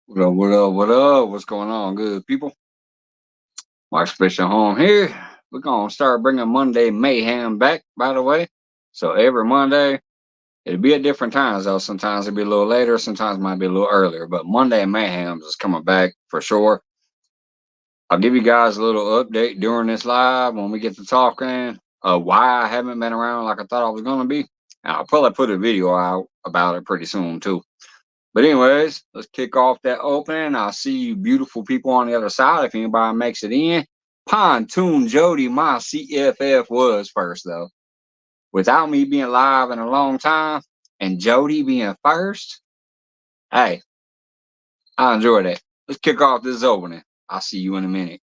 What up, what up, what up? What's going on, good people? Mark Special Home here. We're going to start bringing Monday Mayhem back, by the way. So every Monday, it'll be at different times, though. Sometimes it'll be a little later, sometimes it might be a little earlier. But Monday Mayhem is coming back for sure. I'll give you guys a little update during this live when we get to talking. Why I haven't been around like I thought I was going to be. And I'll probably put a video out about it pretty soon, too. But anyways, let's kick off that opening. I'll see you beautiful people on the other side if anybody makes it in. Pontoon Jody, my CFF was first, though. Without me being live in a long time and Jody being first, hey, I enjoy that. Let's kick off this opening. I'll see you in a minute.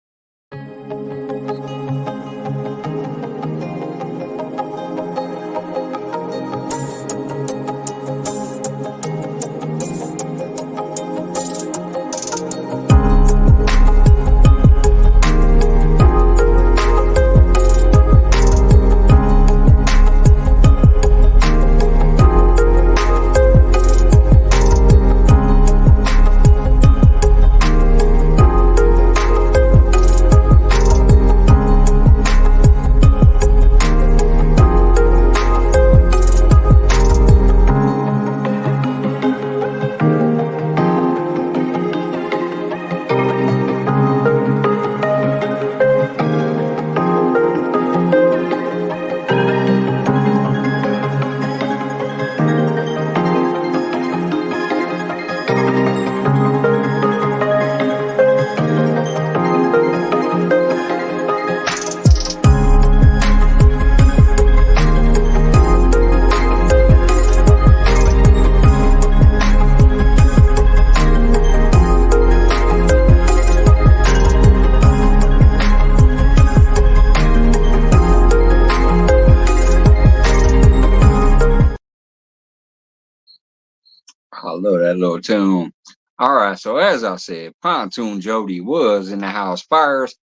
I love that little tune. All right, so as I said, Pontoon Jody was in the house first.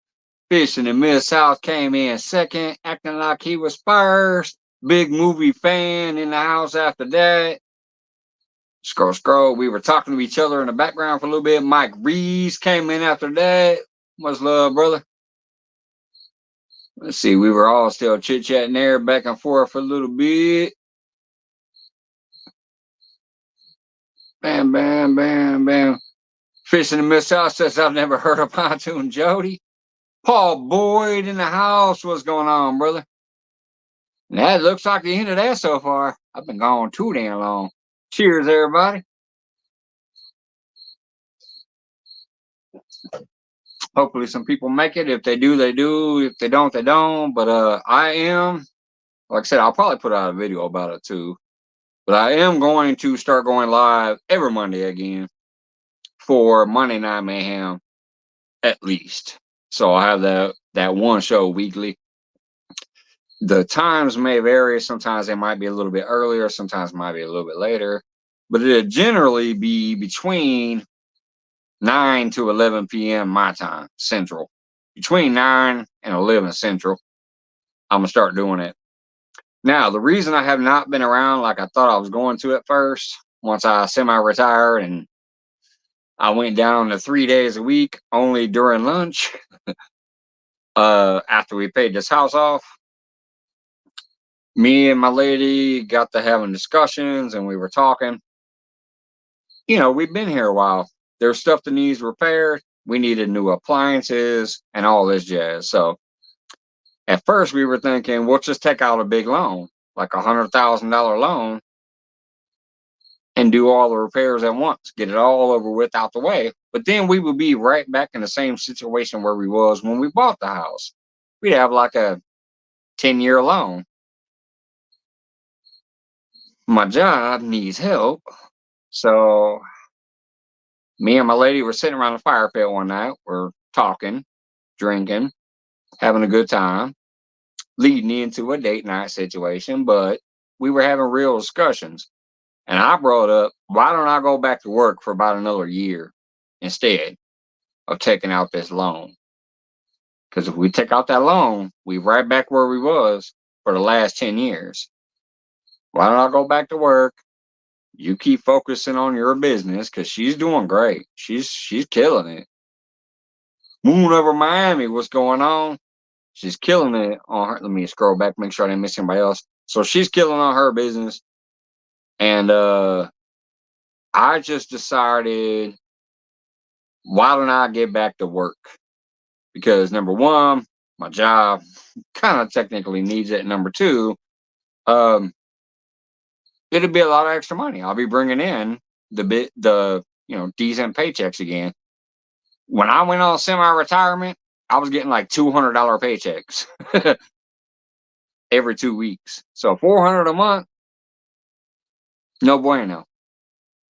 Fish in the Mid South came in second, acting like he was first. Big movie fan in the house after that. Scroll. We were talking to each other in the background for a little bit. Mike Reeves came in after that. Much love, brother. Let's see, we were all still chit-chatting there back and forth for a little bit. Bam, bam, bam, bam. Fish in the Mid South says, I've never heard of Pontoon Jody. Paul Boyd in the house. What's going on, brother? And that looks like the end of that so far. I've been gone too damn long. Cheers, everybody. Hopefully some people make it. If they do, they do. If they don't, they don't. But I am, like I said, I'll probably put out a video about it too. But I am going to start going live every Monday again for Monday Night Mayhem, at least. So I'll have that one show weekly. The times may vary. Sometimes they might be a little bit earlier. Sometimes it might be a little bit later. But it'll generally be between 9 to 11 p.m. my time, Central. Between 9 and 11 Central, I'm going to start doing it. Now, the reason I have not been around like I thought I was going to at first, once I semi-retired and I went down to 3 days a week, only during lunch, after we paid this house off, me and my lady got to having discussions and we were talking. You know, we've been here a while. There's stuff that needs repaired. We needed new appliances and all this jazz. So at first we were thinking, we'll just take out a big loan, like $100,000 loan, and do all the repairs at once, get it all over with out the way. But then we would be right back in the same situation where we was when we bought the house. We'd have like a 10-year loan. My job needs help. So me and my lady were sitting around the fire pit one night. We're talking, drinking, having a good time, leading into a date night situation. But we were having real discussions. And I brought up, why don't I go back to work for about another year instead of taking out this loan? Because if we take out that loan, we right back where we was for the last 10 years. Why don't I go back to work, you keep focusing on your business because she's doing great. She's killing it. Moon over Miami, what's going on? She's killing it on her. Let me scroll back, make sure I didn't miss anybody else. So she's killing on her business. And I just decided, why don't I get back to work? Because number one, my job kind of technically needs it. Number two, it'll be a lot of extra money. I'll be bringing in the decent paychecks again. When I went on semi-retirement, I was getting like $200 paychecks every 2 weeks. So $400 a month, no bueno.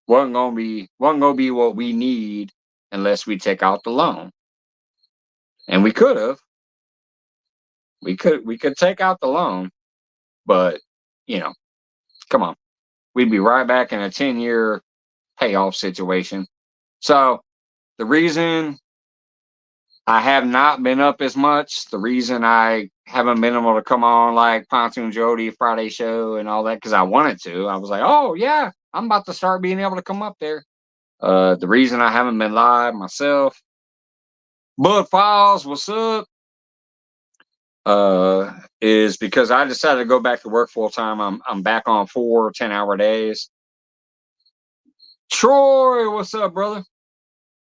Wasn't gonna be what we need unless we take out the loan. And we could have. We could take out the loan, but come on. We'd be right back in a 10-year payoff situation. So the reason I have not been up as much, the reason I haven't been able to come on like Pontoon Jody, Friday show and all that, because I wanted to. I was like, oh yeah, I'm about to start being able to come up there. The reason I haven't been live myself, Bud Files, what's up? Is because I decided to go back to work full time. I'm back on 4 10-hour days. Troy, what's up, brother?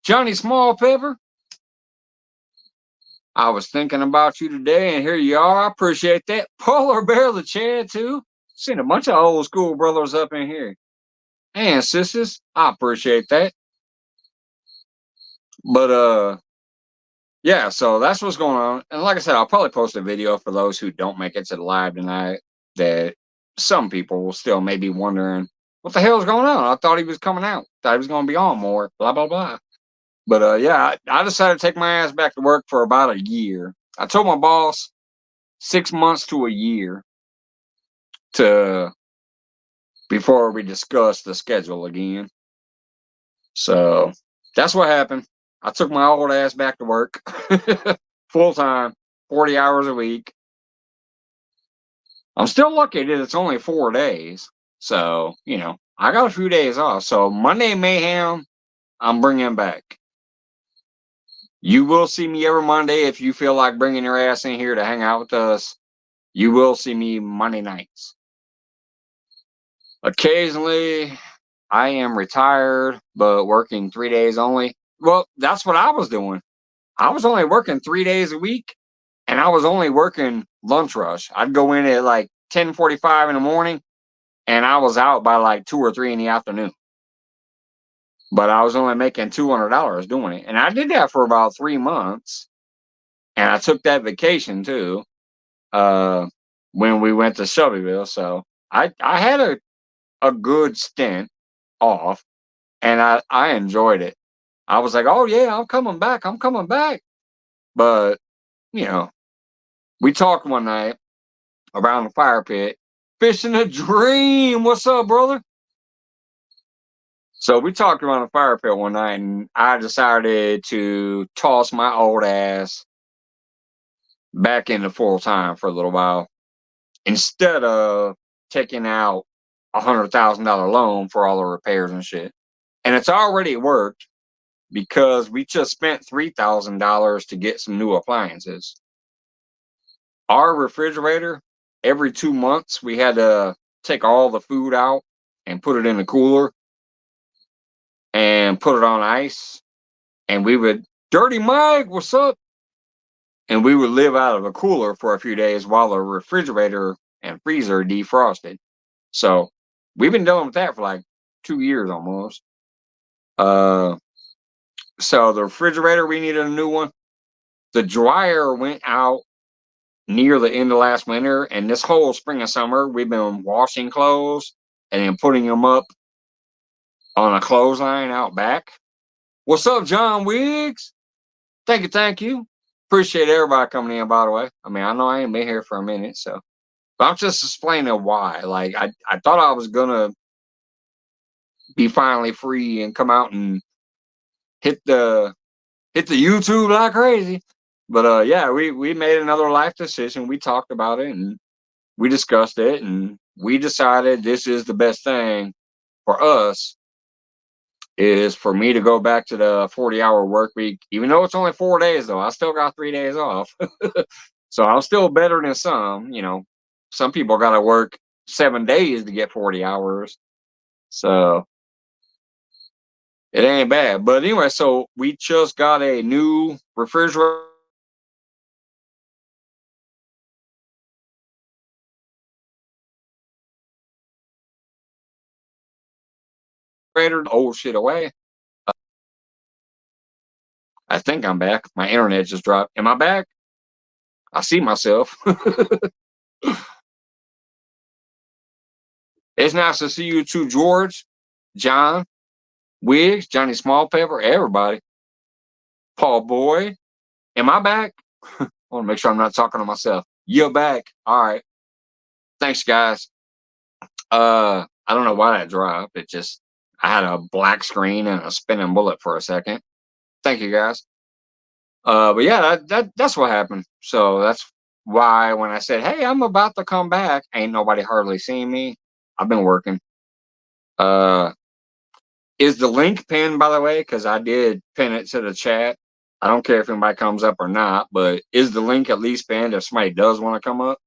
Johnny Small Pepper. I was thinking about you today, and here you are. I appreciate that. Polar Bear the Chad, too. Seen a bunch of old school brothers up in here. And sisters. I appreciate that. But, yeah, so that's what's going on. And like I said, I'll probably post a video for those who don't make it to the live tonight, that some people will still maybe wondering, what the hell is going on? I thought he was coming out. Thought he was going to be on more. Blah, blah, blah. But, yeah, I decided to take my ass back to work for about a year. I told my boss 6 months to a year before we discuss the schedule again. So that's what happened. I took my old ass back to work full time, 40 hours a week. I'm still lucky that it's only 4 days. So, I got a few days off. So Monday Mayhem, I'm bringing back. You will see me every Monday if you feel like bringing your ass in here to hang out with us. You will see me Monday nights. Occasionally, I am retired, but working 3 days only. Well, that's what I was doing. I was only working 3 days a week, and I was only working lunch rush. I'd go in at like 10:45 in the morning, and I was out by like 2 or 3 in the afternoon. But I was only making $200 doing it. And I did that for about 3 months. And I took that vacation too, when we went to Shelbyville. So I had a good stint off, and I enjoyed it. I was like, oh yeah, I'm coming back. But, we talked one night around the fire pit. Fishing a dream. What's up, brother? So we talked around the fire pit one night, and I decided to toss my old ass back into full time for a little while, instead of taking out $100,000 loan for all the repairs and shit. And it's already worked because we just spent $3,000 to get some new appliances. Our refrigerator, every 2 months, we had to take all the food out and put it in the cooler and put it on ice. And we would, Dirty Mike, what's up? And we would live out of a cooler for a few days while the refrigerator and freezer defrosted. So we've been dealing with that for like 2 years almost. So the refrigerator, we needed a new one. The dryer went out near the end of last winter, and this whole spring and summer, we've been washing clothes and then putting them up on a clothesline out back. What's up, John Wiggs? Thank you. Appreciate everybody coming in, by the way. I mean, I know I ain't been here for a minute, so. But I'm just explaining why. Like, I thought I was going to be finally free and come out and hit the YouTube like crazy. But yeah, we made another life decision. We talked about it and we discussed it, and we decided this is the best thing for us is for me to go back to the 40-hour work week. Even though it's only 4 days, though, I still got 3 days off. So I'm still better than some. You know, some people got to work 7 days to get 40 hours. So it ain't bad. But anyway, so we just got a new refrigerator. Old shit away. I think I'm back. My internet just dropped. Am I back? I see myself. It's nice to see you too, George, John, Wiggs, Johnny Smallpepper, everybody. Paul Boyd. Am I back? I want to make sure I'm not talking to myself. You're back. All right. Thanks, guys. I don't know why that dropped. It just I had a black screen and a spinning bullet for a second. Thank you, guys. But yeah, that's what happened. So that's why when I said, "Hey, I'm about to come back," ain't nobody hardly seen me. I've been working. Uh, is the link pinned, by the way? Because I did pin it to the chat. I don't care if anybody comes up or not, but is the link at least pinned if somebody does want to come up?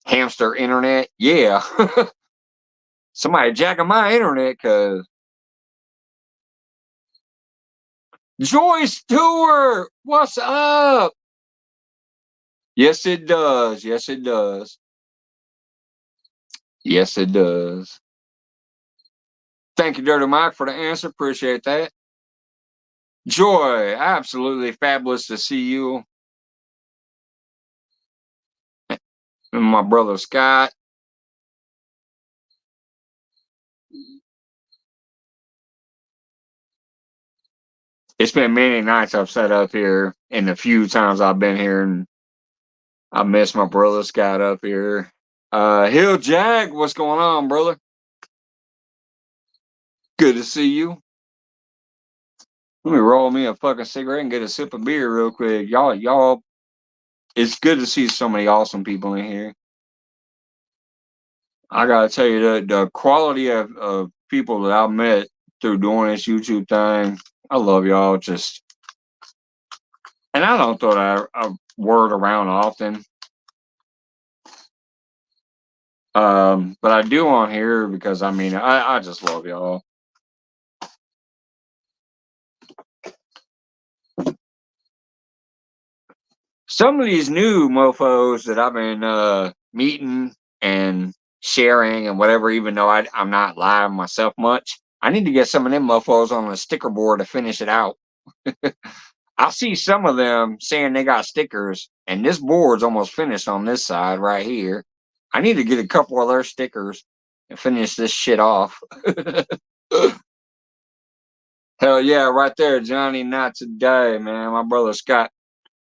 Hamster internet, yeah. Somebody jacking my internet, cause Joy Stewart, what's up? Yes, it does. Yes, it does. Yes, it does. Thank you, Dirty Mike, for the answer. Appreciate that. Joy, absolutely fabulous to see you. And my brother Scott. It's been many nights I've sat up here, and the few times I've been here, and I miss my brother Scott up here. Hill Jag, what's going on, brother? Good to see you. Let me roll me a fucking cigarette and get a sip of beer real quick. Y'all, it's good to see so many awesome people in here. I gotta tell you the quality of people that I've met through doing this YouTube thing. I love y'all. Just and I don't throw that a word around often. But I do on here because I mean I just love y'all. Some of these new mofos that I've been meeting and sharing and whatever, even though I'm not live myself much, I need to get some of them mofos on a sticker board to finish it out. I see some of them saying they got stickers, and this board's almost finished on this side right here. I need to get a couple of their stickers and finish this shit off. Hell yeah, right there, Johnny. Not today, man. My brother Scott.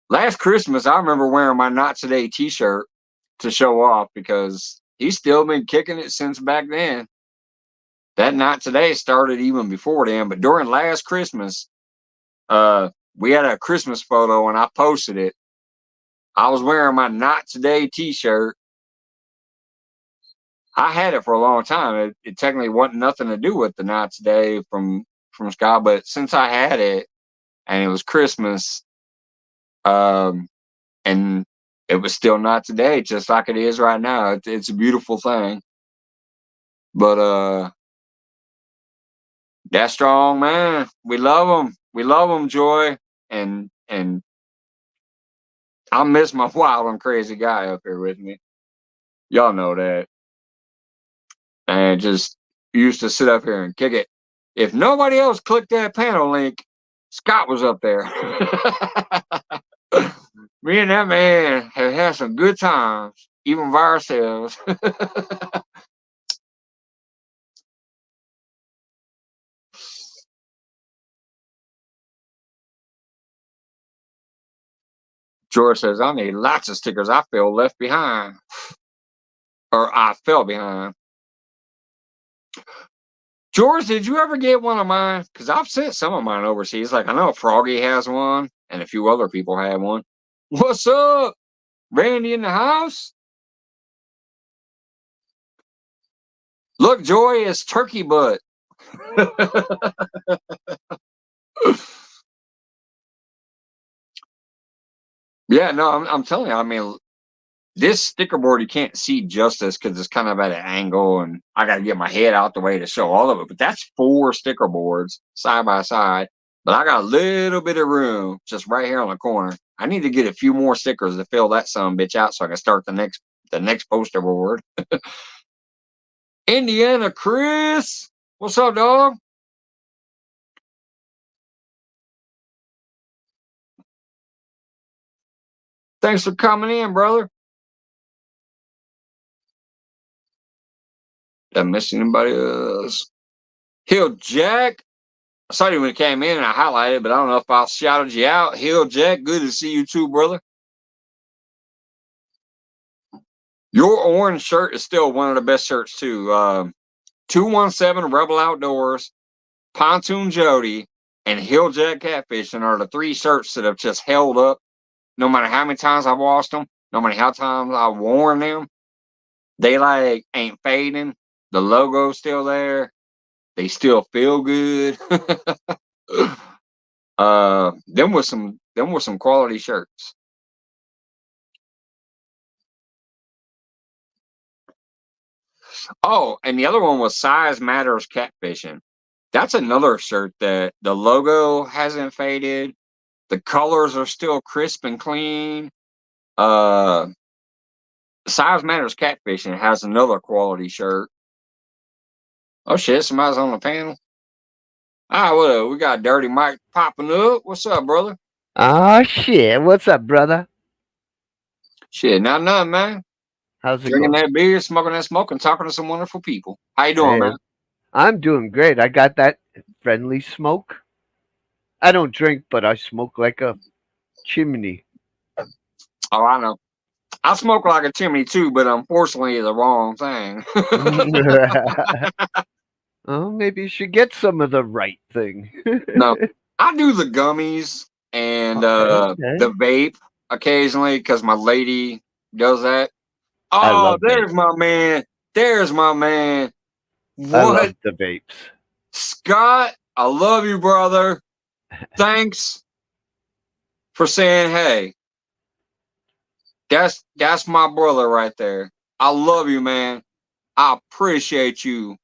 Last Christmas, I remember wearing my Not Today t-shirt to show off because he's still been kicking it since back then. That Not Today started even before then, but during last Christmas, we had a Christmas photo and I posted it. I was wearing my Not Today t-shirt. I had it for a long time. It technically wasn't nothing to do with the Not Today from Scott, but since I had it and it was Christmas, um, and it was still not today, just like it is right now. It's a beautiful thing. But that strong man, we love him. We love him, Joy, and I miss my wild and crazy guy up here with me. Y'all know that, and just used to sit up here and kick it. If nobody else clicked that panel link, Scott was up there. Me and that man have had some good times, even by ourselves. George says, I need lots of stickers. I feel left behind. Or I fell behind. George, did you ever get one of mine? Because I've sent some of mine overseas. Like I know Froggy has one, and a few other people have one. What's up? Randy in the house? Look, Joy, it's turkey butt. Yeah, no, I'm telling you. I mean, this sticker board you can't see justice because it's kind of at an angle, and I got to get my head out the way to show all of it. But that's 4 sticker boards side by side. But I got a little bit of room just right here on the corner. I need to get a few more stickers to fill that son bitch out so I can start the next poster board. Indiana Chris, what's up, dog? Thanks for coming in, brother. Did I miss anybody else? Hill Jack. I saw you when it came in and I highlighted, but I don't know if I shouted you out. Hill Jack, good to see you too, brother. Your orange shirt is still one of the best shirts too. 217 Rebel Outdoors, Pontoon Jody, and Hill Jack Catfishing are the 3 shirts that have just held up. No matter how many times I've washed them, no matter how times I've worn them, they like ain't fading. The logo's still there. They still feel good. Them were some quality shirts. Oh, and the other one was Size Matters Catfishing. That's another shirt that the logo hasn't faded. The colors are still crisp and clean. Size Matters Catfishing has another quality shirt. Oh shit, somebody's on the panel. Ah, what we got Dirty Mike popping up. What's up, brother? Oh shit! What's up, brother? Shit, not nothing, man. How's it Drinking going? that beer, smoking that smoke, and talking to some wonderful people. How you doing, Hey, man? I'm doing great. I got that friendly smoke. I don't drink, but I smoke like a chimney. Oh, I know. I smoke like a chimney too, but unfortunately, the wrong thing. Oh, maybe you should get some of the right thing. No, I do the gummies and Okay, the okay. vape occasionally because my lady does that. I Oh, love there's vapes. my man. There's my man. I What? love the vapes. Scott, I love you, brother. Thanks for saying hey. That's my brother right there. I love you, man. I appreciate you.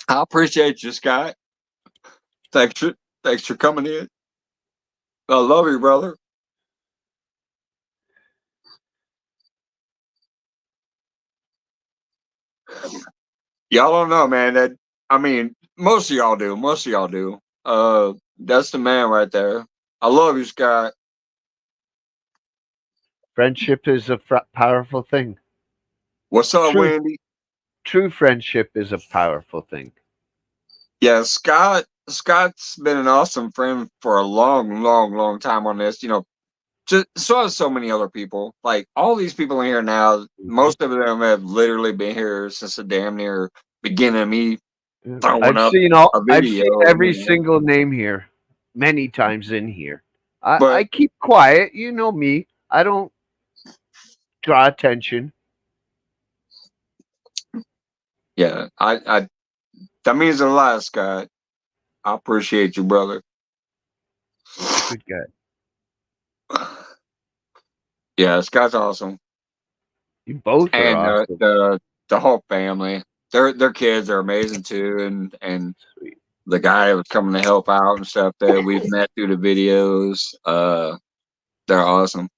I appreciate you, Scott. Thanks for thanks for coming in. I love you, brother. Y'all don't know, man. That I mean, most of y'all do. Most of y'all do. That's the man right there. I love you, Scott. Friendship is a powerful thing. What's up, True, Wendy? true friendship is a powerful thing. Yeah, Scott. Scott's been an awesome friend for a long, long, long time on this. Just so has so many other people. Like all these people in here now, Mhm. most of them have literally been here since the damn near beginning of me Yeah. throwing up a I've seen video. every single name here many times in here. I But keep quiet, you know me. I don't draw attention. yeah, I that means a lot, Scott. I appreciate you, brother. You're a good guy. Yeah, Scott's awesome, You both are and awesome. the whole family. Their kids are amazing too, and Sweet. the guy that was coming to help out and stuff that we've met through the videos. They're awesome.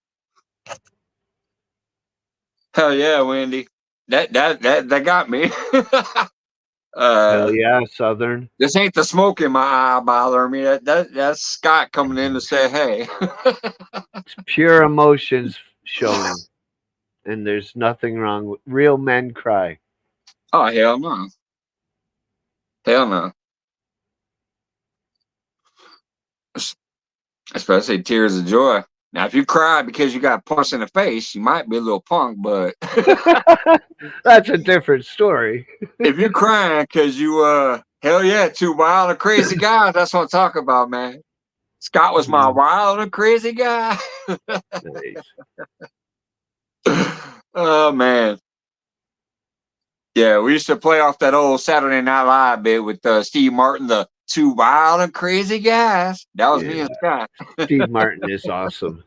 Hell yeah, Wendy. That got me. Hell uh, yeah, Southern. this ain't the smoke in my eye bothering me. That's Scott coming in to say hey. It's pure emotions showing, and there's nothing wrong with real men cry. Oh hell no, hell no. Especially tears of joy. Now, if you cry because you got punched in the face, you might be a little punk. But That's a different story. if you crying because you Hell yeah, two wild and crazy guys. That's what I'm talking about, man. Scott was my wild and crazy guy. Nice. Oh man. Yeah, we used to play off that old Saturday Night Live bit with Steve Martin, the two wild and crazy guys. That was me Yeah. and Scott. Steve Martin is awesome.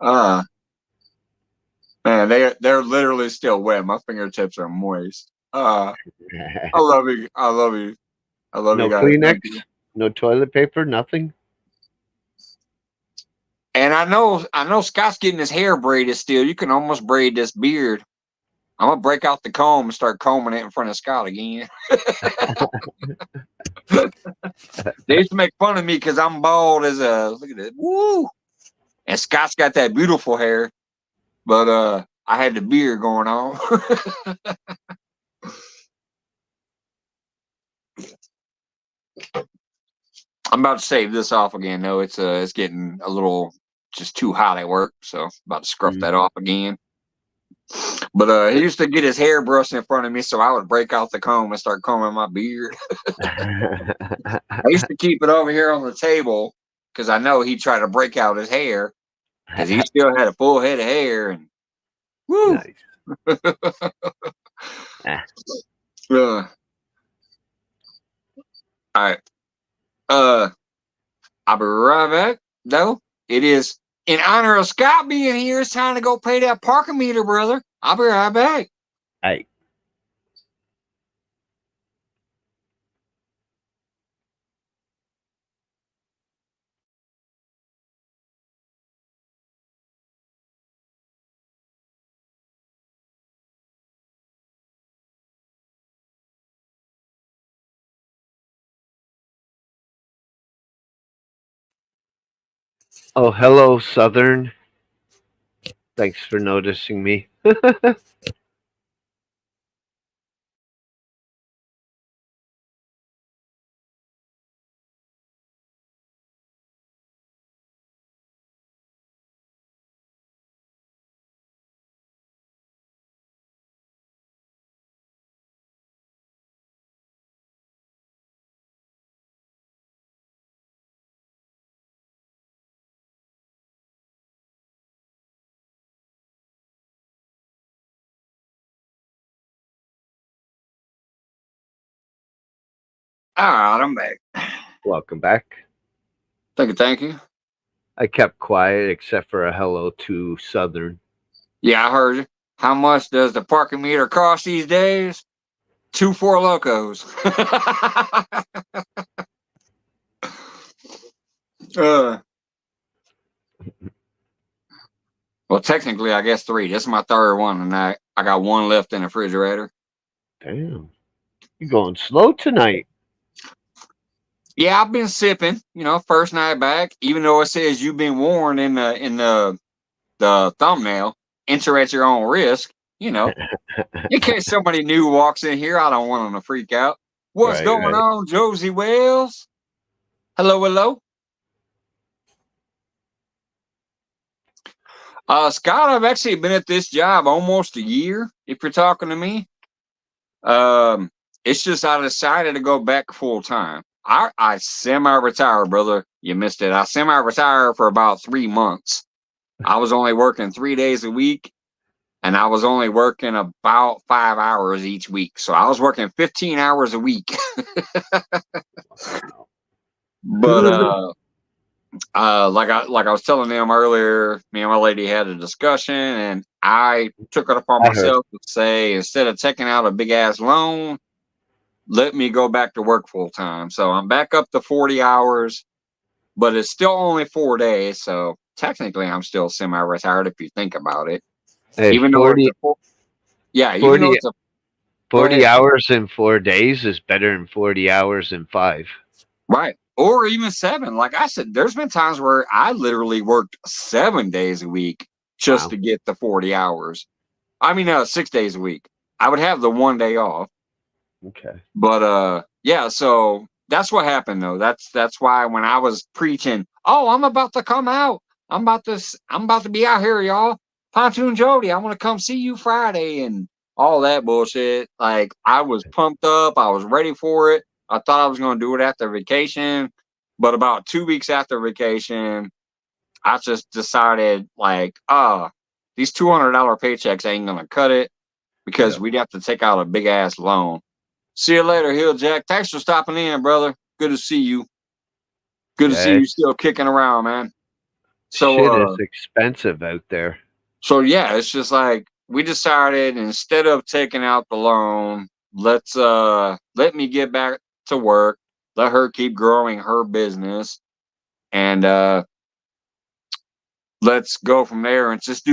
Man, they're literally still wet. My fingertips are moist. I love you. I love you. I love you No guys. Kleenex, Thank you. no toilet paper, nothing. And I know Scott's getting his hair braided still. You can almost braid this beard. I'm gonna break out the comb and start combing it in front of Scott again. They used to make fun of me because I'm bald as a look at it. Woo! And Scott's got that beautiful hair, but I had the beard going on. I'm about to save this off again though. It's getting a little just too hot at work, so about to scruff that off again. But he used to get his hair brushed in front of me, so I would break out the comb and start combing my beard. I used to keep it over here on the table because I know he'd try to break out his hair because he still had a full head of hair. And woo! Nice. All right. I'll be right back. No, it is in honor of Scott being here. It's time to go pay that parking meter, brother. I'll be right back. Hey. Oh, hello, Southern. Thanks for noticing me. All right, I'm back. Welcome back. Thank you. I kept quiet except for a hello to Southern. Yeah, I heard you. How much does the parking meter cost these days? 2 4 locos. uh, well, technically, I guess 3. This is my third one, and I got one left in the refrigerator. Damn. You're going slow tonight. Yeah, I've been sipping. You know, first night back. Even though it says you've been warned in the thumbnail, enter at your own risk. You know, in case somebody new walks in here, I don't want them to freak out. What's Right, going right. on, Josie Wells? Hello, hello. Scott, I've actually been at this job almost a year. If you're talking to me, um, it's just I decided to go back full time. I semi-retired, brother. You missed it. I semi-retired for about 3 months. I was only working 3 days a week, and I was only working about 5 hours each week. So I was working 15 hours a week. But like I was telling them earlier, me and my lady had a discussion, and I took it upon I heard. myself to say instead of taking out a big ass loan, let me go back to work full time. So I'm back up to 40 hours, but it's still only 4 days. So technically, I'm still semi-retired if you think about it. Hey, Even though it's 40, a yeah, even though 40, it's a go 40 ahead. hours in 4 days is better than 40 hours in 5. Right. Or even 7. Like I said, there's been times where I literally worked 7 days a week just Wow. to get the 40 hours. I mean, 6 days a week. I would have the one day off. Okay. But yeah, so that's what happened though. That's why when I was preaching, oh, I'm about to come out. I'm about to be out here, y'all. Pontoon Jody, I want to come see you Friday and all that bullshit. Like, I was pumped up. I was ready for it. I thought I was going to do it after vacation. But about 2 weeks after vacation, I just decided, like, these $200 paychecks ain't going to cut it because we'd have to take out a big ass loan. See you later, Hill Jack. Thanks for stopping in, brother. Good to see you. Good to see Yeah, you still kicking around, man. shit is So, expensive out there. so yeah, it's just like we decided instead of taking out the loan, let me get back to work, let her keep growing her business, and let's go from there and just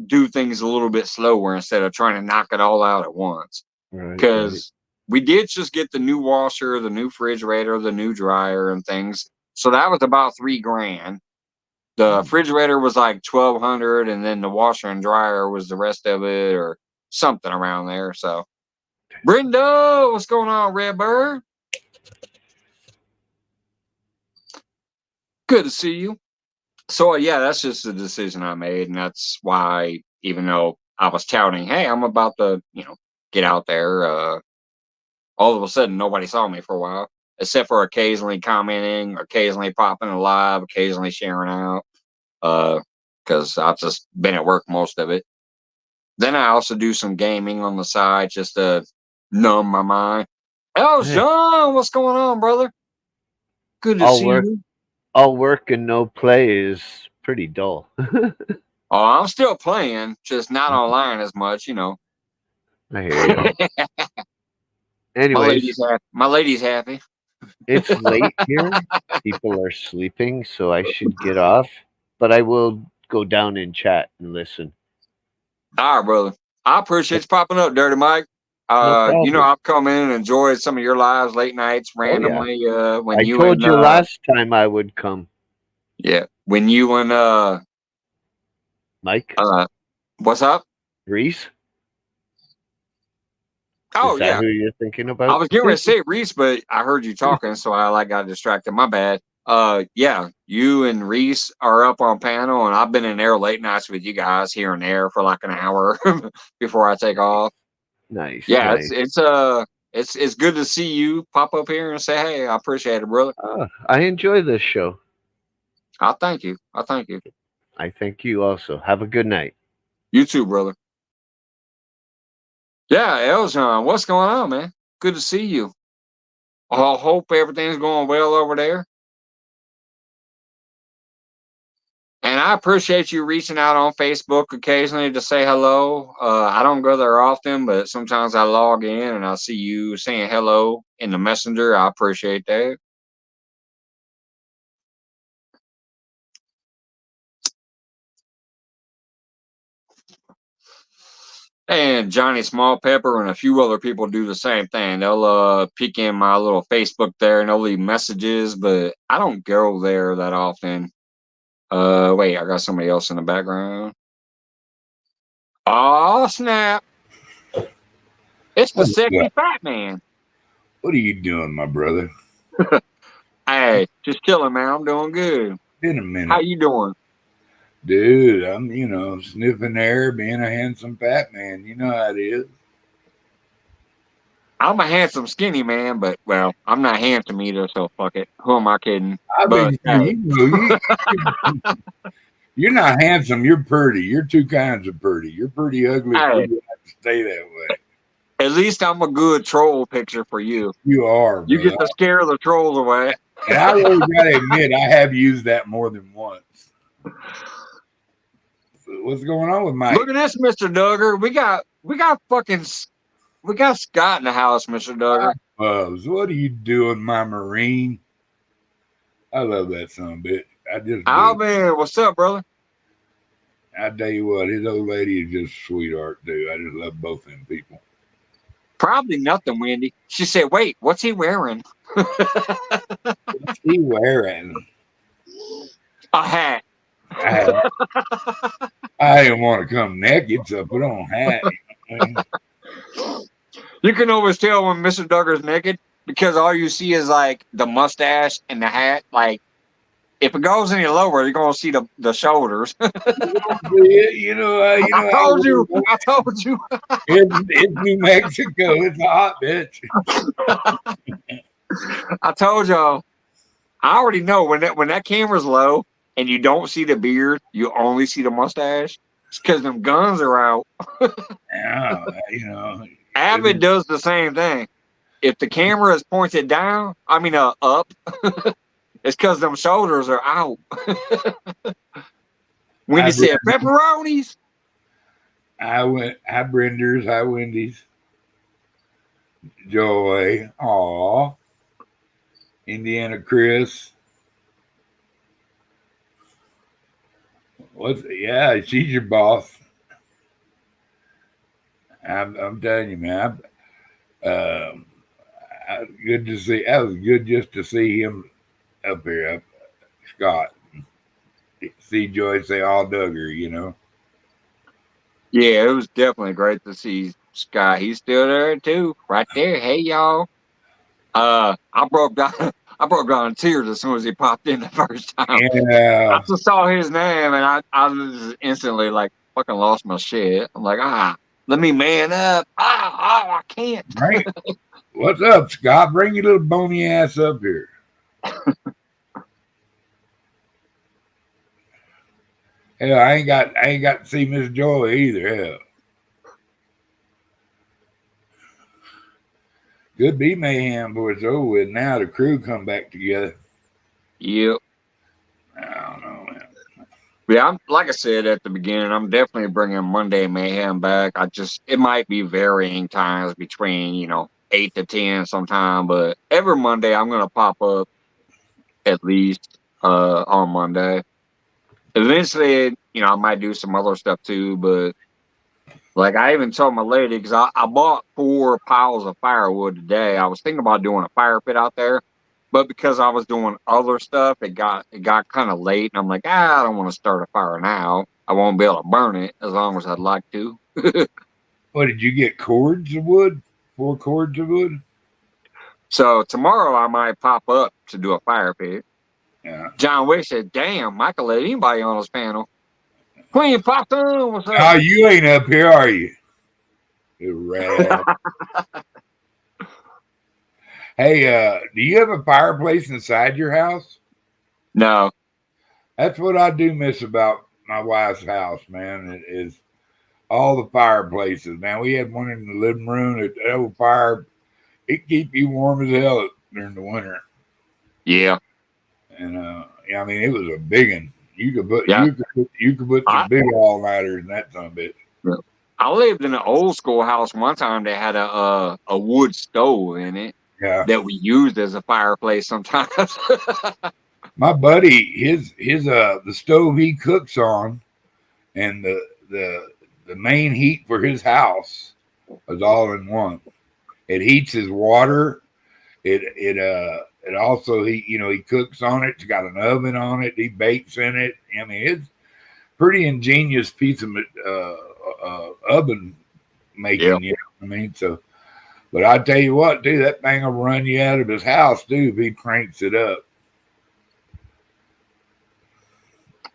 do things a little bit slower instead of trying to knock it all out at once. Right, right. Because we did just get the new washer, the new refrigerator, the new dryer, and things. So that was about $3,000. The refrigerator was like 1,200, and then the washer and dryer was the rest of it, or something around there. So, Brenda, what's going on, Redbird? Good to see you. So, yeah, that's just the decision I made, and that's why, even though I was touting, hey, I'm about to, get out there, all of a sudden nobody saw me for a while, except for occasionally commenting, occasionally popping a live, occasionally sharing out, because I've just been at work most of it. Then I also do some gaming on the side just to numb my mind. Oh, Hey, John, what's going on, brother? Good to all see work, you. all work and no play is pretty dull. Oh, I'm still playing, just not online as much. I hear you. My Anyways, lady's happy. My lady's happy. it's late here. People are sleeping, so I should get off. But I will go down and chat and listen. All right, brother. I appreciate you popping up, Dirty Mike. No problem. I've come in and enjoyed some of your lives late nights Oh yeah. randomly. When I you told and you last time I would come, when you and Mike. what's up? Reese. Oh Is that yeah, who you're thinking I about? was getting ready to say Reese, but I heard you talking, so I got distracted. My bad. Yeah, you and Reese are up on panel, and I've been in there late nights with you guys here and there for like an hour before I take off. Nice, Yeah, nice. it's good to see you pop up here and say, hey, I appreciate it, brother. I enjoy this show. I thank you. I thank you. I thank you also. Have a good night. You too, brother. Yeah, Eljon, what's going on, man? Good to see you. I hope everything's going well over there. And I appreciate you reaching out on Facebook occasionally to say hello. I don't go there often, but sometimes I log in and I see you saying hello in the messenger. I appreciate that. And Johnny Small Pepper and a few other people do the same thing. They'll peek in my little Facebook there and they'll leave messages, but I don't go there that often. Wait, I got somebody else in the background. Oh snap! It's the What's sexy up? fat man. What are you doing, my brother? Hey, just chilling, man. I'm doing good. Been a How minute. you doing? Dude, I'm, sniffing air, being a handsome fat man. You know how it is. I'm a handsome skinny man, but well, I'm not handsome either, so fuck it. Who am I kidding? I've But been, hey, you're not handsome. You're pretty. You're two kinds of pretty. You're pretty ugly, but hey, you have to stay that way. at least I'm a good troll picture for you. You are, You brother. get to scare the trolls away. And I really got to admit, I have used that more than once. So what's going on with Look Mike? at this, Mr. Duggar. We got Scott in the house, Mr. Duggar. Bubs, what are you doing, my Marine? I love that son of a bitch. I just do. Alvin, what's up, brother? I tell you what, his old lady is just a sweetheart, dude. I just love both them people. Probably nothing, Wendy. She said, wait, what's he wearing? What's he wearing? A hat. I didn't want to come naked, so I put on a hat. You can always tell when Mr. Duggar's naked because all you see is like the mustache and the hat. Like if it goes any lower, you're gonna see the shoulders. You know, I told you. I told you. It's New Mexico. It's a hot bitch. I told y'all. I already know when that camera's low and you don't see the beard, you only see the mustache. It's because them guns are out. Yeah, you know. Avid does the same thing. If the camera is pointed down, up, it's because them shoulders are out. When you said pepperonis, I Brenders, hi Wendy's, Joy, aw, Indiana Chris. Yeah, she's your boss. I'm telling you, man. Good to see. That was good just to see him up here, Scott. See Joy say all Duggar, you know. yeah, it was definitely great to see Scott. He's still there too, right there. Hey y'all. I broke down. I broke down in tears as soon as he popped in the first time. Yeah. I just saw his name and I was instantly like fucking lost my shit. I'm like, let me man up. I can't. Right. What's up, Scott? Bring your little bony ass up here. Hell, I ain't got to see Miss Joy either. Hell. Could be Mayhem, but it's over with now. The crew come back together. Yep. I don't know, man. Yeah, like I said at the beginning, I'm definitely bringing Monday Mayhem back. It might be varying times between 8 to 10 sometime, but every Monday I'm gonna pop up at least on Monday. Eventually, I might do some other stuff too, but like I even told my lady, because I bought 4 piles of firewood today. I was thinking about doing a fire pit out there, but because I was doing other stuff, it got kind of late, and I'm like, I don't want to start a fire now. I won't be able to burn it as long as I'd like to. What did you get? Cords of wood? 4 cords of wood? So tomorrow I might pop up to do a fire pit. Yeah. John Wick said, "Damn, Michael let anybody on his panel." Queen popped on. What's up? Oh, you ain't up here, are you? You rat. Hey, do you have a fireplace inside your house? No. That's what I do miss about my wife's house, man. It is all the fireplaces, man. We had one in the living room. That old fire, it keep you warm as hell during the winter. Yeah. And yeah, I mean, it was a big one. You could put I- some big all nighters in that son of a bitch. I lived in an old school house one time that had a wood stove in it Yeah. that we used as a fireplace sometimes. My buddy, the stove he cooks on, and the main heat for his house is all in one. It heats his water. It also he cooks on it. It's got an oven on it. He bakes in it. I mean, it's pretty ingenious piece of oven making. Yeah. You know what I mean? So, but I tell you what, dude, that thing will run you out of his house, dude, if he cranks it up.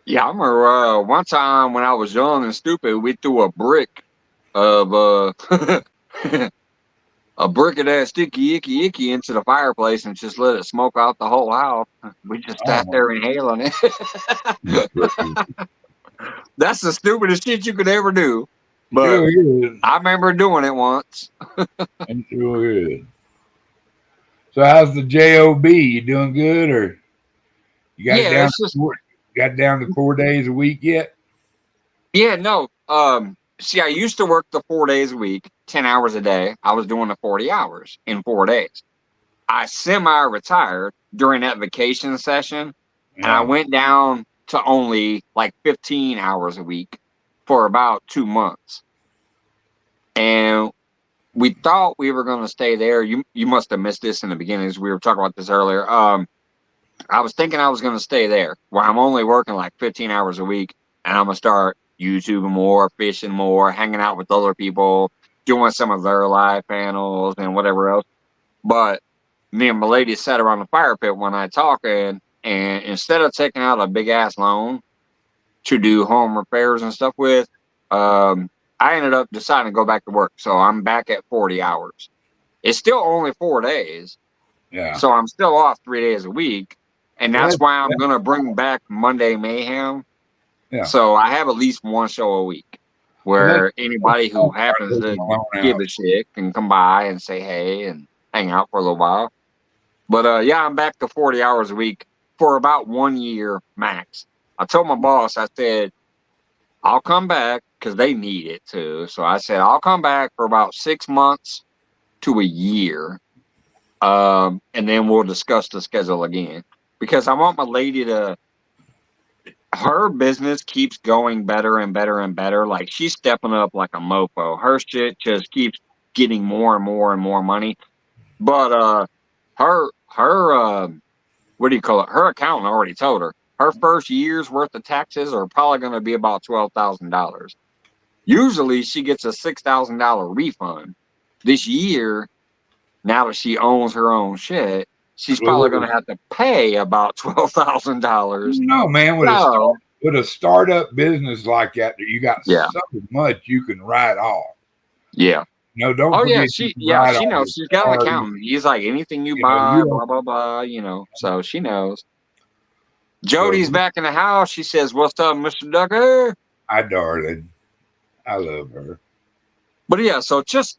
Yeah, I remember one time when I was young and stupid, we threw a brick of a brick of that sticky icky into the fireplace and just let it smoke out the whole house. We just sat there inhaling it. That's the stupidest shit you could ever do. But I remember doing it once. It sure is. So how's the job? You doing good, or you got down to 4 days a week yet? Yeah, no. See, I used to work the 4 days a week, 10 hours a day. I was doing the 40 hours in 4 days. I semi-retired during that vacation session, and I went down to only like 15 hours a week for about 2 months. And we thought we were going to stay there. You must have missed this in the beginning, as we were talking about this earlier. I was thinking I was going to stay there, where I'm only working like 15 hours a week, and I'm going to start YouTubing more, fishing more, hanging out with other people, doing some of their live panels and whatever else. But me and my lady sat around the fire pit one night talking, and instead of taking out a big ass loan to do home repairs and stuff with, I ended up deciding to go back to work. So I'm back at 40 hours. It's still only 4 days. Yeah. So I'm still off 3 days a week. And Well, that's why I'm going to bring back Monday Mayhem. Yeah. So I have at least one show a week where anybody who happens to give a shit can come by and say hey and hang out for a little while. But yeah, I'm back to 40 hours a week for about 1 year max. I told my boss, I said, I'll come back because they need it too. So I said, I'll come back for about 6 months to a year. And then we'll discuss the schedule again. Because I want my lady to, her business keeps going better and better and better. Like she's stepping up like a mofo. Her shit just keeps getting more and more and more money. But her what do you call it? Her accountant already told her her first year's worth of taxes are probably going to be about $12,000. Usually she gets a $6,000 refund. This year, now that she owns her own shit, she's probably going to have to pay about $12,000. No, man, with a startup business like that, you got so much you can write off. Yeah. No, don't forget. She knows. She's got an accountant. He's like, anything you buy, blah, blah, blah, so she knows. Jody's back in the house. She says, what's up, Mr. Ducker? Hi, darling. I love her. But yeah, so just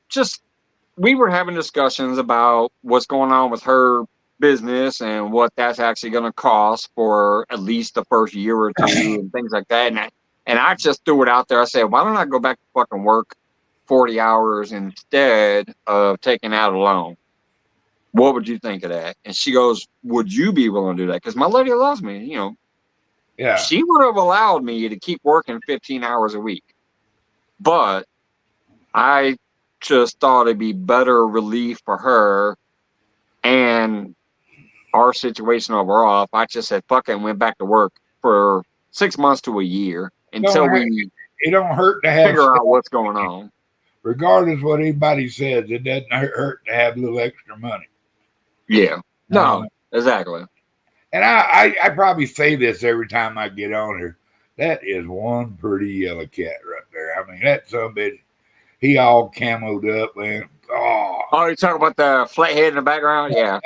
we were having discussions about what's going on with her business and what that's actually going to cost for at least the first year or two and things like that. And I just threw it out there. I said, why don't I go back to fucking work 40 hours instead of taking out a loan? What would you think of that? And she goes, would you be willing to do that? Because my lady loves me, Yeah. She would have allowed me to keep working 15 hours a week. But I just thought it'd be better relief for her and our situation overall if I just said fuck it and went back to work for 6 months to a year until it don't hurt to have figure out what's going on. Regardless of what anybody says, it doesn't hurt to have a little extra money. Yeah. No, exactly. And I probably say this every time I get on her. That is one pretty yellow cat right there. I mean, that somebody, he all camoed up, man. Oh, you're talking about the flathead in the background? Yeah.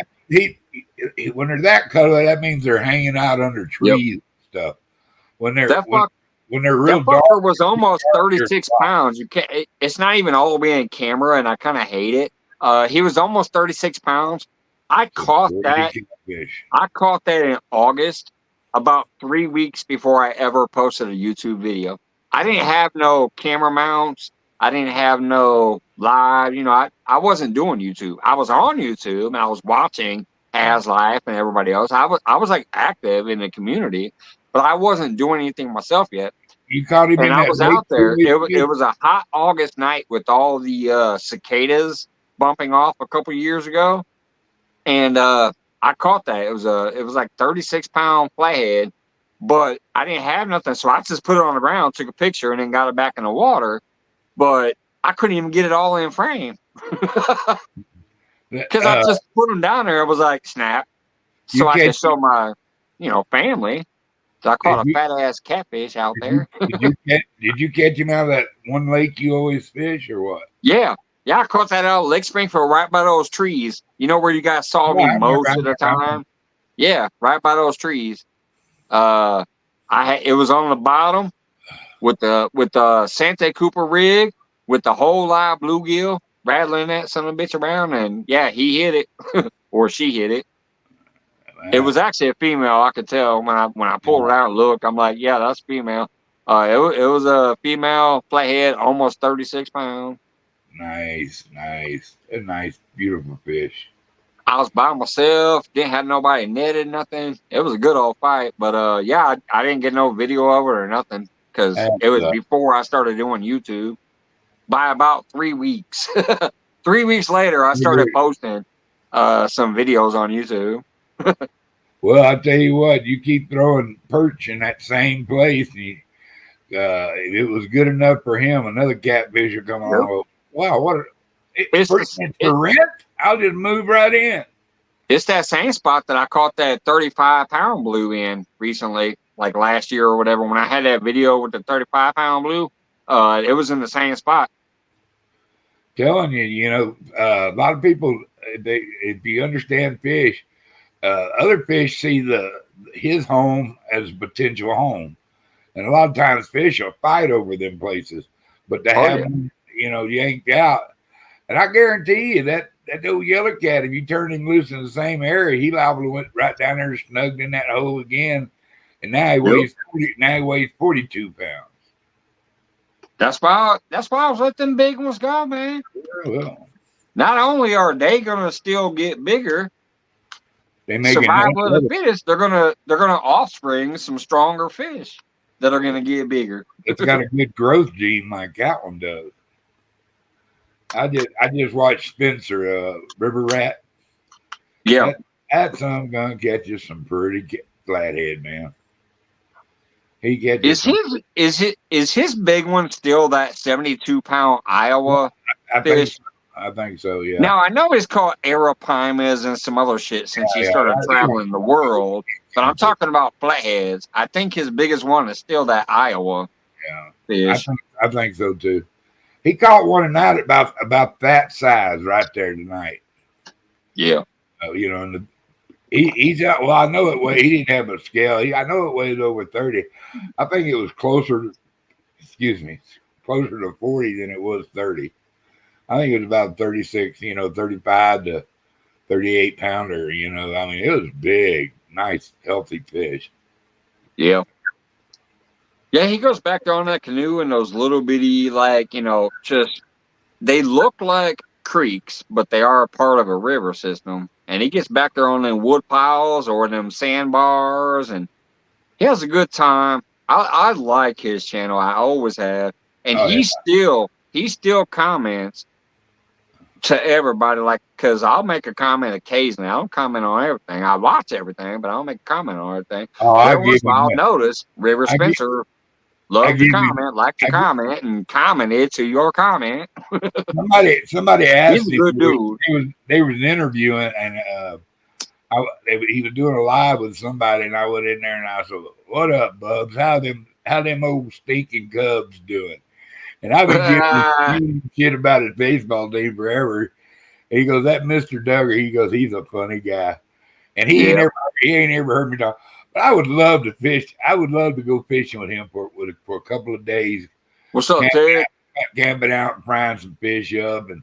When they're that color, that means they're hanging out under trees and stuff. When they're when they're real dark, was almost 36 pounds. You can't. It's not even all the way in camera, and I kind of hate it. He was almost 36 pounds. I caught that. I caught that in August, about 3 weeks before I ever posted a YouTube video. I didn't have no camera mounts. I didn't have no live. I wasn't doing YouTube. I was on YouTube and I was watching Has Life and everybody else. I was like active in the community, but I wasn't doing anything myself yet. You caught him and I was out there. It was a hot August night with all the cicadas bumping off a couple years ago, and I caught that. It was like 36-pound flathead, but I didn't have nothing, so I just put it on the ground, took a picture, and then got it back in the water. But I couldn't even get it all in frame because I just put them down there. I was like, snap, so I could show my family. So I caught a fat ass catfish out there. Did you catch him out of that one lake you always fish, or what? Yeah, I caught that out of Lake Springfield, right by those trees. You know where you guys saw me most of the time? Yeah, right by those trees. It was on the bottom with the Santa Cooper rig with the whole live bluegill rattling that son of a bitch around, and yeah, he hit it or she hit it. It was actually a female. I could tell when I pulled it out and looked. I'm like, yeah, that's female. It was a female flathead, almost 36 pounds. Nice, a nice, beautiful fish. I was by myself, didn't have nobody netted, nothing. It was a good old fight, but yeah, I didn't get no video of it or nothing because it was before I started doing YouTube. By about 3 weeks, 3 weeks later, I started posting some videos on YouTube. Well, I tell you what, you keep throwing perch in that same place. If it was good enough for him, another catfish will come along. Wow, what? For rent? I'll just move right in. It's that same spot that I caught that 35-pound blue in recently, like last year or whatever. When I had that video with the 35-pound blue, it was in the same spot. Telling you, a lot of people, if you understand fish, other fish see his home as a potential home, and a lot of times fish will fight over them places. But to have them, yanked out, and I guarantee you that old yellow cat, if you turned him loose in the same area, he liable to went right down there, snugged in that hole again, and now he weighs 42 pounds. That's why I was letting them big ones go, man. Well, not only are they gonna still get bigger, they make survival of the fittest, they're gonna offspring some stronger fish that are gonna get bigger. It's got a good growth gene like that one does. I just watched Spencer, River Rat. Yeah, that's some gonna catch you some pretty flathead, man. He gets is his big one still that 72-pound Iowa fish? I think so, yeah. Now I know he's caught arapimas and some other shit since he started traveling the world, but I'm talking about flatheads. I think his biggest one is still that Iowa fish. I think so too. He caught one tonight about that size right there tonight. Yeah. And he's out. Well, I know it weighed. He didn't have a scale. I know it weighed over 30. I think it was closer to 40 than it was 30. I think it was about 36, 35 to 38 pounder. I mean, it was big, nice, healthy fish. Yeah. Yeah, he goes back there on that canoe in those little bitty, just they look like creeks, but they are a part of a river system. And he gets back there on them wood piles or them sandbars, and he has a good time. I like his channel. I always have. And he still comments to everybody, because I'll make a comment occasionally. I don't comment on everything. I watch everything, but I don't make a comment on everything. I'll notice River Spencer loves to comment, like to comment, and commented to your comment. Somebody asked He's a good dude. They was interviewing, and he was doing a live with somebody, and I went in there and I said, "What up, Bubs? How them old stinking Cubs doing?" And I've been giving shit about his baseball team forever. And he goes, "That Mr. Duggar," he goes, "he's a funny guy," and he ain't ever heard me talk. But I would love to fish. I would love to go fishing with him for a couple of days. What's up, Ted? Camping out and frying some fish up and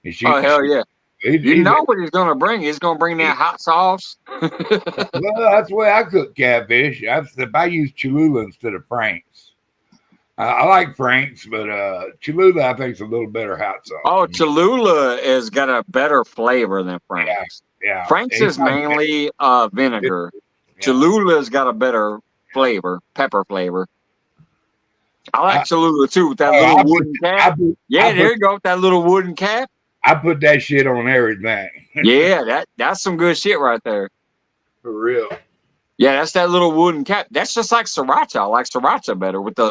shooting. Oh, hell yeah. You know what he's going to bring. He's going to bring that hot sauce. Well, that's the way I cook catfish. I use Cholula instead of Frank's. I like Frank's, but Cholula I think is a little better hot sauce. Oh, Cholula has got a better flavor than Frank's. Yeah. Frank's is mainly vinegar. Cholula's got a better flavor, pepper flavor. I like Cholula too with that little wooden cap. There you go with that little wooden cap. I put that shit on everything. Yeah, that's some good shit right there. For real. Yeah, that's that little wooden cap. That's just like sriracha. I like sriracha better with the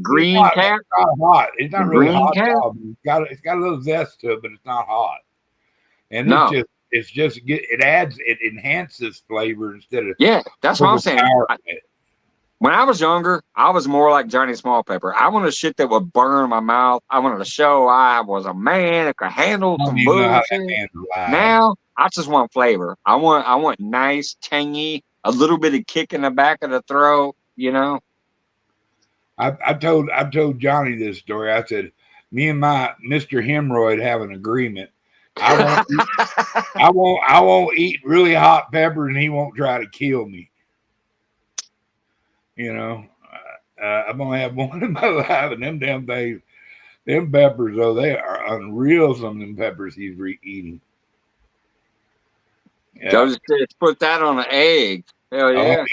green cap. It's not hot. It's not really hot. Cap? It's got a little zest to it, but it's not hot. And it enhances flavor instead of that's what I'm saying. When I was younger, I was more like Johnny Small Pepper. I wanted shit that would burn my mouth. I wanted to show I was a man that could handle some bullshit. Now I just want flavor. I want nice, tangy, a little bit of kick in the back of the throat. I told Johnny this story. I said, me and my Mr. Hemorrhoid have an agreement. I won't eat really hot pepper, and he won't try to kill me. I'm gonna have one in my life, and them damn things, them peppers, they are unreal. Some of them peppers he's eating. Yeah. Just put that on an egg. Hell yeah. Oh,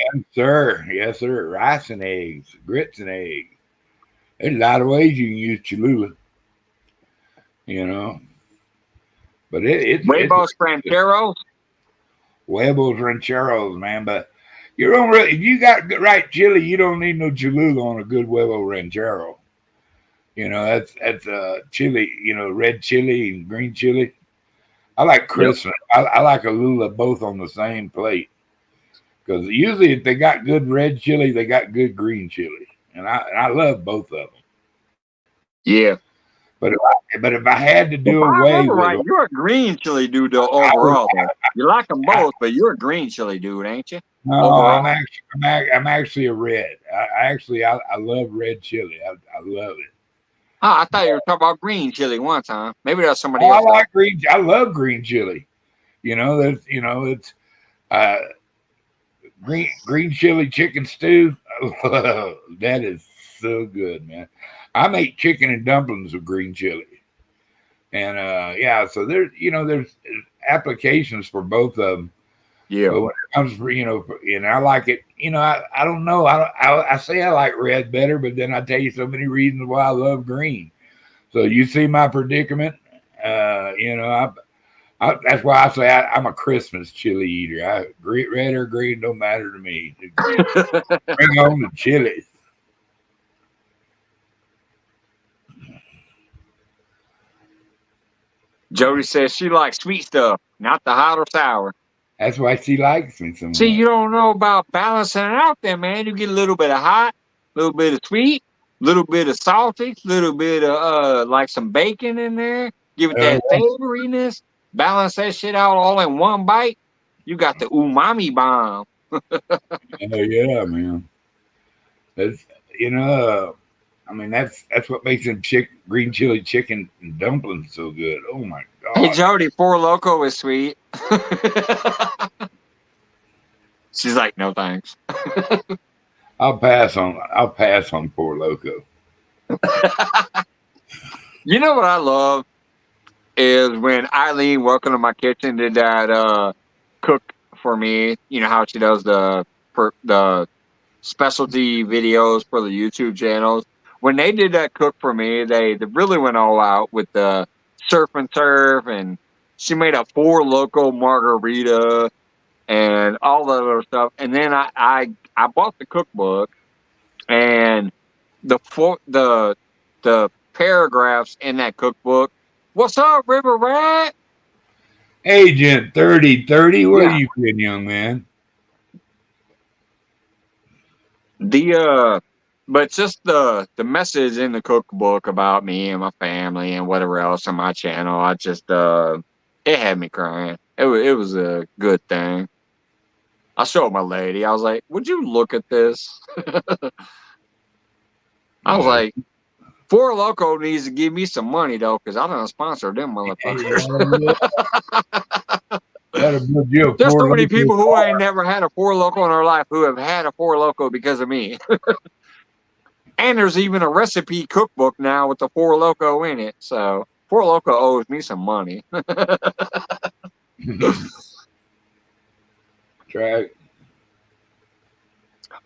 yes, sir. Rice and eggs, grits and eggs. There's a lot of ways you can use Cholula. But it's Huevos rancheros. Huevos rancheros, man. But you don't really, if you got the right chili, you don't need no Cholula on a good huevo ranchero. That's chili, red chili and green chili. I like Christmas. I like a little of both on the same plate. Because usually, if they got good red chili, they got good green chili, and I love both of them. Yeah. But if I had to If do I away remember with right, them, you're a green chili dude though, I would. overall though. You like them both, but you're a green chili dude, ain't you? No, Overall. I'm actually a red. I love red chili. I love it. Oh, I thought you were talking about green chili one time. Maybe that's somebody Oh, I else though. like green. I love green chili. It's uh, green chili chicken stew. That is so good, man. I make chicken and dumplings with green chili, and yeah. So there's applications for both of them. Yeah. But when it comes for and I like it. I don't know. I say I like red better, but then I tell you so many reasons why I love green. So you see my predicament. That's why I say I'm a Christmas chili eater. Red or green don't matter to me. Bring on the chili. Jody says she likes sweet stuff, not the hot or sour. That's why she likes me so See, much. you don't know about balancing it out there, man. You get a little bit of hot, a little bit of sweet, a little bit of salty, a little bit of like some bacon in there. Give it that savoriness. Balance that shit out all in one bite. You got the umami bomb. Oh yeah, man. That's you know. I mean, that's what makes them green chili chicken and dumplings so good. Oh my Hey god! Jody, Four Loco is sweet. She's like, no thanks. I'll pass on Poor Loco. You know what I love is when Eileen, welcome to my kitchen, did that cook for me. You know how she does the specialty videos for the YouTube channels. When they did that cook for me, they really went all out with the surf and turf, and she made a Four Loco margarita and all that other stuff. And then I bought the cookbook, and the paragraphs in that cookbook. What's up, River Rat? Agent 3030, where Yeah, you been, young man? the but just the message in the cookbook about me and my family and whatever else on my channel, I just it had me crying. It was a good thing. I showed my lady. I was like, "Would you look at this?" I was like, Four Loco needs to give me some money though, because I don't sponsor them motherfuckers. That'll build you a There's Four so many Loco people who car. ain't never had a Four Loco in their life who have had a Four Loco because of me. And there's even a recipe cookbook now with the Four Loco in it. So Four Loco owes me some money. Try.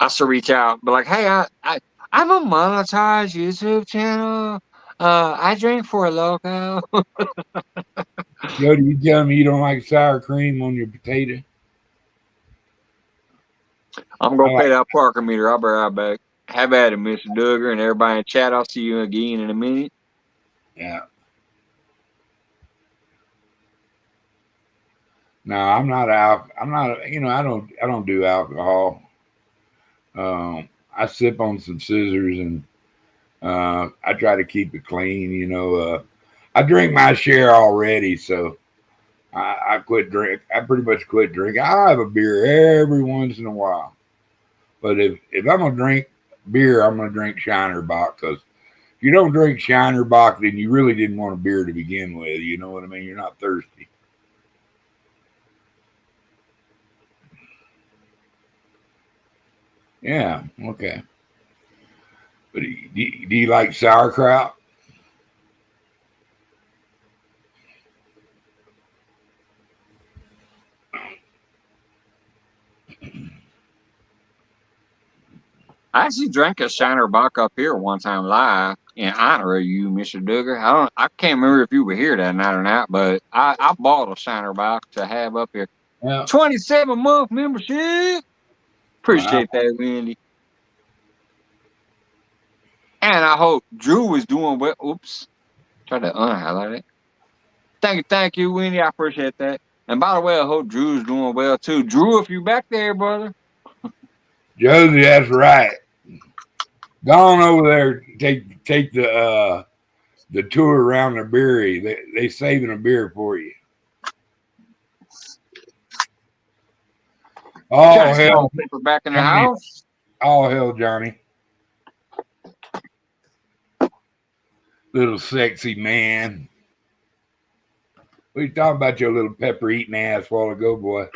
I should reach out, but like, hey, I'm a monetized YouTube channel. I drink Four Loco. Jody, you tell me you don't like sour cream on your potato? I'm I gonna like. pay that parker meter. I'll be right back. Have at it, Mr. Duggar, and everybody in chat. I'll see you again in a minute. Yeah. No, I'm not out. I'm not. I don't do alcohol. I sip on some scissors and I try to keep it clean. I drink my share already, so I quit drink. I pretty much quit drinking. I have a beer every once in a while, but if I'm gonna drink beer, I'm gonna drink Shiner Bock, because if you don't drink Shiner Bock, then you really didn't want a beer to begin with. You know what I mean? You're not thirsty. Yeah. Okay. But do you like sauerkraut? I actually drank a Shiner Bock up here one time live in honor of you, Mr. Duggar. I can't remember if you were here that night or not, but I bought a Shiner Bock to have up here. Yeah. 27-month membership. Wow. Appreciate that, Wendy. And I hope Drew is doing well. Oops. Try to unhighlight it. Thank you, Wendy. I appreciate that. And by the way, I hope Drew's doing well too. Drew, if you back there, brother. Josie, that's right. Go on over there. Take the tour around the brewery. They saving a beer for you. Oh hell! People back in the Johnny. house. Oh hell, Johnny. Little sexy man. What are you talking about, your little pepper eating ass while ago, boy?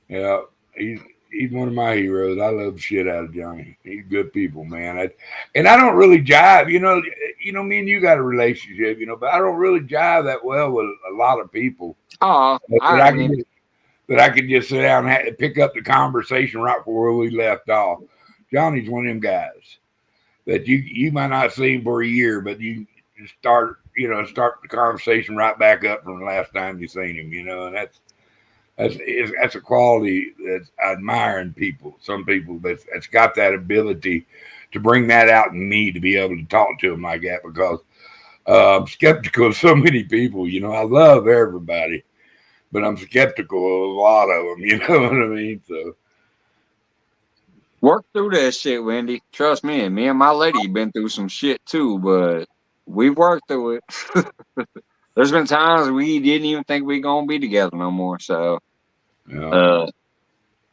Yeah, he's one of my heroes. I love the shit out of Johnny. He's good people, man. And I don't really jive, you know, me and you got a relationship, but I don't really jive that well with a lot of people. Oh, that I could just sit down and pick up the conversation right where we left off. Johnny's one of them guys that you might not see him for a year, but you start the conversation right back up from the last time you seen him, and that's a quality that I admire in people. Some people that's got that ability to bring that out in me to be able to talk to them like that, because I'm skeptical of so many people. I love everybody, but I'm skeptical of a lot of them. You know what I mean? So work through that shit, Wendy. Trust me. Me and my lady been through some shit too, but we worked through it. There's been times we didn't even think we gonna be together no more. So,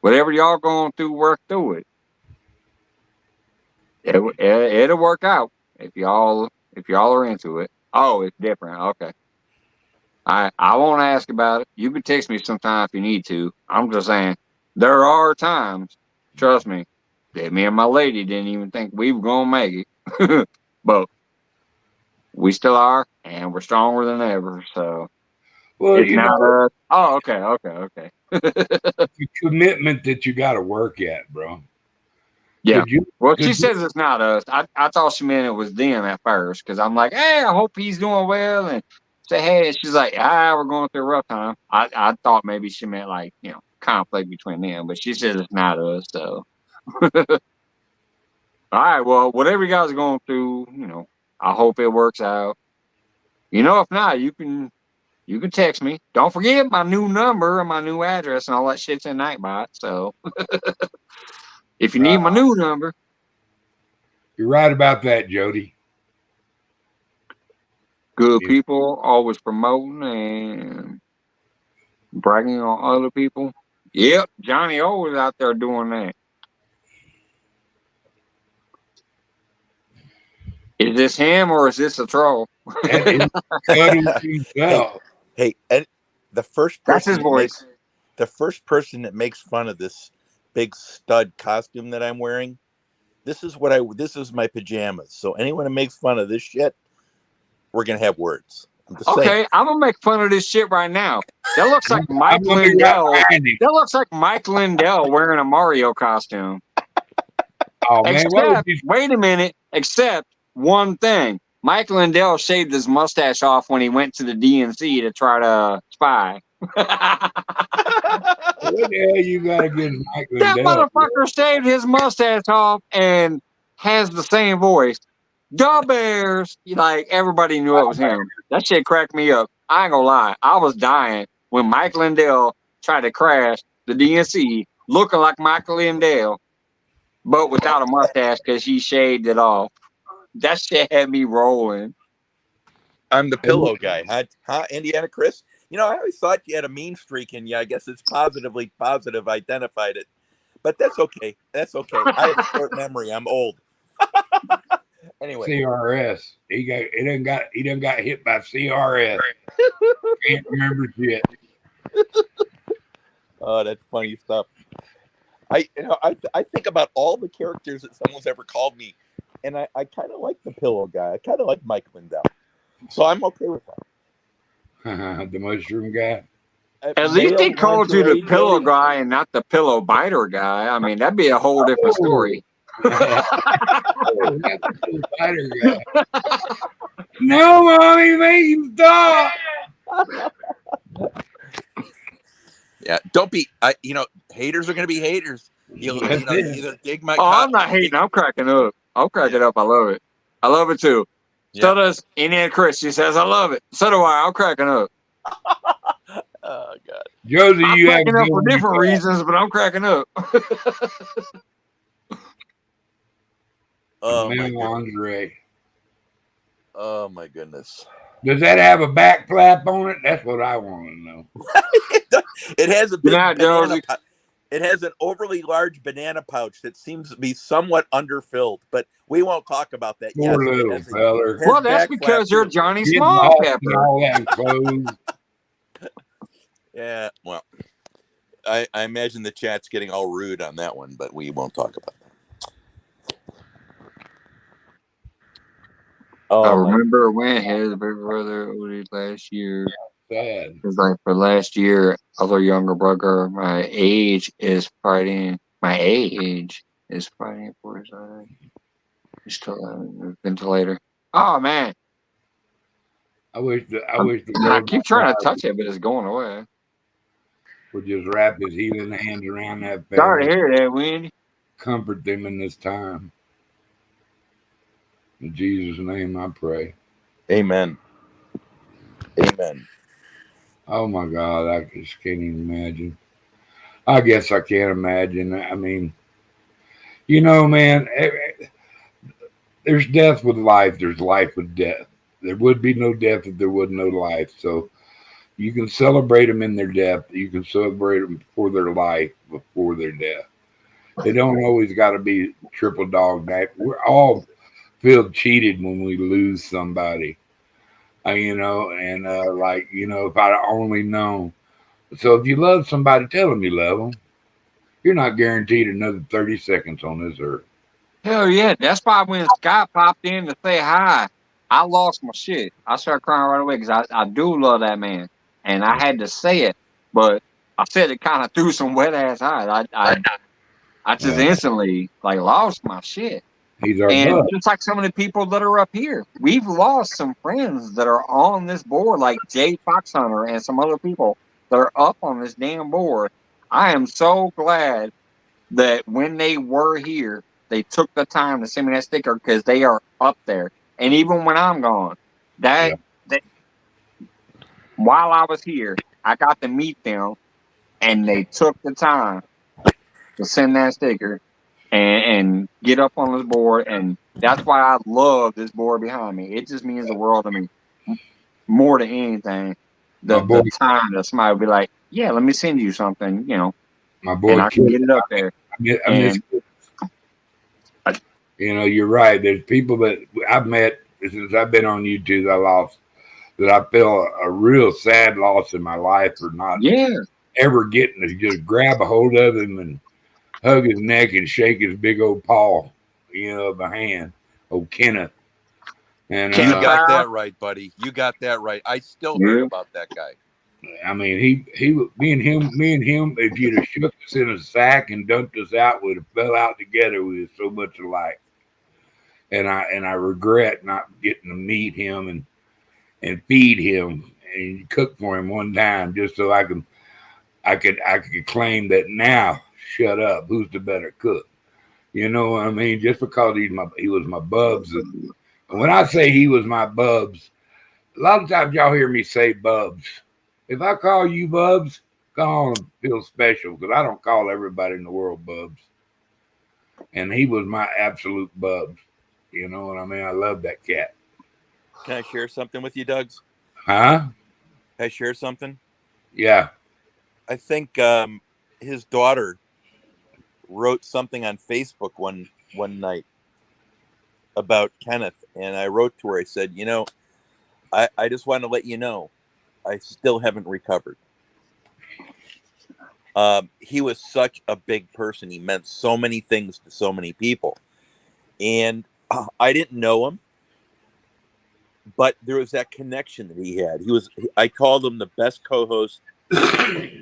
whatever y'all going through, work through it. It'll work out if y'all are into it. Oh, it's different. Okay. I won't ask about it. You can text me sometime if you need to. I'm just saying there are times, trust me, that me and my lady didn't even think we were gonna make it. But we still are, and we're stronger than ever. So it's not us. Oh, okay. The commitment that you got to work at, bro. Yeah. She says it's not us. I thought she meant it was them at first, because I'm like, hey, I hope he's doing well, and say hey. And she's like, we're going through a rough time. I thought maybe she meant like conflict between them, but she says it's not us. So all right, well, whatever you guys are going through, I hope it works out. If not, you can text me. Don't forget my new number and my new address and all that shit's in Nightbot. So if you need my new number. You're right about that, Jody. Good people always promoting and bragging on other people. Yep, Johnny always out there doing that. Is this him or is this a troll? Hey, and the first That's his person voice. the first person that makes fun of this big stud costume that I'm wearing, this is my pajamas. So anyone that makes fun of this shit, we're gonna have words. I'm just saying. I'm gonna make fun of this shit right now. That looks like Mike Lindell. That looks like Mike Lindell wearing a Mario costume. Oh man! Wait a minute. Except one thing. Mike Lindell shaved his mustache off when he went to the DNC to try to spy. What the hell you got against Mike Lindell? That motherfucker shaved his mustache off and has the same voice. Da Bears. Like, everybody knew it was him. That shit cracked me up. I ain't gonna lie. I was dying when Mike Lindell tried to crash the DNC looking like Mike Lindell, but without a mustache because he shaved it off. That shit had me rolling. I'm the pillow guy, huh, Indiana Chris? I always thought you had a mean streak in you. I guess it's positive identified it, but that's okay. I have a short memory. I'm old. Anyway, CRS. He done got hit by CRS. Can't remember shit. Oh, that's funny stuff. I think about all the characters that someone's ever called me, and I kind of like the pillow guy. I kind of like Mike Lindell, so I'm okay with that. The mushroom guy. At least they called you the pillow guy and not the pillow biter guy. I mean, that'd be a whole different story. No, mommy, make him stop. Yeah, don't be. Haters are going to be haters. Either dig my. I'm not hating. I'm cracking up. I love it. I love it too. So does Indiana Chris. She says, I love it. So do I. I'm cracking up. Oh God. Josie, I'm you have cracking up for different reasons, but I'm cracking up. Oh my male goodness. lingerie. Oh my goodness. Does that have a back flap on it? That's what I want to know. It has a Good big night, banana. Josie. It has an overly large banana pouch that seems to be somewhat underfilled, but we won't talk about that. Poor Yes, little it feller. has Well, that's back flap because you're too. Johnny Getting Small lost in Pepper. all that clothes. Yeah, well, I imagine the chat's getting all rude on that one, but we won't talk about that. I Oh my! remember when his big brother OD'd last year. Sad. It's like for last year, other younger brother, my age is fighting for his life. It's until later. Oh man, I wish the I Lord keep my trying to God touch it, but it's going away. would just wrap his healing hands around that Sorry to family, hear that, Wendy. comfort them in this time. In Jesus' name I pray. Amen. Amen. Oh my God, I just can't even imagine. I guess I can't imagine. I mean, man, there's death with life, there's life with death. There would be no death if there was no life. So you can celebrate them in their death. You can celebrate them for their life, before their death. They don't always got to be triple dog night. We're all feel cheated when we lose somebody, if I only known. So if you love somebody, tell them you love them. You're not guaranteed another 30 seconds on this earth. Hell yeah, that's why when Scott popped in to say hi, I lost my shit. I started crying right away because I do love that man, and I had to say it, but I said it kind of threw some wet ass eyes. I just Yeah, instantly like lost my shit. he's our And bud. just like some of the people that are up here, we've lost some friends that are on this board, like Jay Foxhunter and some other people that are up on this damn board. I am so glad that when they were here, they took the time to send me that sticker because they are up there. And even when I'm gone, Yeah. that while I was here, I got to meet them, and they took the time to send that sticker and get up on this board. And that's why I love this board behind me. It just means the world to me more than anything. My boy, The time that somebody would be like, yeah, let me send you something, my and boy I can Kid. get it up there. I miss. And I, You're right. There's people that I've met since I've been on YouTube that I feel a real sad loss in my life for not yeah, ever getting to just grab a hold of him and hug his neck and shake his big old paw, of a hand. Oh, Kenneth. And You Kenneth got Power. that right, buddy. You got that right. I still heard Yeah. about that guy. I mean, me and him, if you'd have shook us in a sack and dumped us out, we'd have fell out together. We were so much alike. And I regret not getting to meet him and feed him and cook for him one time just so I could claim that now. Shut up. Who's the better cook? You know what I mean? Just because he was my bubs. And when I say he was my bubs, a lot of times y'all hear me say bubs. If I call you bubs, call him feel special because I don't call everybody in the world bubs. And he was my absolute bubs. You know what I mean? I love that cat. Can I share something with you, Dougs? Huh? Can I share something? Yeah. I think his daughter wrote something on Facebook one night about Kenneth, and I wrote to her. I said, I just want to let you know, I still haven't recovered. He was such a big person. He meant so many things to so many people, and I didn't know him, but there was that connection that he had. I called him the best co-host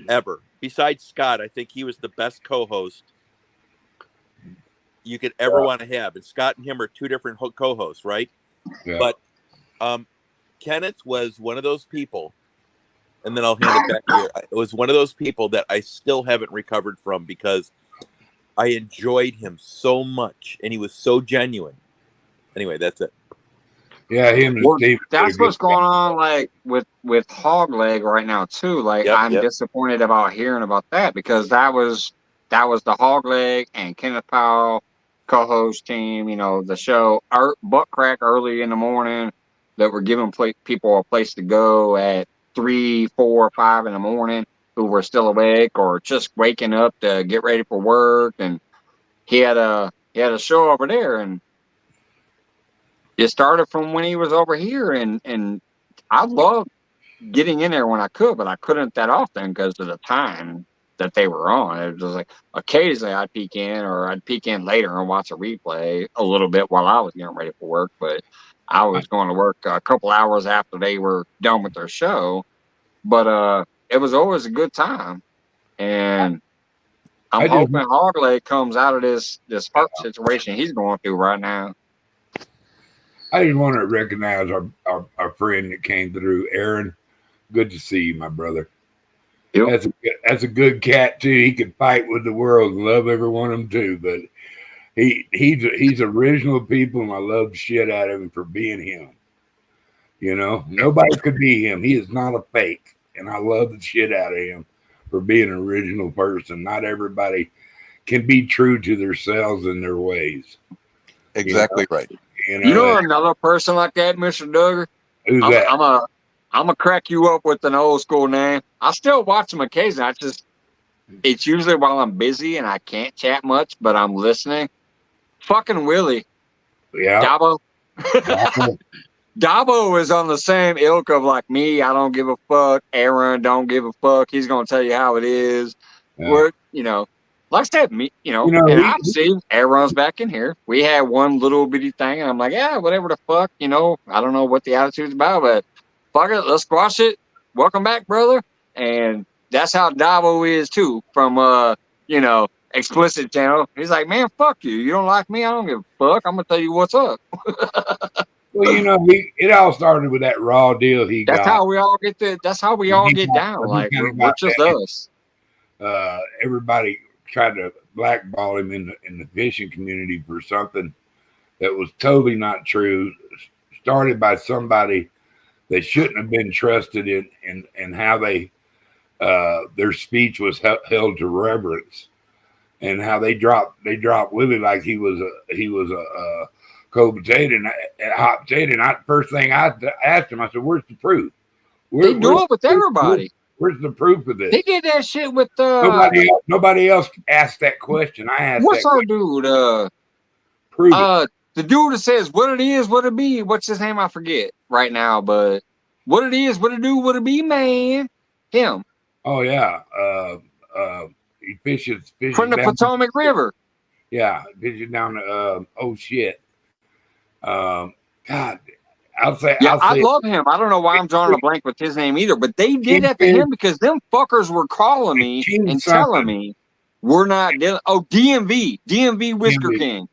ever. Besides Scott, I think he was the best co-host you could ever want to have. And Scott and him are two different co-hosts, right? Yeah. But Kenneth was one of those people, and then I'll hand it back to you. It was one of those people that I still haven't recovered from because I enjoyed him so much, and he was so genuine. Anyway, that's it. Yeah, him and Well, Steve. that's what's going on, like with Hog Leg right now too. Like I'm Yep. disappointed about hearing about that because that was the Hog Leg and Kenneth Powell co-host team. You know, the show Butt Crack early in the morning that were giving people a place to go at 3, 4, 5 in the morning who were still awake or just waking up to get ready for work. And he had a show over there, and it started from when he was over here, and I loved getting in there when I could, but I couldn't that often because of the time that they were on. It was like occasionally I'd peek in, or I'd peek in later and watch a replay a little bit while I was getting ready for work. But I was going to work a couple hours after they were done with their show. But it was always a good time, and I'm I just, hoping Hogleg comes out of this heart situation he's going through right now. I just want to recognize our friend that came through, Aaron. Good to see you, my brother. Yep. That's a good cat too. He could fight with the world, love every one of them too. But he's original people, and I love the shit out of him for being him. You know, nobody could be him. He is not a fake, and I love the shit out of him for being an original person. Not everybody can be true to themselves and their ways. Exactly right. You know another person like that, Mr. Duggar? Who's that? I'm gonna crack you up with an old school name. I still watch them occasionally. It's usually while I'm busy and I can't chat much, but I'm listening. Fucking Willie. Yeah. Dabo. Dabo is on the same ilk of like me. I don't give a fuck. Aaron don't give a fuck. He's gonna tell you how it is. Yeah. We're, like I said, me, and obviously Aaron's back in here. We had one little bitty thing, and I'm like, yeah, whatever the fuck, I don't know what the attitude's about, but fuck it, let's squash it. Welcome back, brother. And that's how Davo is too, from explicit channel. He's like, man, fuck you. You don't like me, I don't give a fuck. I'm gonna tell you what's up. Well, it all started with that raw deal he got. That's how we all get down. Like we're just us. Everybody tried to blackball him in the fishing community for something that was totally not true. Started by somebody that shouldn't have been trusted in how they their speech was held to reverence, and how they dropped Willie like he was a cold potato and a hot potato. And first thing I asked him, I said, "Where's the proof?" They do it with everybody. Where's the proof of this? They did that shit with nobody else asked that question. I asked. What's our dude? Prove it. The dude that says what it is, what it be. What's his name? I forget right now, but what it is, what it do, what it be, man. Him. Oh yeah. He fishes from the Potomac River. Yeah, fishes down the oh shit. God, I love him. I don't know why I'm drawing a blank with his name either, but they did that to him because them fuckers were calling me and telling me we're not dealing. Oh, DMV Whisker King.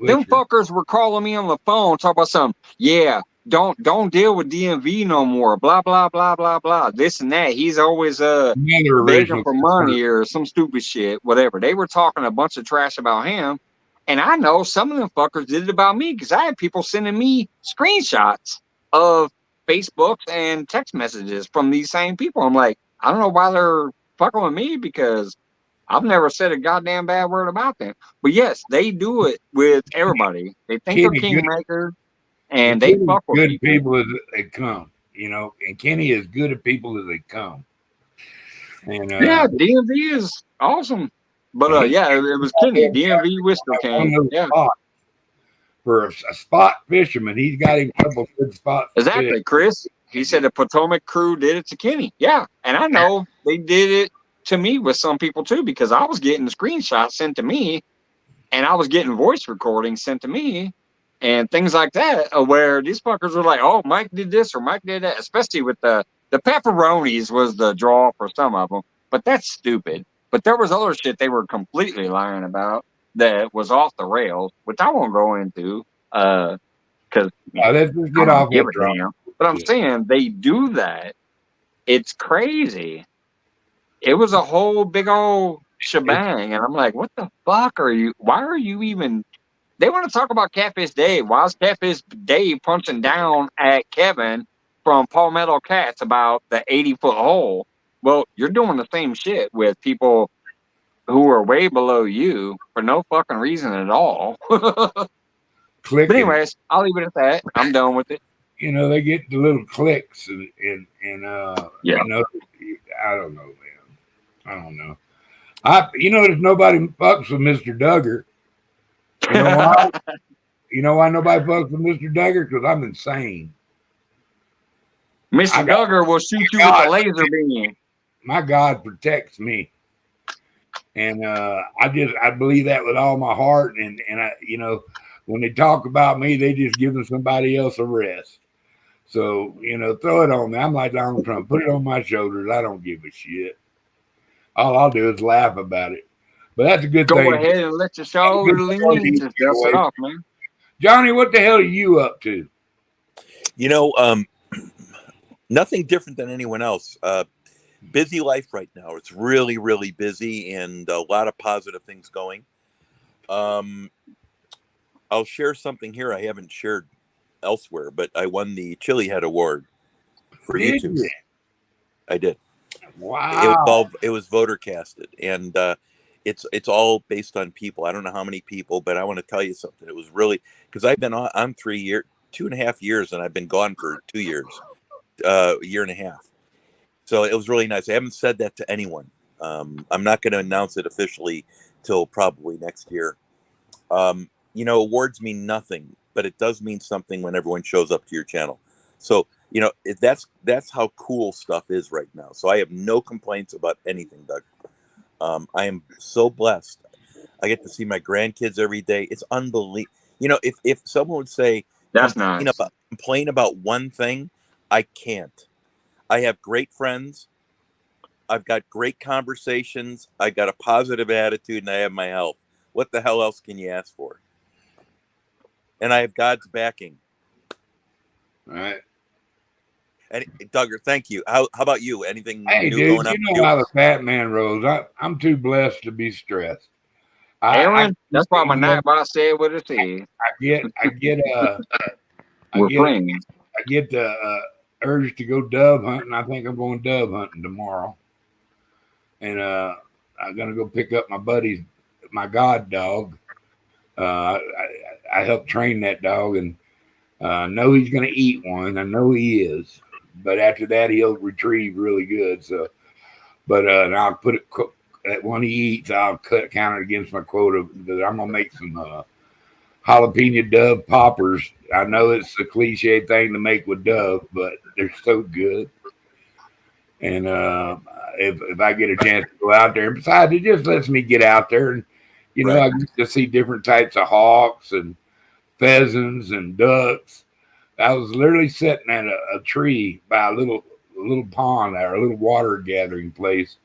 Them fuckers were calling me on the phone, talking about something. Yeah, don't deal with DMV no more. Blah blah blah blah blah. This and that. He's always begging for money or some stupid shit. Whatever. They were talking a bunch of trash about him. And I know some of them fuckers did it about me because I had people sending me screenshots of Facebooks and text messages from these same people. I'm like, I don't know why they're fucking with me because I've never said a goddamn bad word about them. But yes, they do it with everybody. They think they're kingmakers and they fuck with good people as they come, and Kenny is good at people as they come. And yeah, DMV is awesome. But it was Kenny, DMV Whisker King. Yeah. For a spot fisherman, he's got him a couple good spots. Exactly, Chris. He said the Potomac crew did it to Kenny. Yeah. And I know they did it to me with some people too, because I was getting screenshots sent to me and I was getting voice recordings sent to me and things like that, where these fuckers were like, oh, Mike did this or Mike did that, especially with the pepperonis was the draw for some of them. But that's stupid. But there was other shit they were completely lying about that was off the rails, which I won't go into because let's just get off the draw. But I'm saying they do that. It's crazy. It was a whole big old shebang, and I'm like, what the fuck are you? Why are you even they want to talk about Catfish Dave. Why is Catfish Dave punching down at Kevin from Palmetto Cats about the 80-foot hole? Well, you're doing the same shit with people who are way below you for no fucking reason at all. But Clicking. anyways, I'll leave it at that. I'm done with it. You know, they get the little clicks and Yeah. you know, I don't know, man. I don't know. You know, there's nobody fucks with Mr. Duggar. You know why? You know why nobody fucks with Mr. Duggar? Because I'm insane. Mr. Duggar will shoot you with a laser beam. My God protects me. And I believe that with all my heart. And I, you know, when they talk about me, they just giving somebody else a rest. So, you know, throw it on me. I'm like Donald Trump. Put it on my shoulders. I don't give a shit. All I'll do is laugh about it. But that's a good thing. Go ahead and let your shoulder lean. Just dust it off, man. Johnny, what the hell are you up to? You know, nothing different than anyone else. Busy life right now. It's really, really busy and a lot of positive things going. I'll share something here I haven't shared elsewhere, but I won the Chili Head Award for YouTube. You? I did. Wow. It was voter casted, and it's all based on people. I don't know how many people, but I want to tell you something. It was really because I've been on 2.5 years, and I've been gone for 2 years, a year and a half. So it was really nice. I haven't said that to anyone. I'm not going to announce it officially till probably next year. You know, awards mean nothing, but it does mean something when everyone shows up to your channel. So, you know, that's how cool stuff is right now. So I have no complaints about anything, Doug. I am so blessed. I get to see my grandkids every day. It's unbelievable. You know, if someone would say, that's nice. Complain about one thing, I can't. I have great friends. I've got great conversations. I got a positive attitude, and I have my health. What the hell else can you ask for? And I have God's backing. All right. And Duggar, thank you. How about you? Anything new going on? You know how the fat man rolls. I'm too blessed to be stressed. Aaron, that's why my nightbot said what it said. I get the urge to go dove hunting. I think I'm going dove hunting tomorrow. And I'm gonna go pick up my god dog. I helped train that dog, and I know he's gonna eat one. I know he is, but after that he'll retrieve really good. So, but and I'll put it that one he eats. I'll count it against my quota. That I'm gonna make some jalapeno dove poppers. I know it's a cliche thing to make with dove, but they're so good. And if I get a chance to go out there, and besides, it just lets me get out there, and you know, I get to see different types of hawks and pheasants and ducks. I was literally sitting at a tree by a little pond or a little water gathering place,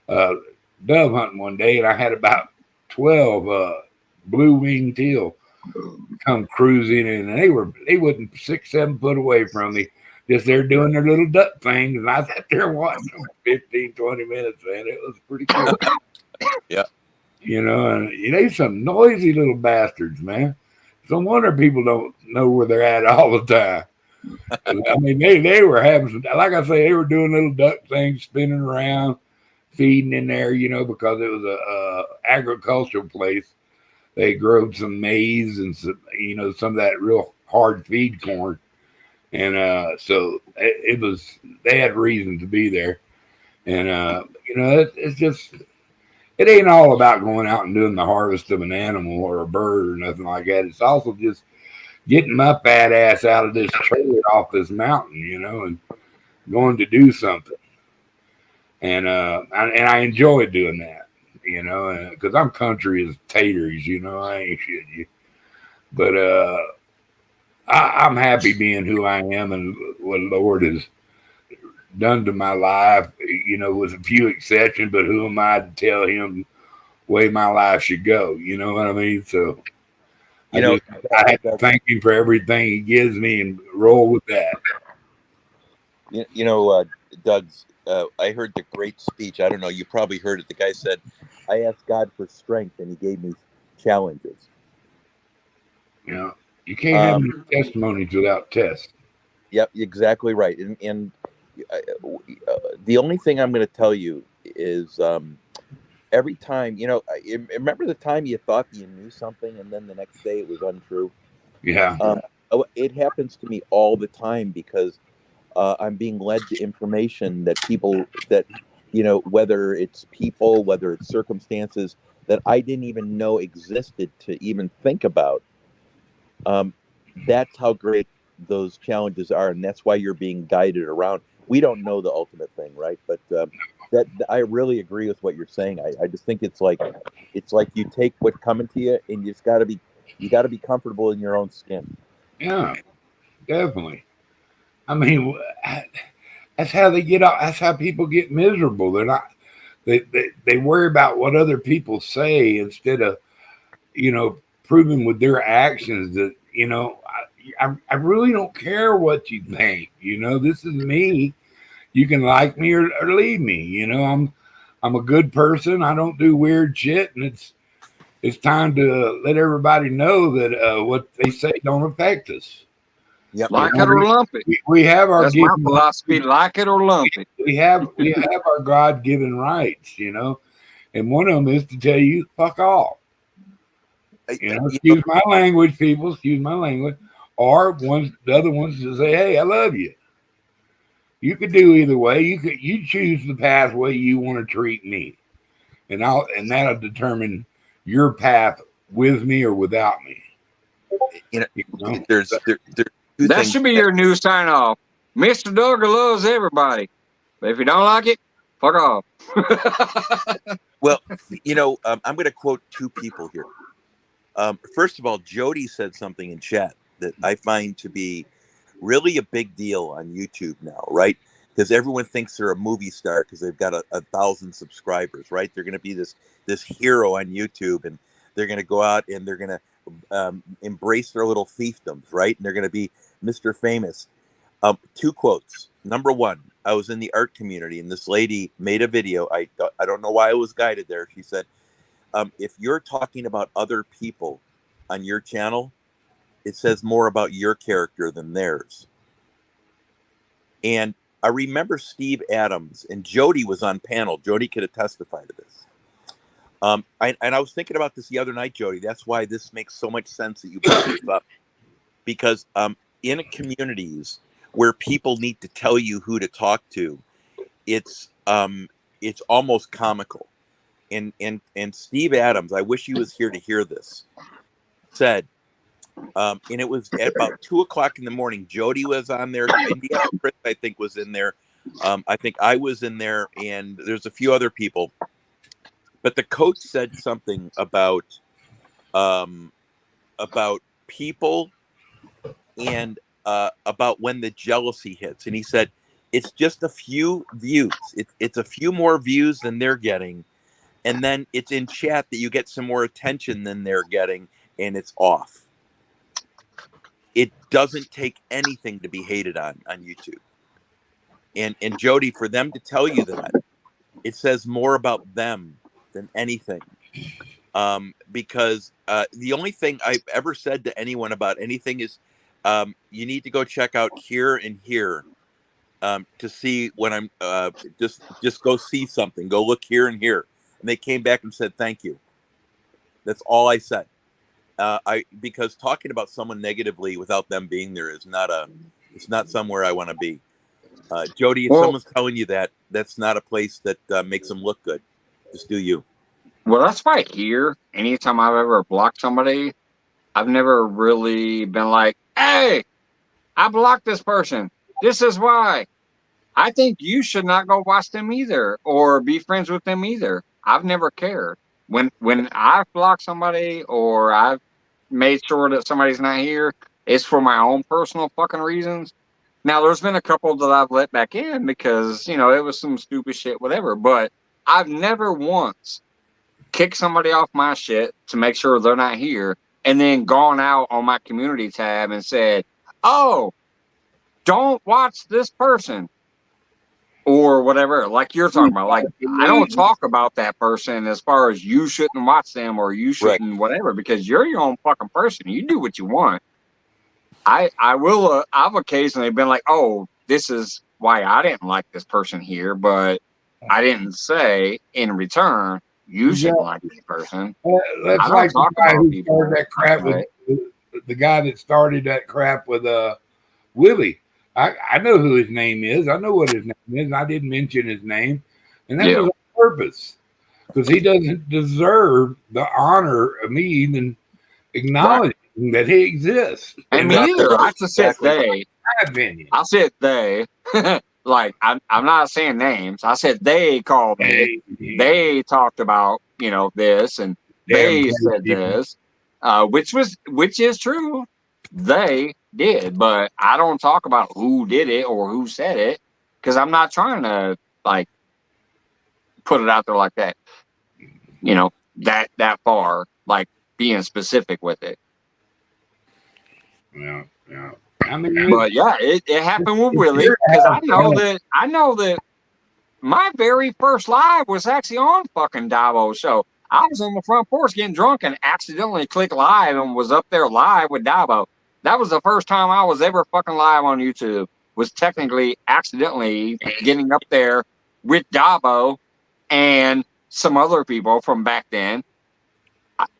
dove hunting one day, and I had about 12 blue-winged teal come cruising in, and they wouldn't 6-7 foot away from me. Just they're doing their little duck things, and I sat there watching them 15-20 minutes, man. It was pretty cool. Yeah. You know, and they some noisy little bastards, man. No wonder people don't know where they're at all the time. I mean, they were having some, like I say, they were doing little duck things, spinning around, feeding in there, you know, because it was a agricultural place. They grew some maize and some, you know, some of that real hard feed corn. And so it was, they had reason to be there. And, you know, it's just, it ain't all about going out and doing the harvest of an animal or a bird or nothing like that. It's also just getting my fat ass out of this trailer off this mountain, you know, and going to do something. And I enjoy doing that, you know, because I'm country as taters, you know, I ain't shit you. But I'm happy being who I am and what Lord has done to my life, you know, with a few exceptions, but who am I to tell him the way my life should go? You know what I mean? So I have to thank him for everything he gives me and roll with that. You know, Doug's, I heard the great speech. I don't know, you probably heard it. The guy said, I asked God for strength and he gave me challenges. You know, you can't have any testimonies without tests. Yep, exactly right. And the only thing I'm going to tell you is every time, remember the time you thought you knew something and then the next day it was untrue? Yeah. It happens to me all the time because I'm being led to information that whether it's people, whether it's circumstances that I didn't even know existed to even think about. That's how great those challenges are, and that's why you're being guided around. We don't know the ultimate thing, right? But that I really agree with what you're saying. I just think it's like you take what's coming to you, and you got to be comfortable in your own skin. Yeah, definitely. I mean, that's how they get out. That's how people get miserable. They're not. They worry about what other people say instead of proving with their actions that I really don't care what you think. This is me. You can like me or leave me. I'm a good person. I don't do weird shit, and it's time to let everybody know that what they say don't affect us. Yep. Like it or lump it. We have our That's my philosophy. Like it or lump it. We have our God-given rights, and one of them is to tell you fuck off. Excuse my language, people. Excuse my language. Or the other ones to say, "Hey, I love you." You could do either way. You choose the pathway you want to treat me, and that'll determine your path with me or without me. There's that should be your new sign off. Mr. Duggar loves everybody, but if you don't like it, fuck off. Well, I'm going to quote two people here. First of all, Jody said something in chat that I find to be really a big deal on YouTube now, right? Because everyone thinks they're a movie star because they've got 1,000 subscribers, right? They're going to be this hero on YouTube, and they're going to go out and they're going to embrace their little fiefdoms, right? And they're going to be Mr. Famous. Two quotes. Number one, I was in the art community, and this lady made a video. I don't know why I was guided there. She said, if you're talking about other people on your channel, it says more about your character than theirs. And I remember Steve Adams, and Jody was on panel. Jody could have testified to this. And I was thinking about this the other night, Jody. That's why this makes so much sense that you brought this up. Because in communities where people need to tell you who to talk to, it's almost comical. And Steve Adams, I wish he was here to hear this, said, and it was at about 2:00 in the morning. Jody was on there. Indiana Chris, I think, was in there. I think I was in there, and there's a few other people. But the coach said something about people and about when the jealousy hits, and he said it's just a few views. It's a few more views than they're getting, and then it's in chat that you get some more attention than they're getting, and it's off. It doesn't take anything to be hated on YouTube. And Jody, for them to tell you that, it says more about them than anything. Because the only thing I've ever said to anyone about anything is you need to go check out here and here to see when I'm just go see something. Go look here and here. And they came back and said, thank you. That's all I said. Because talking about someone negatively without them being there is it's not somewhere I want to be. Jody, if someone's telling you that, that's not a place that makes them look good. Just do you. Well, that's why here, anytime I've ever blocked somebody, I've never really been like, hey, I blocked this person. This is why. I think you should not go watch them either or be friends with them either. I've never cared. When I've blocked somebody or I've made sure that somebody's not here, it's for my own personal fucking reasons. Now, there's been a couple that I've let back in because, it was some stupid shit, whatever. But I've never once kicked somebody off my shit to make sure they're not here and then gone out on my community tab and said, oh, don't watch this person. or whatever, like you're talking about. Like, I don't talk about that person as far as you shouldn't watch them or you shouldn't whatever, because you're your own fucking person. You do what you want. I've occasionally been like, oh, this is why I didn't like this person here, but I didn't say in return you shouldn't like this person. That's I don't like talk the guy about who people. started that crap with the guy that started that crap with Willie. I know who his name is. I know what his name is. I didn't mention his name, and that was on purpose because he doesn't deserve the honor of me even acknowledging that he exists. And me either. I just said they. My opinion. I said they. Like, I'm not saying names. I said they called me. They talked about, you know, this, and they said this, which is true. They did, but I don't talk about who did it or who said it because I'm not trying to like put it out there like that. You know, that far, like being specific with it. Yeah. I mean, but yeah, it happened with Willie because I know that my very first live was actually on fucking Davo's show. I was on the front porch getting drunk and accidentally clicked live and was up there live with Davo. That was the first time I was ever fucking live on YouTube. Was technically accidentally getting up there with Davo and some other people from back then.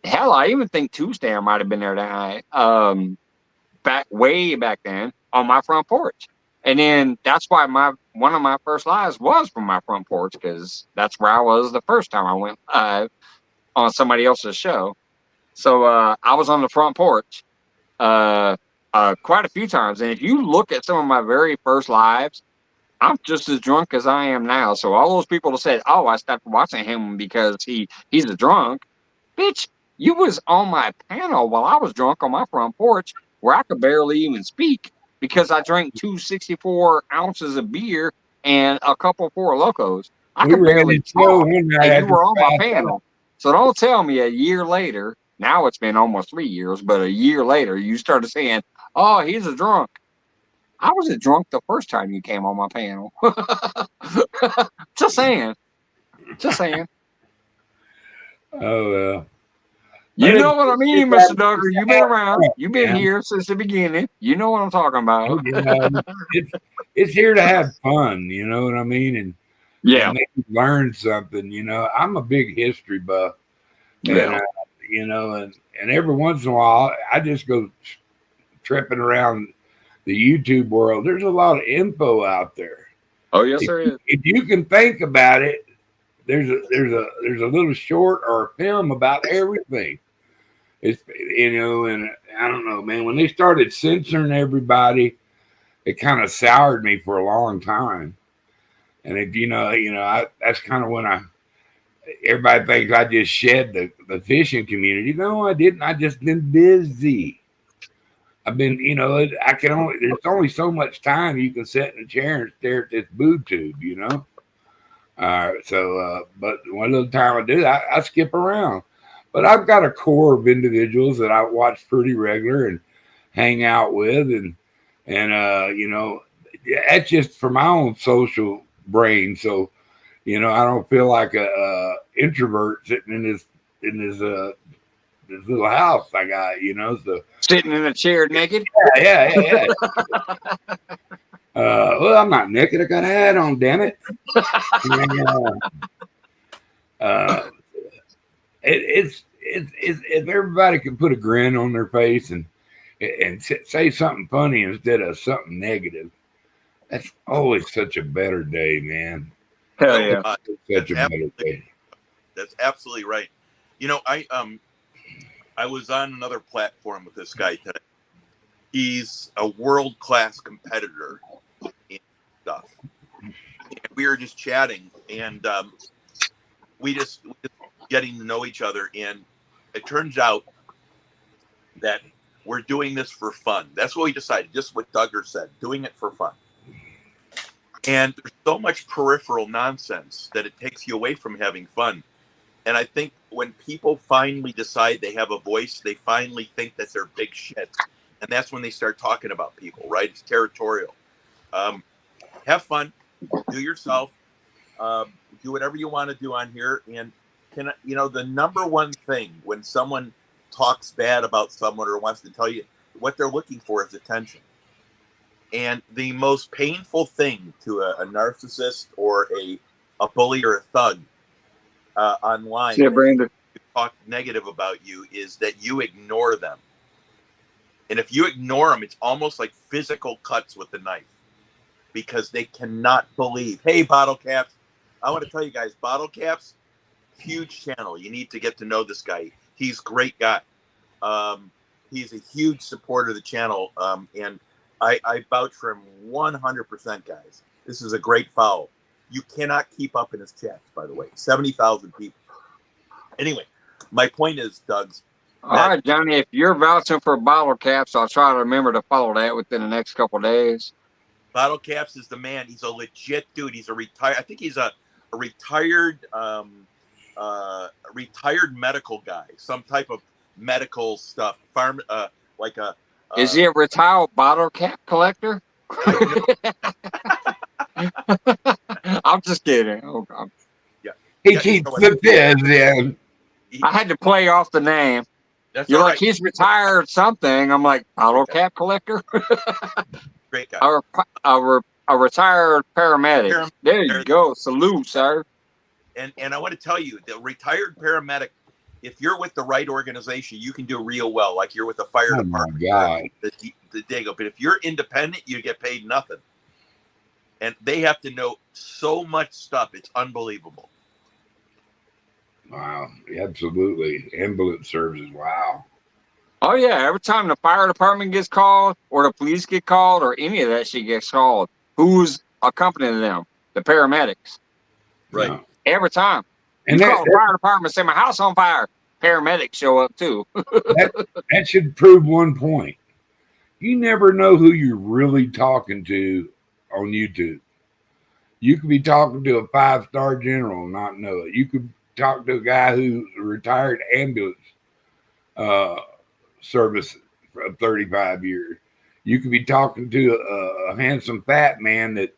Hell, I even think Tuesday might have been there that night. Way back then on my front porch. And then that's why one of my first lives was from my front porch, because that's where I was the first time I went live on somebody else's show. So I was on the front porch quite a few times. And if you look at some of my very first lives, I'm just as drunk as I am now. So all those people that said, oh, I stopped watching him because he's a drunk. Bitch, you was on my panel while I was drunk on my front porch where I could barely even speak because I drank 2 64 ounces of beer and a couple Four Locos. I could barely talk, and you were on my panel. So don't tell me a year later, now it's been almost 3 years, but a year later, you started saying, oh, he's a drunk. I wasn't drunk the first time you came on my panel. Just saying. Oh, well. You know what I mean, Mr. Duggar. You've been around. You've been here since the beginning. You know what I'm talking about. It's here to have fun. You know what I mean? And maybe learn something. You know, I'm a big history buff. And, you know, and every once in a while, I just go tripping around the YouTube world. There's a lot of info out there. Oh, yes, there is. If you can think about it, there's a little short or a film about everything. It's, you know, and I don't know, man, when they started censoring everybody, it kind of soured me for a long time. And if that's kind of when everybody thinks I just shed the fishing community. No, I didn't. I just been busy. I've been, you know, there's only so much time you can sit in a chair and stare at this boob tube, you know. But one of the time I do, I skip around. But I've got a core of individuals that I watch pretty regular and hang out with, and you know, that's just for my own social brain. So, you know, I don't feel like a introvert sitting in this little house I got, you know. So sitting in a chair naked. Yeah. Well, I'm not naked. I got a hat on, damn it. It's if everybody can put a grin on their face and say something funny instead of something negative, that's always such a better day, man. Hell yeah. Such a better day. That's absolutely right. You know, I was on another platform with this guy today. He's a world-class competitor in stuff. And we were just chatting, and we just getting to know each other. And it turns out that we're doing this for fun. That's what we decided, just what Duggar said, doing it for fun. And there's so much peripheral nonsense that it takes you away from having fun. And I think when people finally decide they have a voice, they finally think that they're big shit. And that's when they start talking about people, right? It's territorial. Have fun. Do yourself. Do whatever you want to do on here. And the number one thing when someone talks bad about someone or wants to tell you, what they're looking for is attention. And the most painful thing to a narcissist or a bully or a thug online Brandon. talk negative about you is that you ignore them. And if you ignore them, it's almost like physical cuts with a knife because they cannot believe. Hey, Bottle Caps, I want to tell you guys, Bottle Caps, huge channel. You need to get to know this guy. He's a great guy. He's a huge supporter of the channel. And I vouch for him 100%, guys. This is a great follow. You cannot keep up in his chats, by the way. 70,000 people. Anyway, my point is, Doug's. All right, Johnny, if you're vouching for Bottle Caps, I'll try to remember to follow that within the next couple of days. Bottle Caps is the man. He's a legit dude. He's a retired. I think he's a retired medical guy. Some type of medical stuff. Farm, like a. Is he a retired bottle cap collector? I'm just kidding. Oh, God. Yeah. He keeps the fizz in. I had to play off the name. That's You're all like, right. he's retired something. I'm like, bottle cap collector? Great guy. A retired paramedic. There you go. Salute, sir. And I want to tell you, the retired paramedic, if you're with the right organization, you can do real well. Like you're with the fire department. God. The Dago. But if you're independent, you get paid nothing. And they have to know so much stuff. It's unbelievable. Wow. Absolutely. Ambulance services. Wow. Oh, yeah. Every time the fire department gets called or the police get called or any of that shit gets called, who's accompanying them? The paramedics. Right. Yeah. Every time. And you call the fire department, say my house on fire. Paramedics show up too. that should prove one point. You never know who you're really talking to on YouTube. You could be talking to a 5-star general and not know it. You could talk to a guy who's a retired ambulance service for 35 years. You could be talking to a handsome fat man that's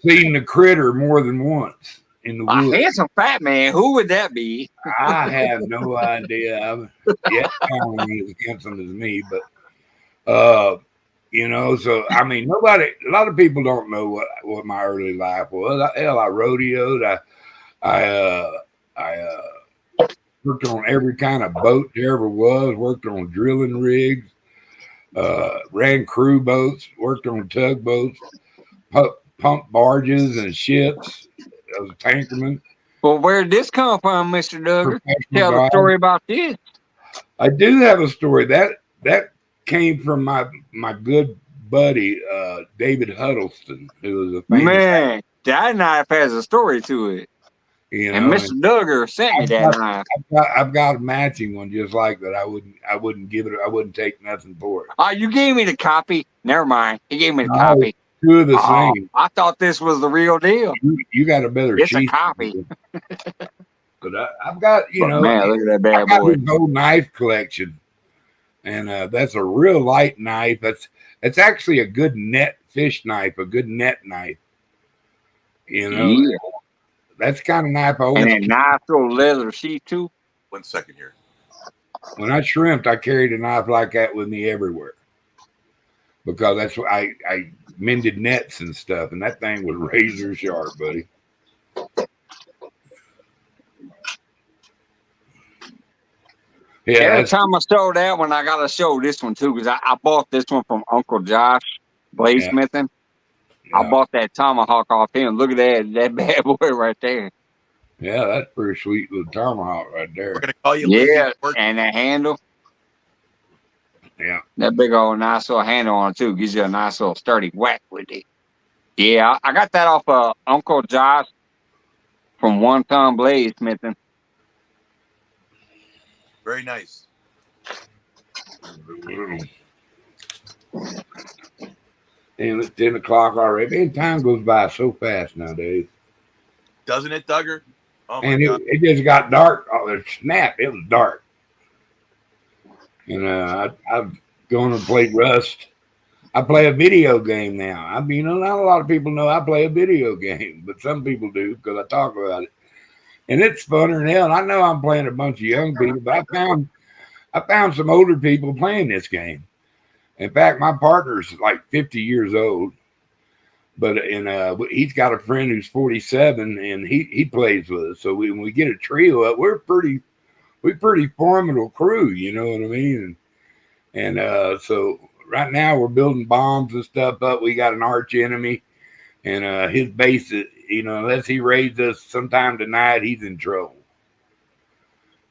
seen the critter more than once in the woods. A handsome fat man. Who would that be? I have no idea. Yeah, as handsome as me, but so I mean, a lot of people don't know what my early life was. Hell, I rodeoed. I worked on every kind of boat there ever was. Worked on drilling rigs. Ran crew boats. Worked on tugboats. Pump barges and ships. I was a tankerman. Well, where did this come from, Mr. Duggar? Tell the story about this. I do have a story that came from my good buddy David Huddleston, who was a famous man. That knife has a story to it. And Mr. Duggar sent me that knife. I've got a matching one just like that. I wouldn't give it. I wouldn't take nothing for it. Oh, you gave me the copy. Never mind. He gave me the copy. Two of the same. I thought this was the real deal. You got a better. It's a copy. But I've got man, look at that bad boy. This whole knife collection, and that's a real light knife. That's actually a good net fish knife, a good net knife. Yeah. That's the kind of knife I always. And a nice little leather sheath too. 1 second here. When I shrimped, I carried a knife like that with me everywhere because that's what I mended nets and stuff, and that thing was razor sharp, buddy. Yeah. Every time I show that one, I gotta show this one too because I bought this one from Uncle Josh Bladesmithing. Yeah. I bought that tomahawk off him. Look at that bad boy right there. Yeah, that's pretty sweet little tomahawk right there. We're gonna call you. Yeah, and that handle. Yeah, that big old nice little handle on it too gives you a nice little sturdy whack with it. Yeah, I got that off Uncle Josh from One Ton Bladesmithing. Very nice. And it's 10 o'clock already. Man, time goes by so fast nowadays. Doesn't it, Duggar? Oh my and God. It just got dark. Oh, snap! It was dark. And I've gone and played Rust. I play a video game now. I mean, not a lot of people know I play a video game, but some people do because I talk about it. And it's funner than hell. And I know I'm playing a bunch of young people, but I found some older people playing this game. In fact, my partner's like 50 years old, but he's got a friend who's 47, and he plays with us. So when we get a trio up, we're pretty formidable crew. You know what I mean? And so right now we're building bombs and stuff up. We got an arch enemy, and his base, unless he raids us sometime tonight, he's in trouble.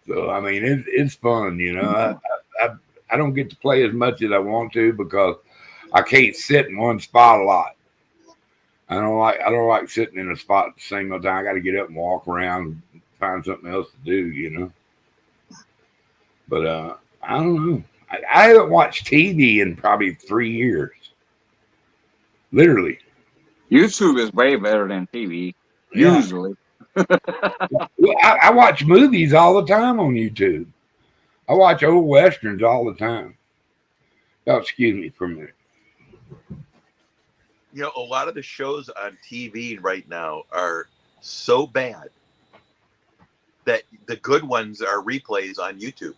So I mean, it's fun. I don't get to play as much as I want to because I can't sit in one spot a lot. I don't like sitting in a spot at the same time. I got to get up and walk around and find something else to do, But I don't know. I haven't watched TV in probably 3 years. Literally. YouTube is way better than TV. Yeah. Usually. Well, I watch movies all the time on YouTube. I watch old westerns all the time. Oh, excuse me for a minute. A lot of the shows on TV right now are so bad that the good ones are replays on YouTube.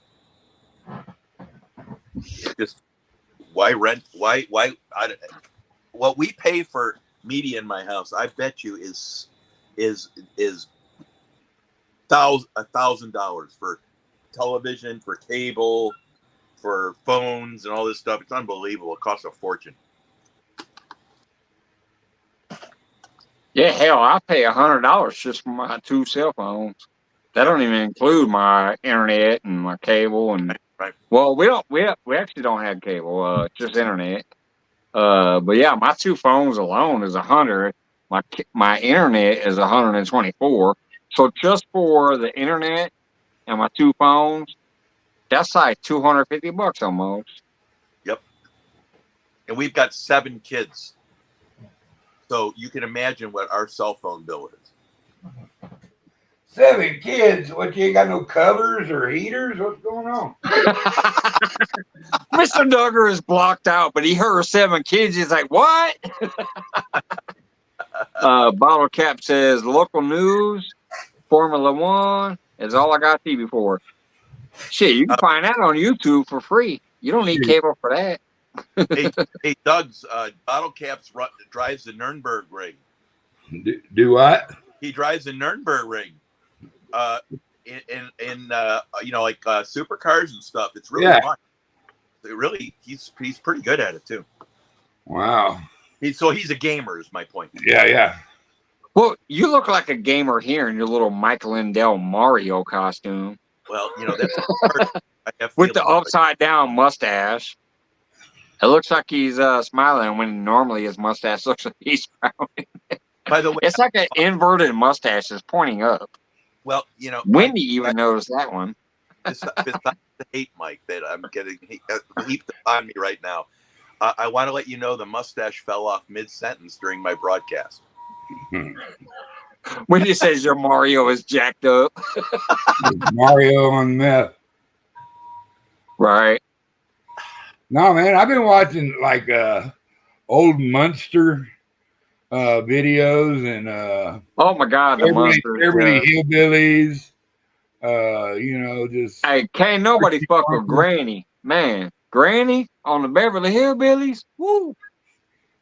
Just why rent? Why? What we pay for media in my house, I bet you is $1,000 for television, for cable, for phones, and all this stuff. It's unbelievable. It costs a fortune. Yeah, hell, I pay $100 just for my 2 cell phones. That don't even include my internet and my cable and. Right. Well, we actually don't have cable. Just internet. But yeah, my 2 phones alone is 100. My internet is 124. So just for the internet and my 2 phones, that's like $250 almost. Yep. And we've got 7 kids. So you can imagine what our cell phone bill is. 7 kids? What, you ain't got no covers or heaters? What's going on? Mr. Duggar is blocked out, but he heard 7 kids. He's like, what? Bottle Cap says, local news, Formula One is all I got TV for. Shit, you can find that on YouTube for free. You don't need cable for that. Hey, Doug's Bottle Caps drives the Nürburgring. Do what? He drives the Nürburgring. In like supercars and stuff. It's really fun. He's pretty good at it too. Wow. He's a gamer is my point. Yeah. Well, you look like a gamer here in your little Michael Lindell Mario costume. Well, that's with the upside down mustache. It looks like he's smiling when normally his mustache looks like he's frowning. By the way, it's like an inverted mustache that's pointing up. Well, Wendy even noticed that one. Besides the hate, Mike, that I'm getting heaped on me right now, I want to let you know the mustache fell off mid-sentence during my broadcast. Wendy says your Mario is jacked up. Mario on meth. Right. No, man, I've been watching like old Munster videos and oh my God, the Munsters. Everybody hillbillies. Just hey, can't nobody fuck with Granny, man. Granny on the Beverly Hillbillies. Woo!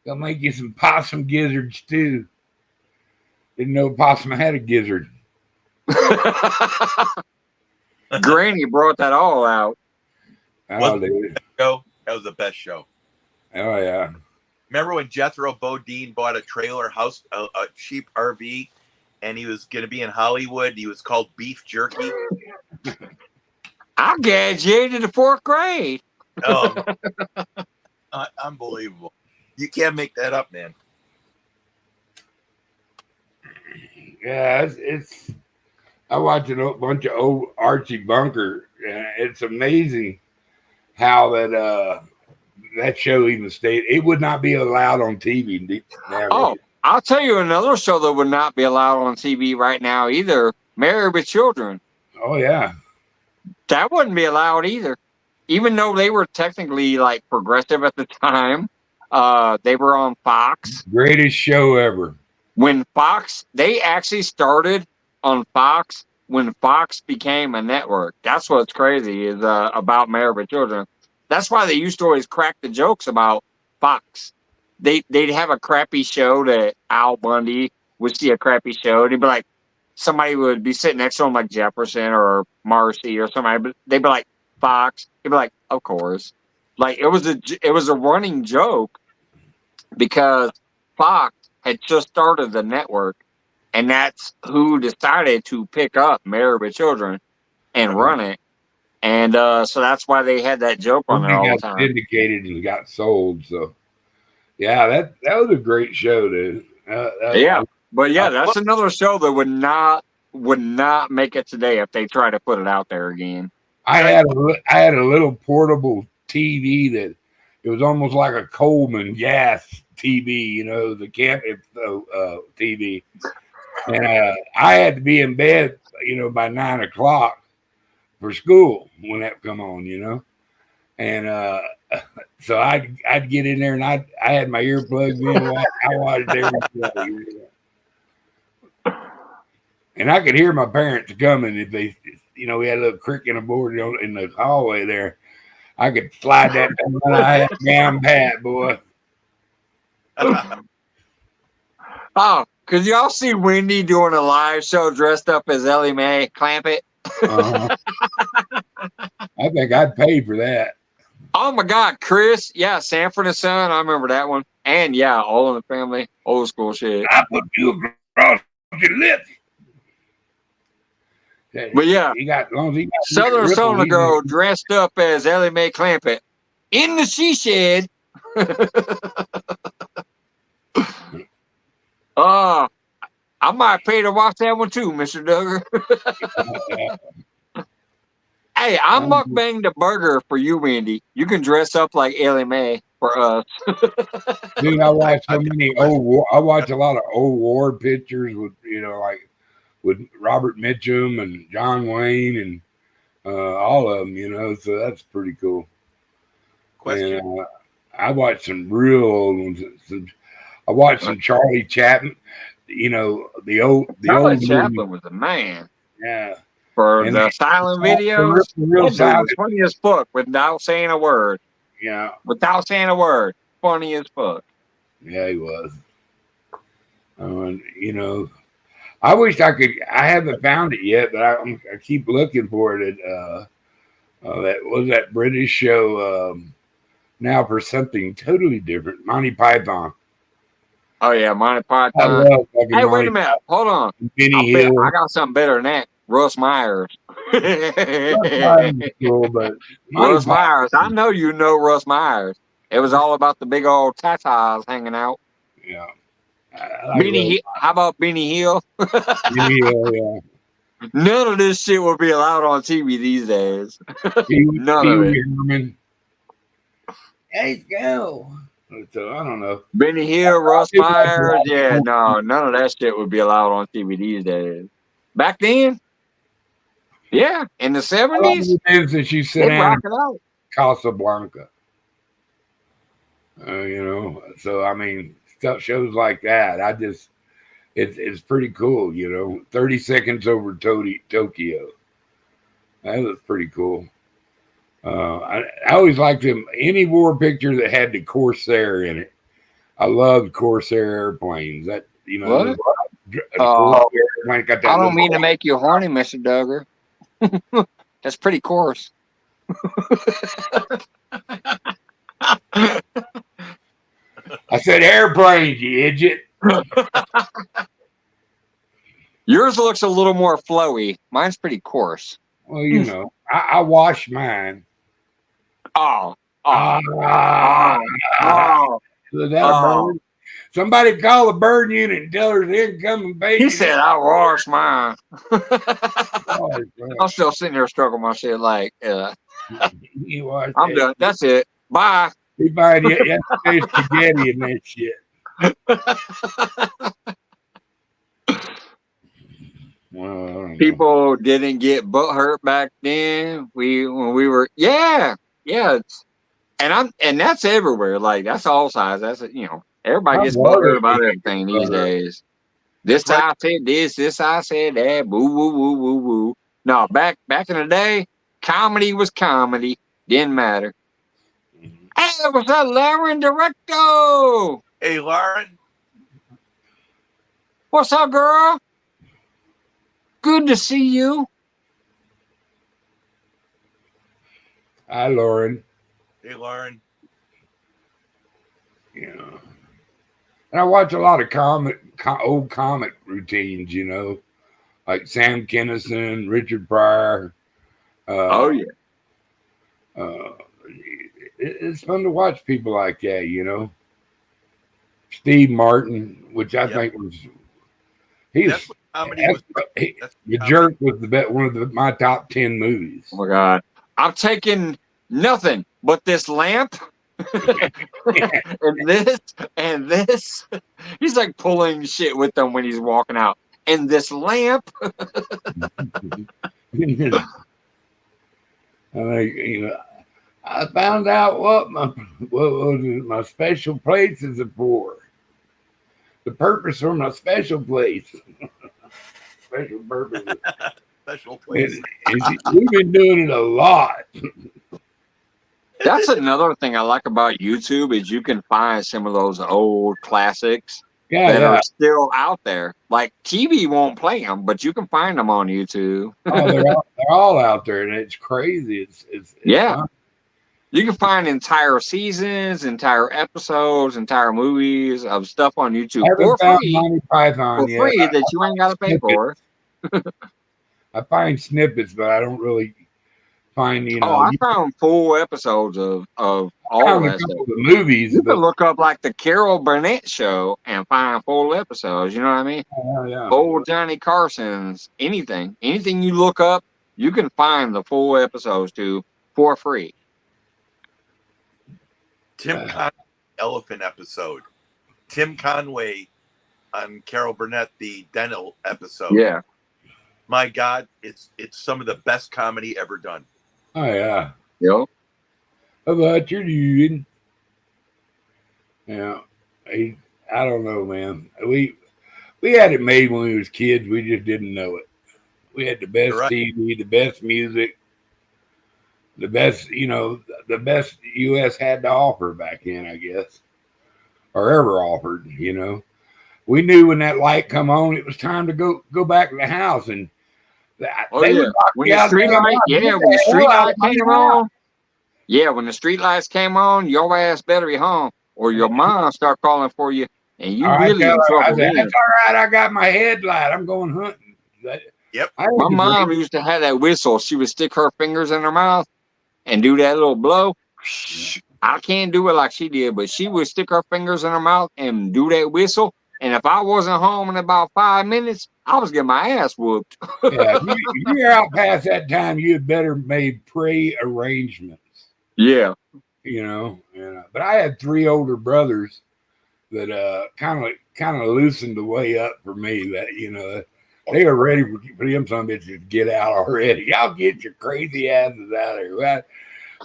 They'll make you some possum gizzards too. Didn't know possum had a gizzard. Granny brought that all out. Oh, dude. That was the best show. Oh yeah. Remember when Jethro Bodine bought a trailer house, a cheap RV, and he was going to be in Hollywood? He was called Beef Jerky. I graduated the 4th grade. Oh, unbelievable! You can't make that up, man. Yeah, it's. I watched a bunch of old Archie Bunker. It's amazing how that show even stayed. It would not be allowed on TV. Oh, I'll tell you another show that would not be allowed on TV right now either. Married with Children. Oh yeah, that wouldn't be allowed either. Even though they were technically like progressive at the time, They were on Fox. Greatest show ever. When Fox, they actually started on Fox when Fox became a network. That's what's crazy is about Married with Children. That's why they used to always crack the jokes about Fox. They'd have a crappy show that Al Bundy would see a crappy show, and he'd be like, somebody would be sitting next to him like Jefferson or Marcy or somebody, but they'd be like Fox. He'd be like, of course. Like it was a running joke because Fox had just started the network, and that's who decided to pick up Married with Children and run it. And so that's why they had that joke on there all the Got time. syndicated and got sold. So yeah, that was a great show, dude. Yeah, but yeah, that's another show that would not make it today if they try to put it out there again. I had a little portable TV that it was almost like a Coleman gas TV, you know, the camp TV, and I had to be in bed, you know, by 9 o'clock for school when that come on, you know, and so I'd get in there and I had my earplugs in. I watched every show, you know. And I could hear my parents coming if they, you know, we had a little crick in the board in the hallway there. I could slide that down pat, boy. Oh, could y'all see Wendy doing a live show dressed up as Ellie Mae Clampett? I think I'd pay for that. Oh my God, Chris! Yeah, Sanford and Son. I remember that one. And yeah, All in the Family, old school shit. I put you across your lips. But yeah, Southern Ripple, Sona Girl dressed up as Ellie Mae Clampett in the she shed. I might pay to watch that one too, Mr. Duggar. Hey, I mukbang the burger for you, Wendy. You can dress up like Ellie Mae for us. Dude, I watch so many I watch a lot of old war pictures with, you know, like with Robert Mitchum and John Wayne and all of them, you know, so that's pretty cool. Question. And, I watched some real old ones. I watched some Charlie Chaplin, you know, the old Chaplin was a man. Yeah. For and the silent videos, real silent. Funny as fuck without saying a word. Yeah. Without saying a word. Funny as fuck. Yeah, he was. And, you know, I wish I haven't found it yet, but I keep looking for it. That was that British show, now for something totally different. Monty Python. Oh, yeah, Monty Python. Hey, wait a minute. Hold on. I got something better than that. Russ Myers. Cool, but Russ Myers. I know you know Russ Myers. It was all about the big old tatas hanging out. Yeah. How about Benny Hill? Yeah. None of this shit will be allowed on TV these days. None of it. Let's go. So I don't know. Benny Hill, Russ Myers. Yeah, no, none of that shit would be allowed on TV these days. Back then, yeah, in the 70s, that you sit down in Casablanca. You know, so I mean, stuff shows like that. It's pretty cool. You know, 30 Seconds Over Tokyo. That was pretty cool. I always liked them. Any war picture that had the Corsair in it. I loved Corsair airplanes. That, you know, I don't mean to make you horny, Mr. Duggar. That's pretty coarse. I said airplanes, you idiot. Yours looks a little more flowy. Mine's pretty coarse. Well, you know, I wash mine. Somebody call the bird unit and tell her the incoming baby. He said, I wash mine. I'm still sitting there struggling my shit like, I'm done. That's it. Bye. He buying yesterday's spaghetti and that shit. People didn't get butt hurt back then. When we were, yeah. And that's everywhere. Like that's all sides. That's everybody My gets brother butthurt about hated everything Big these Brother. days. This I said this I said that. Woo woo woo woo woo. No, back in the day, comedy was comedy. Didn't matter. Hey, what's up, Lauren Directo? Hey, Lauren. What's up, girl? Good to see you. Hi, Lauren. Hey, Lauren. You know, and I watch a lot of old comic routines. Like Sam Kinison, Richard Pryor. Oh yeah. It's fun to watch people like that. Steve Martin, which I think was That's what comedy was. The Jerk was one of my top 10 movies. Oh my God, I'm taking nothing but this lamp. and this. He's like pulling shit with them when he's walking out. And this lamp. I found out what my special places are for. The purpose for my special place. Special purpose. Special place. We've been doing it a lot. That's another thing I like about YouTube is you can find some of those old classics that are still out there. Like TV won't play them, but you can find them on YouTube. Oh, they're all out there, and it's crazy. It's fun. You can find entire seasons, entire episodes, entire movies of stuff on YouTube for free. Monty Python for free that you ain't got to pay for. I find snippets, but I don't really find I found full episodes of all of that stuff. The movies. You can look up like the Carol Burnett show and find full episodes. You know what I mean? Yeah. Old Johnny Carson's, anything you look up, you can find the full episodes for free. Tim Conway elephant episode. Tim Conway on Carol Burnett, the dental episode. Yeah. My God, it's some of the best comedy ever done. Oh yeah. Yep. How about you doing? Yeah. I don't know, man. We had it made when we was kids. We just didn't know it. We had the best TV, the best music, the best, the best U.S. had to offer back then, I guess, or ever offered. We knew when that light come on, it was time to go back to the house, and when the street light came on. Yeah, when the street lights came on, your ass better be home, or your mom start calling for you, and you really in trouble. That's all right. I got my headlight. I'm going hunting. Yep. My mom used to have that whistle. She would stick her fingers in her mouth and do that little blow. I can't do it like she did, but she would stick her fingers in her mouth and do that whistle. And if I wasn't home in about 5 minutes, I was getting my ass whooped. Yeah, if you're out past that time, you had better made pre-arrangements. Yeah. But I had 3 older brothers that kind of loosened the way up for me. That they were ready for them some bitches to get out already. Y'all get your crazy asses out of here.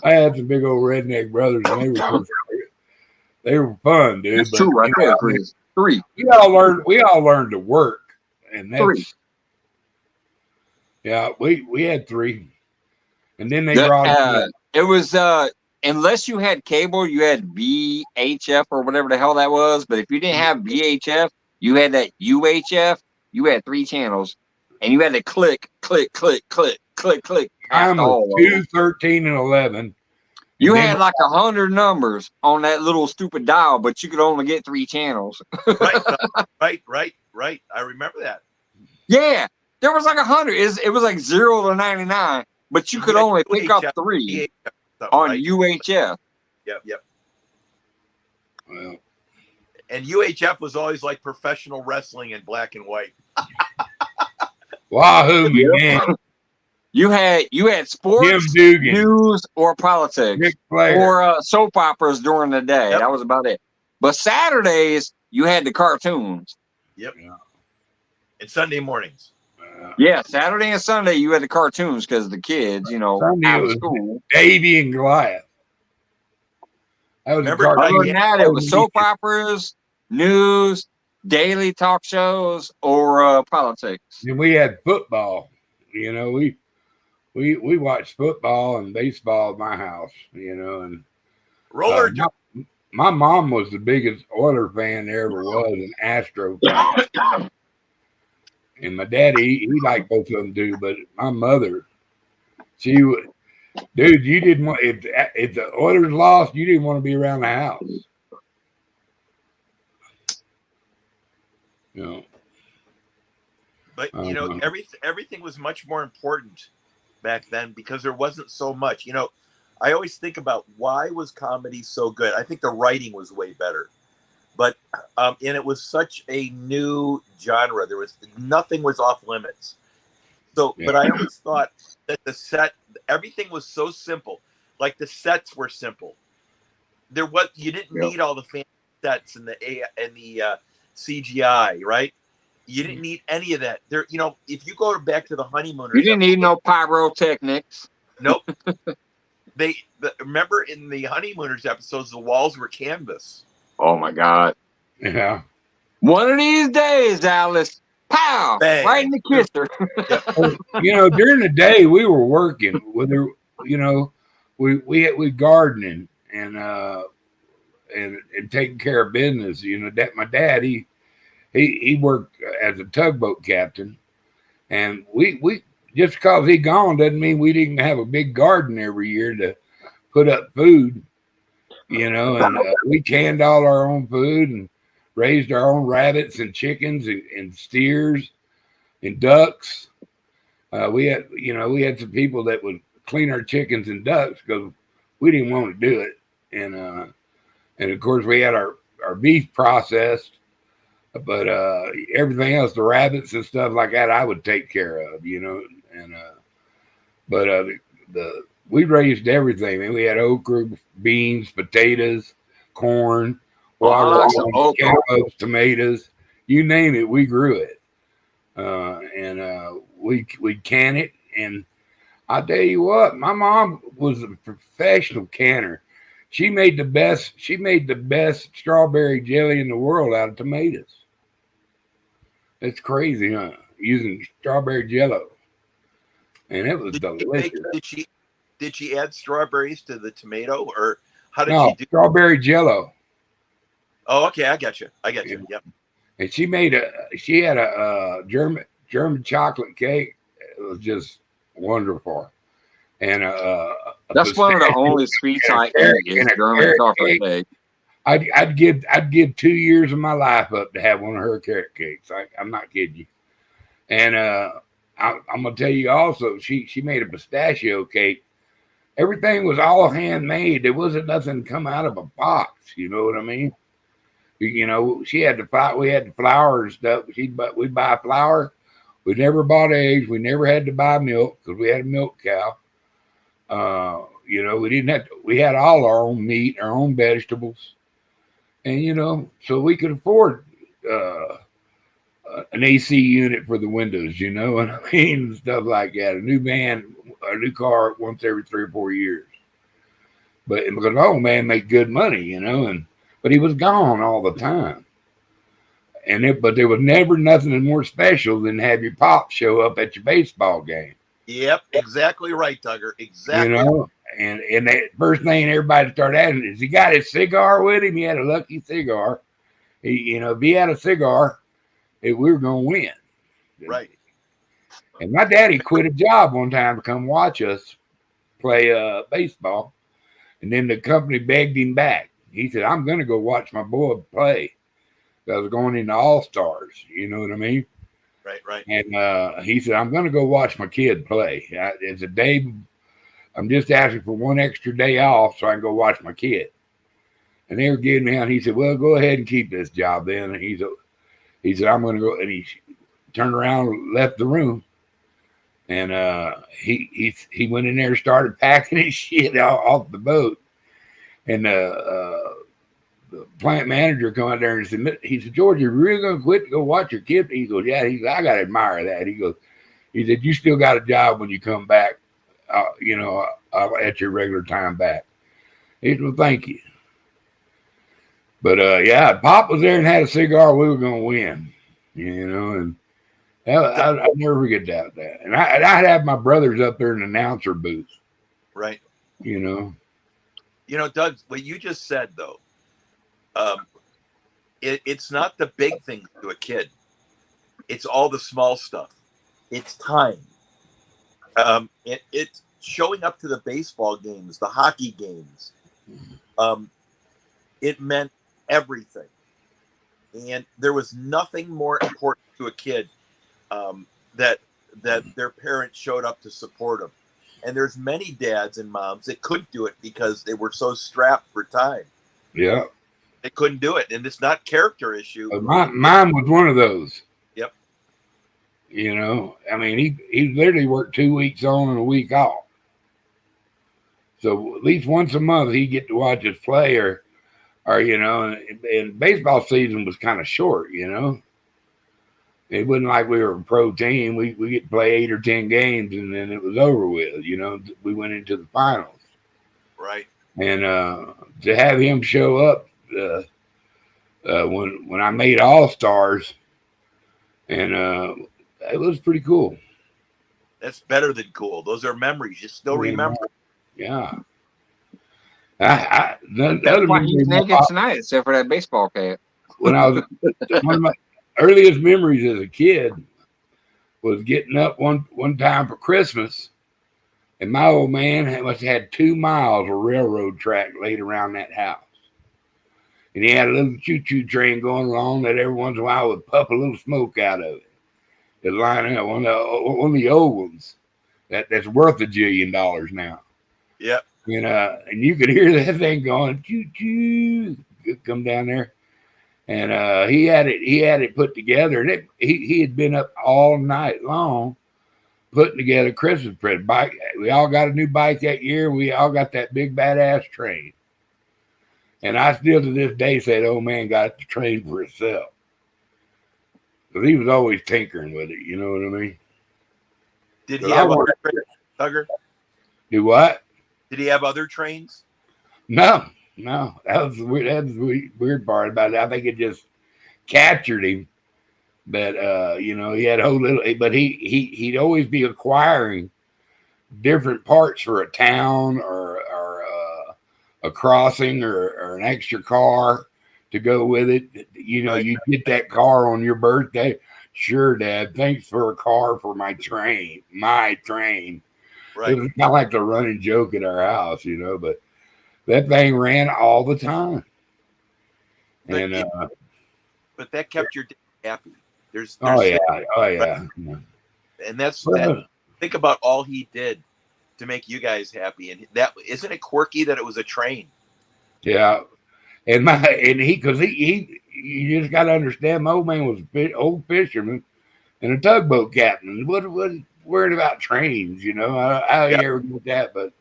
I had some big old redneck brothers, and they were fun, dude. That's two right there, Chris. 3. We all learned to work, and that's 3. Yeah, we had 3, and then they brought. It was unless you had cable, you had VHF or whatever the hell that was. But if you didn't have VHF, you had that UHF. You had 3 channels, and you had to click. I'm 2, 13, and 11. You had like 100 numbers on that little stupid dial, but you could only get 3 channels. Right. I remember that. Yeah, there was like 100. It was like 0 to 99, but you could only pick up 3 on UHF. Yep. Well, and UHF was always like professional wrestling in black and white. Wahoo, man. You had sports, news, or politics, or soap operas during the day. Yep. That was about it. But Saturdays, you had the cartoons. Yep. And Sunday mornings. Yeah, Saturday and Sunday, you had the cartoons because the kids, Sunday out of was school. Davy and Goliath. That was Remember, a Other cartoon. than that, it was soap operas, news, daily talk shows, or politics. And we had football. You know, we watched football and baseball at my house. You know, and roller. my mom was the biggest Oiler fan there ever was, an Astro fan. And my daddy, he liked both of them too, but my mother, she would, dude, you didn't want if the Oilers lost, you didn't want to be around the house. You know. But you know, everything was much more important back then because there wasn't so much. You know, I always think about why was comedy so good. I think the writing was way better, but and it was such a new genre. There was nothing was off limits. So, Yeah. but I always thought that everything was so simple. Like the sets were simple. You didn't need all the fancy sets and the CGI, right? You didn't need any of that. There, you know, if you go back to the Honeymooners, You didn't need no pyrotechnics. Nope. Remember in the Honeymooners episodes, the walls were canvas. Oh my God! Yeah. One of these days, Alice, pow, Bang. right in the kisser. Yep. You know, during the day we were working. Whether you know, we gardening and taking care of business. You know, that my dad he worked as a tugboat captain, and we just because he gone doesn't mean we didn't have a big garden every year to put up food. You know, and we canned all our own food and raised our own rabbits and chickens and steers and ducks. We had some people that would clean our chickens and ducks because we didn't want to do it, and of course we had our beef processed, but everything else, the rabbits and stuff like that, I would take care of, you know, and but we raised everything. Man, we had okra, beans, potatoes, corn, watermelon, cantaloupes, tomatoes, you name it, we grew it. We can it, and I tell you what, my mom was a professional canner. She made the best strawberry jelly in the world out of tomatoes. It's crazy, huh? Using strawberry jello, and it was delicious. Did she add strawberries to the tomato, or how did she do? Strawberry jello? Oh, okay, I got you. Yep. And she had a German chocolate cake. It was just wonderful. And that's one of the only sweets I eat is German chocolate cake. I'd give 2 years of my life up to have one of her carrot cakes. I'm not kidding you. And I'm gonna tell you also, she made a pistachio cake. Everything was all handmade. There wasn't nothing come out of a box. You know what I mean? You know, she had we had the flour and stuff. We'd buy flour. We never bought eggs. We never had to buy milk because we had a milk cow. You know, we had all our own meat, our own vegetables. And, you know, so we could afford an AC unit for the windows, you know what I mean? Stuff like that. A new car once every 3 or 4 years. But because my old man made good money, you know, but he was gone all the time. But there was never nothing more special than have your pop show up at your baseball game. Yep, exactly right, Tugger. Exactly. You know, and that first thing everybody started asking is, he got his cigar with him? He had a lucky cigar. If he had a cigar, we were going to win. Right. And my daddy quit a job one time to come watch us play baseball. And then the company begged him back. He said, I'm going to go watch my boy play. I was going into All-Stars. You know what I mean? Right. And he said, I'm going to go watch my kid play. It's a day. I'm just asking for one extra day off so I can go watch my kid. And they were getting me out. He said, well, go ahead and keep this job then. And he said, I'm going to go. And he turned around and left the room. And he went in there and started packing his shit off the boat. And the plant manager come out there and said, George, you're really going to quit to go watch your kid? He goes, yeah. He goes, I got to admire that. He said, you still got a job when you come back, at your regular time back. He said, well, thank you. But yeah, Pop was there and had a cigar. We were going to win, you know, and I'd never forget that. And I'd have my brothers up there in the announcer booth, Right. you know. You know, Doug, what you just said though, it's not the big things to a kid. It's all the small stuff. It's time. It's showing up to the baseball games, the hockey games. It meant everything. And there was nothing more important to a kid that their parents showed up to support them. And there's many dads and moms that couldn't do it because they were so strapped for time. Yeah. They couldn't do it. And it's not character issue. Mine was one of those. Yep. You know, I mean, he literally worked 2 weeks on and a week off. So at least once a month he'd get to watch us play or you know, and baseball season was kind of short, you know. It wasn't like we were a pro team. We get to play 8 or 10 games and then it was over with, you know. We went into the finals. Right. And to have him show up when I made All-Stars, and it was pretty cool. That's better than cool. Those are memories. You still remember. Yeah. That's why he's naked tonight, except for that baseball cap. When I was one of my earliest memories as a kid was getting up one time for Christmas, and my old man must have had 2 miles of railroad track laid around that house. And he had a little choo-choo train going along that every once in a while would puff a little smoke out of it. It'd line up one of the old ones that's worth $1 jillion now. Yep. And you could hear that thing going choo-choo come down there. And he had it put together, and he had been up all night long putting together Christmas present. Bike. We all got a new bike that year. We all got that big badass train. And I still to this day say the old man got the train for himself. Because he was always tinkering with it, you know what I mean? Did he have other trains, Tugger? Do what? Did he have other trains? No. That was the weird part about it. I think it just captured him. But you know, he had a whole little. But he'd always be acquiring different parts for a town or a crossing or an extra car to go with it. You know, you get that car on your birthday. Sure, Dad. Thanks for a car for my train. My train. Right. It was kind of like the running joke at our house, you know. But that thing ran all the time. And but that kept your dad happy. There's oh yeah. Right? And that's that. Think about all he did to make you guys happy, and that isn't it quirky that it was a train. Yeah, and he you just got to understand. My old man was an old fisherman and a tugboat captain. What worried about trains? You know, how he ever get that? But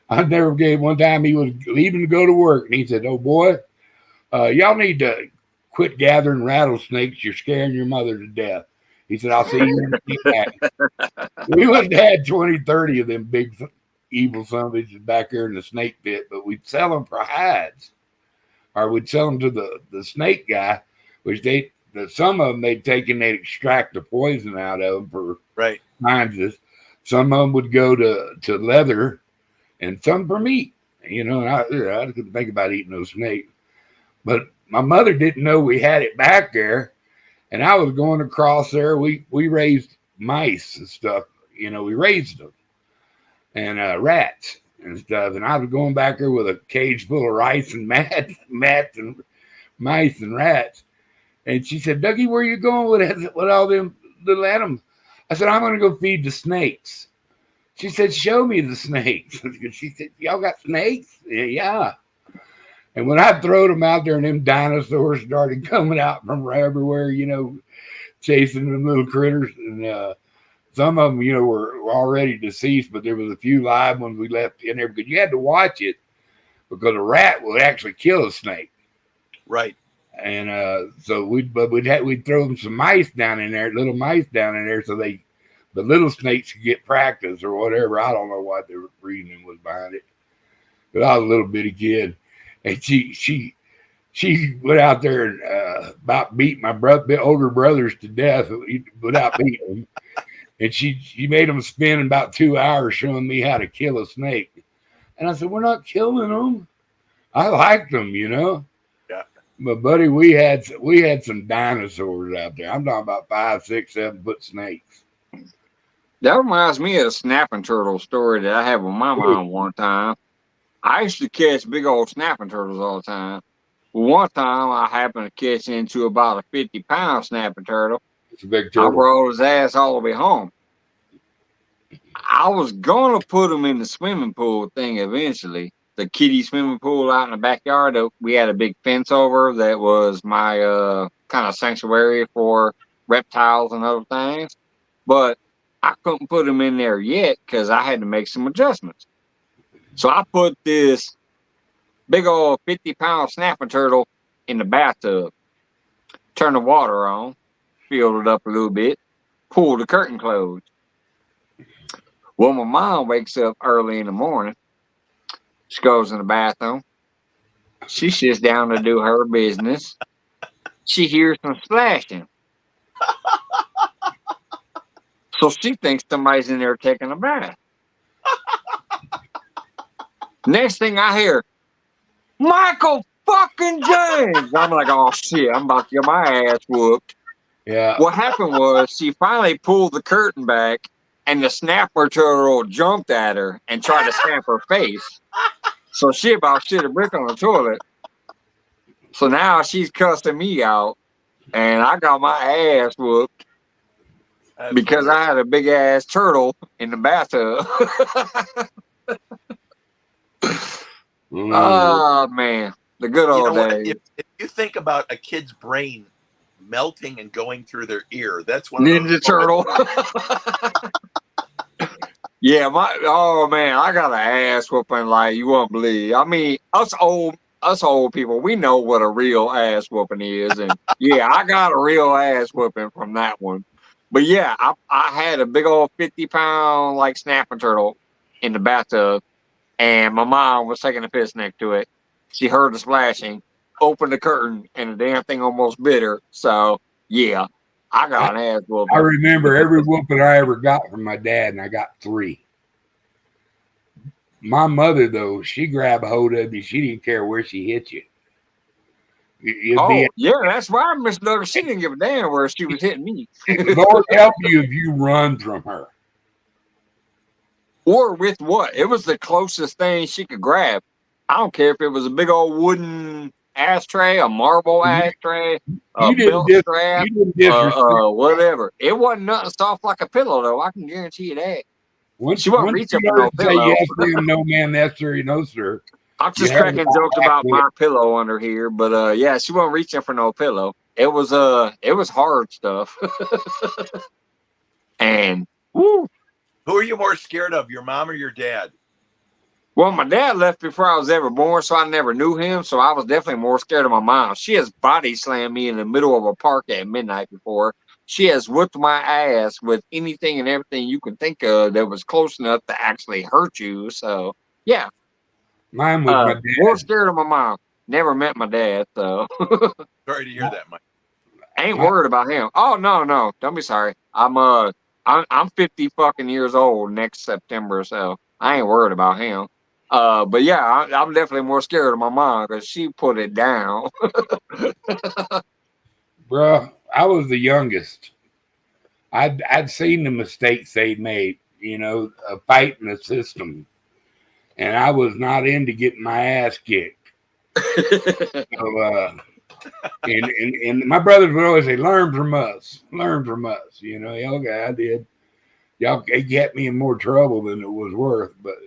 I never gave. One time he was leaving to go to work, and he said, "Oh boy, y'all need to quit gathering rattlesnakes. You're scaring your mother to death." He said, "I'll see you in the We wouldn't have had 20, 30 of them big evil son of bitches back there in the snake pit, but we'd sell them for hides. Or we'd sell them to the snake guy, which some of them they'd extract the poison out of them for kinds of. Some of them would go to leather and some for meat. You know, and I couldn't think about eating those snakes. But my mother didn't know we had it back there. And I was going across there. We raised mice and stuff. You know, we raised them. And rats and stuff. And I was going back there with a cage full of rice and mats and mice and rats. And she said, "Dougie, where are you going with all them little animals?" I said, "I'm going to go feed the snakes." She said, "Show me the snakes." She said, "Y'all got snakes?" Yeah. And when I throwed them out there and them dinosaurs started coming out from everywhere, you know, chasing them little critters. And some of them, you know, were already deceased, but there was a few live ones we left in there because you had to watch it because a rat would actually kill a snake. Right. And so we'd throw them some mice down in there, little mice down in there, so the little snakes could get practice or whatever. I don't know what the reasoning was behind it. But I was a little bitty kid. And she she went out there and about beat my older brothers to death without beating them. And she made them spend about 2 hours showing me how to kill a snake. And I said, we're not killing them. I liked them, you know. Yeah. But buddy, we had some dinosaurs out there. I'm talking about 5, 6, 7 foot snakes. That reminds me of a snapping turtle story that I had with my mom one time. I used to catch big old snapping turtles all the time. One time I happened to catch into about a 50-pound snapping turtle. It's a big I turtle. rolled his ass all the way home. I was gonna put him in the swimming pool thing eventually. The kiddie swimming pool out in the backyard. We had a big fence over that was my kind of sanctuary for reptiles and other things. But I couldn't put him in there yet because I had to make some adjustments. So I put this big old 50-pound snapping turtle in the bathtub, turned the water on, filled it up a little bit, pulled the curtain closed. Well, my mom wakes up early in the morning. She goes in the bathroom. She sits down to do her business. She hears some splashing. So she thinks somebody's in there taking a bath. Next thing I hear, Michael fucking James. I'm like, oh shit, I'm about to get my ass whooped. Yeah. What happened was she finally pulled the curtain back and the snapper turtle jumped at her and tried to snap her face. So she about shit a brick on the toilet. So now she's cussing me out and I got my ass whooped because I had a big ass turtle in the bathtub. Oh man, the good old days. If you think about a kid's brain melting and going through their ear, that's one of Ninja Turtle. Yeah, oh man, I got an ass whooping like you won't believe. I mean, us old people, we know what a real ass whooping is, and yeah, I got a real ass whooping from that one. But yeah, I had a big old 50-pound like snapping turtle in the bathtub, and my mom was taking a piss next to it. She heard the splashing, opened the curtain, and the damn thing almost bit her. So yeah, I got an ass whooping. I remember every whooping I ever got from my dad, and I got 3. My mother, though, she grabbed a hold of you. She didn't care where she hit you. Yeah, that's why Miss Douglas. She didn't give a damn where she was hitting me. Lord help you if you run from her. Or with what? It was the closest thing she could grab. I don't care if it was a big old wooden ashtray, a marble ashtray, a belt strap, whatever. It wasn't nothing soft like a pillow, though. I can guarantee you that. She wasn't reaching for no pillow. Yes, ma'am, no, ma'am, necessary, no, sir. I'm just cracking jokes about my pillow under here, but yeah, she wasn't reaching for no pillow. It was hard stuff. And woo. Who are you more scared of, your mom or your dad? Well, my dad left before I was ever born, so I never knew him. So I was definitely more scared of my mom. She has body slammed me in the middle of a park at midnight before. She has whipped my ass with anything and everything you can think of that was close enough to actually hurt you. So yeah. Mine was my dad. More scared of my mom. Never met my dad, so. Sorry to hear that, Mike. I ain't worried about him. Oh no, don't be sorry. I'm 50 fucking years old next September, so I ain't worried about him. But yeah, I'm definitely more scared of my mom because she put it down. Bruh, I was the youngest. I'd seen the mistakes they'd made, you know, fighting the system. And I was not into getting my ass kicked. So, and my brothers would always say, learn from us. You know, okay, I did. Y'all get me in more trouble than it was worth. But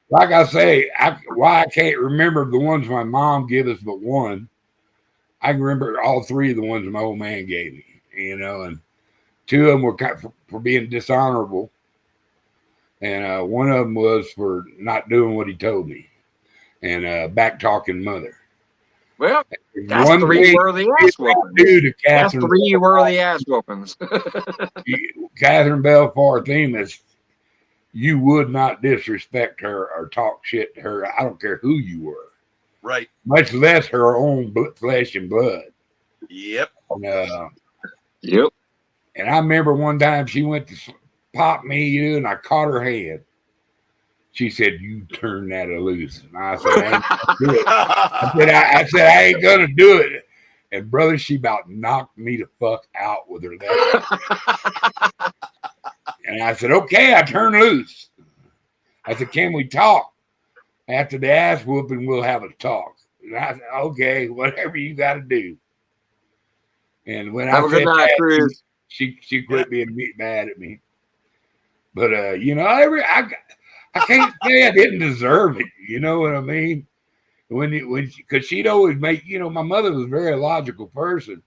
like I say, why I can't remember the ones my mom gave us but one. I can remember all 3 of the ones my old man gave me, you know, and 2 of them were kind of for being dishonorable. And one of them was for not doing what he told me and back talking mother. Well, that's 3 worthy ass whoopings. That's 3 worthy ass whoopings. Catherine Belfort Themis, you would not disrespect her or talk shit to her. I don't care who you were. Right. much less her own flesh and blood. Yep. Yep. And I remember one time she went to pop me, and I caught her hand. She said, "You turn that loose." And I said, "I ain't gonna do it." I said, "I ain't gonna do it." And brother, she about knocked me the fuck out with her left. And I said, "Okay," I turned loose. I said, "Can we talk? After the ass whooping, we'll have a talk." And I said, "Okay, whatever you got to do." And when Have I a good said night, that, Chris. she quit being mad at me. But you know, I can't say I didn't deserve it. You know what I mean? Because she'd always make, my mother was a very logical person,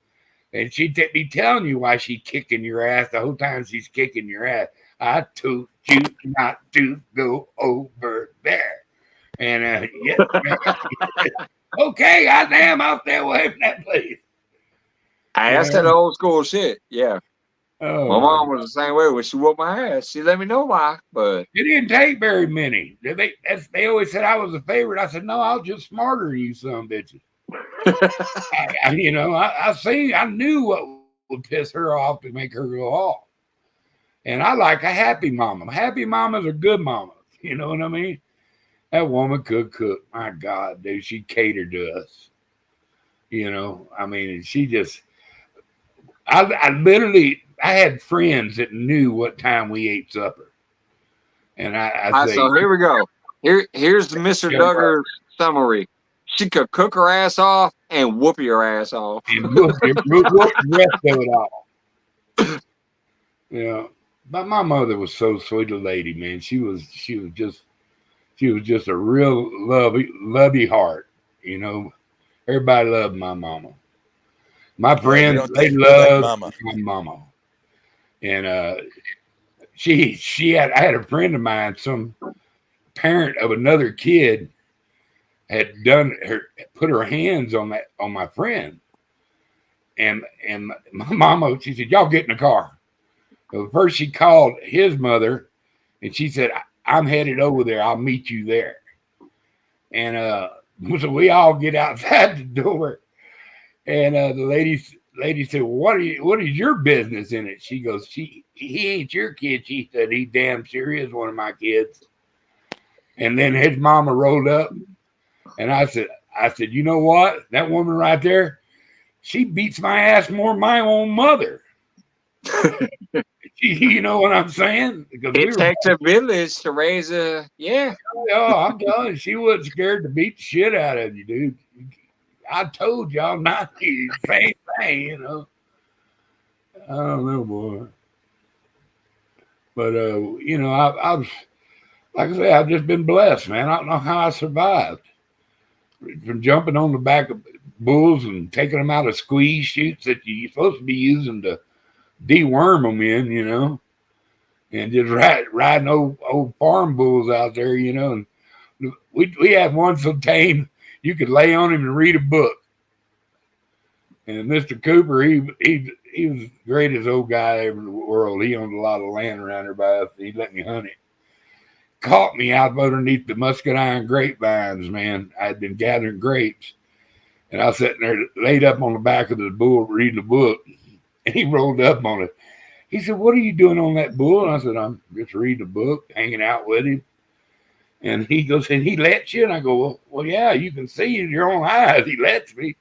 and she'd be telling you why she's kicking your ass the whole time she's kicking your ass. I told you not to go over there, and yeah, okay, goddamn, I'll stay away from that place. That's that old school shit. Yeah. Oh, My mom was the same way when she whooped my ass. She let me know why, but it didn't take very many. They always said I was a favorite. I said, no, I was just smarter than you some bitches. I knew what would piss her off to make her go off. And I like a happy mama. Happy mamas are good mamas. You know what I mean? That woman could cook. My God, dude, she catered to us. I mean, she just, I literally, I had friends that knew what time we ate supper. And I say, so here we go. Here's the Mr. Duggar summary. She could cook her ass off and whoop your ass off. And whoop the rest of it all. Yeah. But my mother was so sweet a lady, man. She was just a real lovey heart. Everybody loved my mama. My friends, they loved my mama. And I had a friend of mine, some parent of another kid had put her hands on my friend. And my mama, she said, "Y'all get in the car." So first she called his mother and she said, "I'm headed over there. I'll meet you there." And so we all get outside the door, and the lady said, "What is your business in it?" She goes, he ain't your kid." She said, "He damn sure is one of my kids." And then his mama rolled up, and I said, "You know what? That woman right there, she beats my ass more than my own mother." You know what I'm saying? Because it takes a village to raise a, yeah. Oh, I'm telling you, she wasn't scared to beat the shit out of you, dude. I told y'all not to. Same thing, I don't know, boy. But I was, like I say, I've just been blessed, man. I don't know how I survived. From jumping on the back of bulls and taking them out of squeeze chutes that you're supposed to be using to deworm them in, and just riding old farm bulls out there, and we had one so tame you could lay on him and read a book. And Mr. Cooper, he was the greatest old guy ever in the world. He owned a lot of land around here by us. He let me hunt it. Caught me out underneath the muscadine grapevines, man. I'd been gathering grapes. And I was sitting there laid up on the back of the bull reading a book. And he rolled up on it. He said, "What are you doing on that bull?" And I said, "I'm just reading a book, hanging out with him." And he goes, "And he lets you?" And I go, well, yeah, you can see in your own eyes he lets me.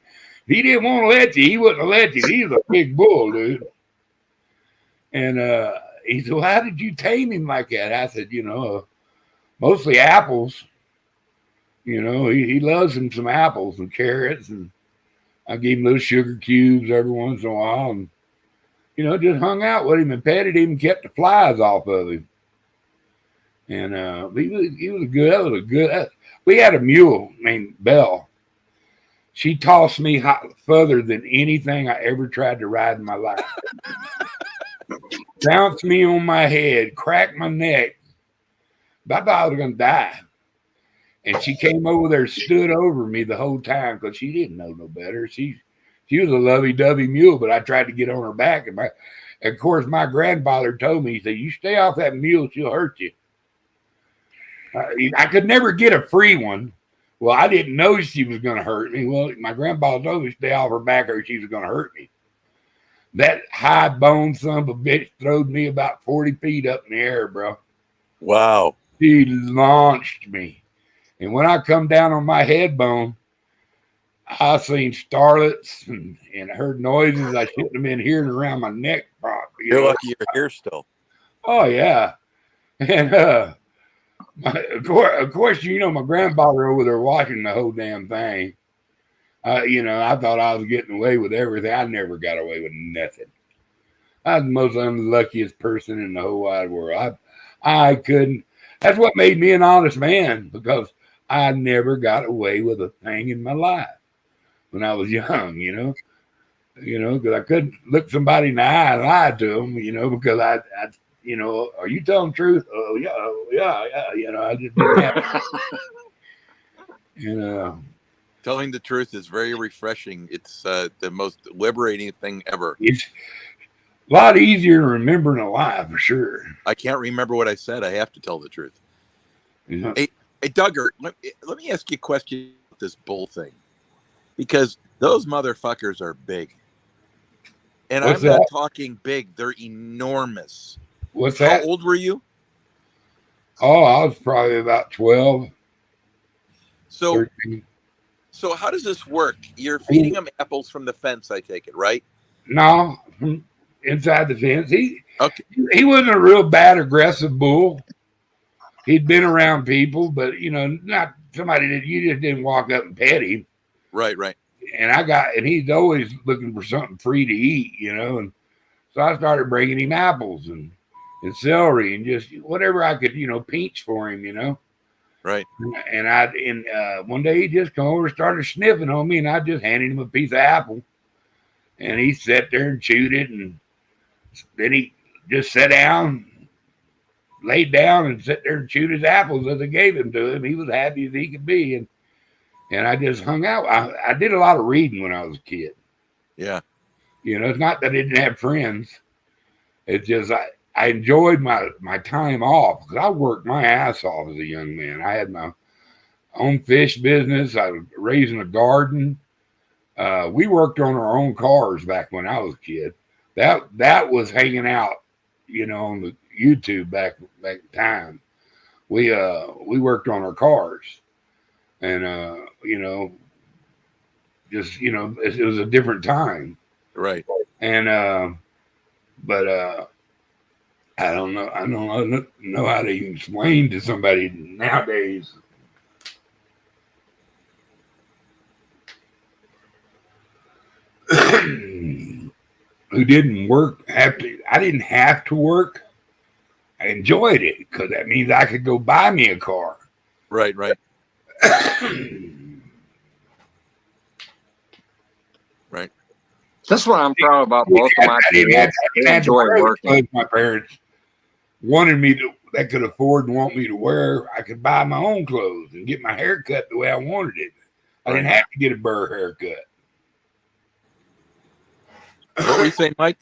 If he didn't want to let you, he wouldn't have let you. He's a big bull, dude. And he said, "Well, how did you tame him like that?" I said, mostly apples. He loves him some apples and carrots. And I gave him little sugar cubes every once in a while. And, just hung out with him and petted him and kept the flies off of him. And he was good. We had a mule named Belle. She tossed me further than anything I ever tried to ride in my life. Bounced me on my head, cracked my neck. I thought I was going to die. And she came over there, stood over me the whole time because she didn't know no better. She was a lovey-dovey mule, but I tried to get on her back. And of course, my grandfather told me, he said, "You stay off that mule, she'll hurt you." I could never get a free one, Well, I didn't know she was going to hurt me. Well, my grandpa told me to stay off her back or she was going to hurt me. That high bone son of a bitch throwed me about 40 feet up in the air, bro. Wow. She launched me. And when I come down on my head bone, I seen starlets and heard noises I shouldn't have been hearing around my neck. You're lucky you're here still. Oh, yeah. And of course, you know, my grandfather over there watching the whole damn thing. You know, I thought I was getting away with everything. I never got away with nothing. I was the most unluckiest person in the whole wide world. I couldn't. That's what made me an honest man, because I never got away with a thing in my life when I was young, you know, because I couldn't look somebody in the eye and lie to them, you know, because I you know, are you telling the truth? Oh, yeah. You know, I just didn't have, you know. Telling the truth is very refreshing. It's the most liberating thing ever. It's a lot easier to remember than a lie, for sure. I can't remember what I said. I have to tell the truth. Yeah. Hey, Duggar, let me ask you a question about this bull thing, because those motherfuckers are big. And What's I'm not that? talking big. They're enormous. What's How that? old were you? Oh, I was probably about 12, So 13. So how does this work? You're feeding them apples from the fence, I take it, right? No, inside the fence. Okay. He wasn't a real bad, aggressive bull. He'd been around people, but, you know, not somebody that you just didn't walk up and pet him. Right. And he's always looking for something free to eat, you know. And so I started bringing him apples and celery and just whatever I could, you know, pinch for him, you know. Right. And one day he just come over and started sniffing on me, and I just handed him a piece of apple, and he sat there and chewed it, and then he just sat down, laid down, and sat there and chewed his apples as I gave him to him. He was happy as he could be, and I just hung out. I did a lot of reading when I was a kid. Yeah. You know, it's not that I didn't have friends. It's just I enjoyed my time off, because I worked my ass off as a young man. I had my own fish business. I was raising a garden. We worked on our own cars back when I was a kid. That was hanging out, you know, on the YouTube back time. We worked on our cars, and you know, just, you know, it was a different time. Right. And but I don't know how to even explain to somebody nowadays. Who didn't work I didn't have to work. I enjoyed it, because that means I could go buy me a car. Right. Right. That's what I'm proud about both of my kids. They enjoy working. My parents wanted me to, that could afford and want me to wear. I could buy my own clothes and get my hair cut the way I wanted it. I didn't have to get a burr haircut. What were you saying, Mike?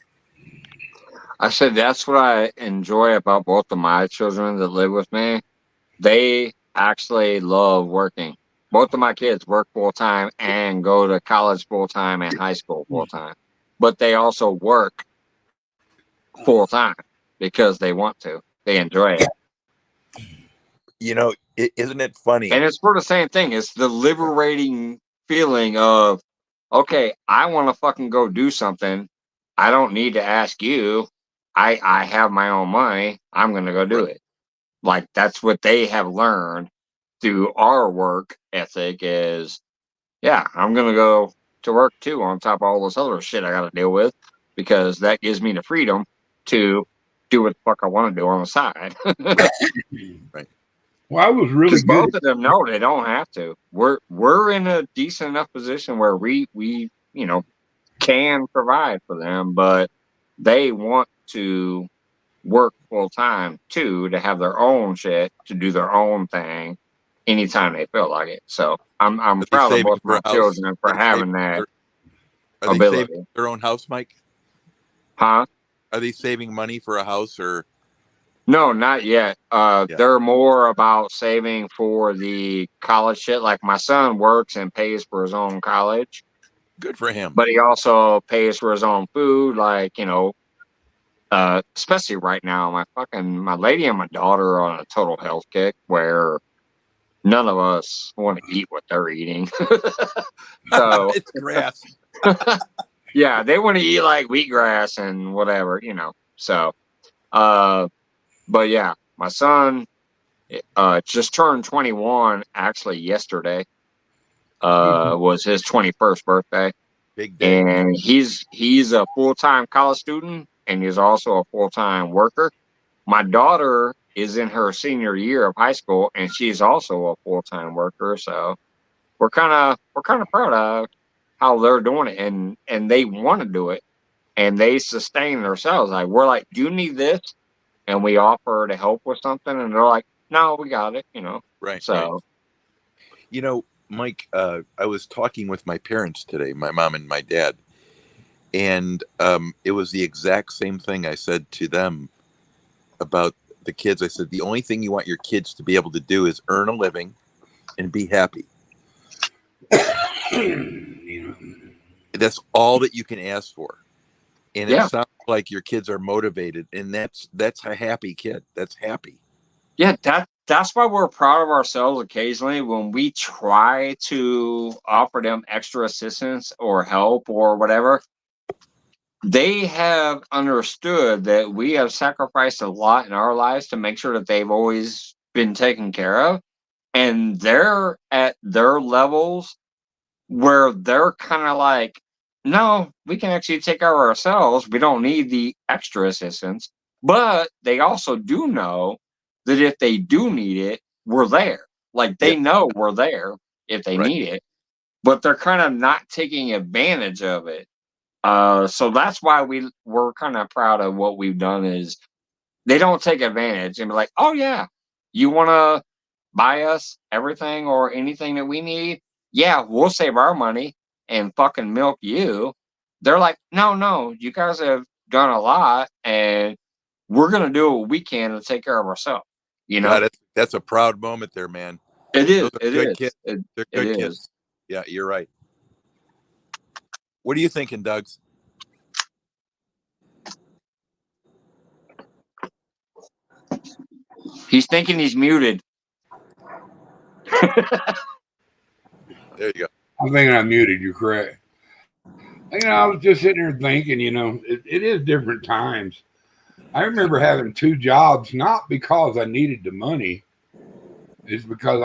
I said that's what I enjoy about both of my children that live with me. They actually love working. Both of my kids work full time and go to college full time and high school full time. But they also work full time because they want to. They enjoy it. You know, isn't it funny? And it's for the same thing. It's the liberating feeling of, okay, I want to fucking go do something. I don't need to ask you. I have my own money. I'm going to go do it. Like, that's what they have learned through our work ethic is, yeah, I'm going to go to work too on top of all this other shit I got to deal with, because that gives me the freedom to do what the fuck I want to do on the side. Right. Well, I was really good. Both of them know they don't have to. We're in a decent enough position where we you know, can provide for them, but they want to work full time too, to have their own shit, to do their own thing anytime they feel like it. So I'm proud of both of my children for having that ability. Are they saving their own house, Mike? Huh? Are they saving money for a house, or No, not yet. Yeah. They're more about saving for the college shit. Like my son works and pays for his own college, Good for him. but he also pays for his own food. Like, especially right now, my lady and my daughter are on a total health kick where none of us want to eat what they're eating. So It's grass. yeah, they want to eat like wheatgrass and whatever, So but yeah, my son just turned 21 actually yesterday. Was his 21st birthday. Big day. And he's a full-time college student and he's also a full-time worker. My daughter is in her senior year of high school and she's also a full-time worker. So we're kind of proud of how they're doing it and they want to do it and they sustain themselves. Like we're like, do you need this? And we offer to help with something and they're like, no, we got it. Right. So Mike, I was talking with my parents today, my mom and my dad, and it was the exact same thing I said to them about the kids. I said, the only thing you want your kids to be able to do is earn a living and be happy. That's all that you can ask for. And it sounds like your kids are motivated, and that's a happy kid. That's happy. Yeah, that's why we're proud of ourselves occasionally when we try to offer them extra assistance or help or whatever. They have understood that we have sacrificed a lot in our lives to make sure that they've always been taken care of. And they're at their levels where they're kind of like, no, we can actually take care of ourselves. We don't need the extra assistance. But they also do know that if they do need it, we're there. Like Yeah. they know we're there if they Right. need it, but they're kind of not taking advantage of it. So that's why we're kind of proud of what we've done is they don't take advantage and be like, oh yeah, you want to buy us everything or anything that we need? Yeah, we'll save our money and fucking milk you. They're like, no, you guys have done a lot and we're going to do what we can to take care of ourselves. God, that's a proud moment there, man. It is. Those are It good is. kids. It, They're it good is. kids. Yeah, you're right. What are you thinking, Doug? He's thinking he's muted. There you go. I'm thinking I'm muted. You're correct. I was just sitting there thinking, it is different times. I remember having two jobs, not because I needed the money. It's because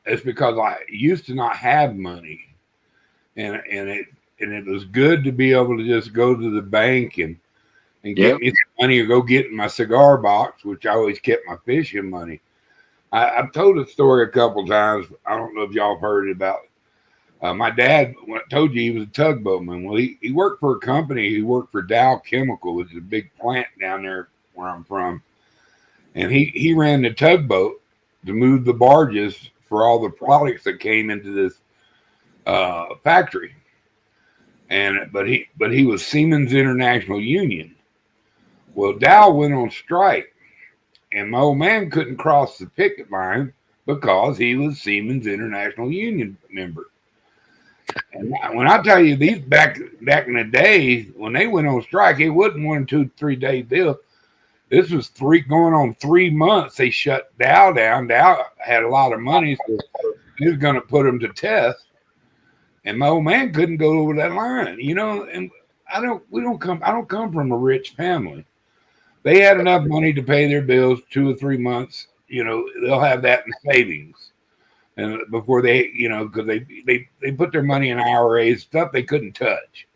it's because I used to not have money, and it was good to be able to just go to the bank and get me some money or go get in my cigar box, which I always kept my fishing money. I've told the story a couple times. I don't know if y'all have heard it about. My dad told you he was a tugboatman. Well, he worked for a company. He worked for Dow Chemical, which is a big plant down there where I'm from. And he ran the tugboat to move the barges for all the products that came into this factory. But he was Siemens International Union. Well, Dow went on strike, and my old man couldn't cross the picket line because he was Siemens International Union member. And when I tell you these back in the day when they went on strike, it wasn't 1, 2, 3 day deal. This was going on 3 months. They shut Dow down. Dow had a lot of money, so he was going to put them to test. And my old man couldn't go over that line, And I don't come from a rich family. They had enough money to pay their bills 2 or 3 months. They'll have that in savings. And before they, because they put their money in IRAs, stuff they couldn't touch,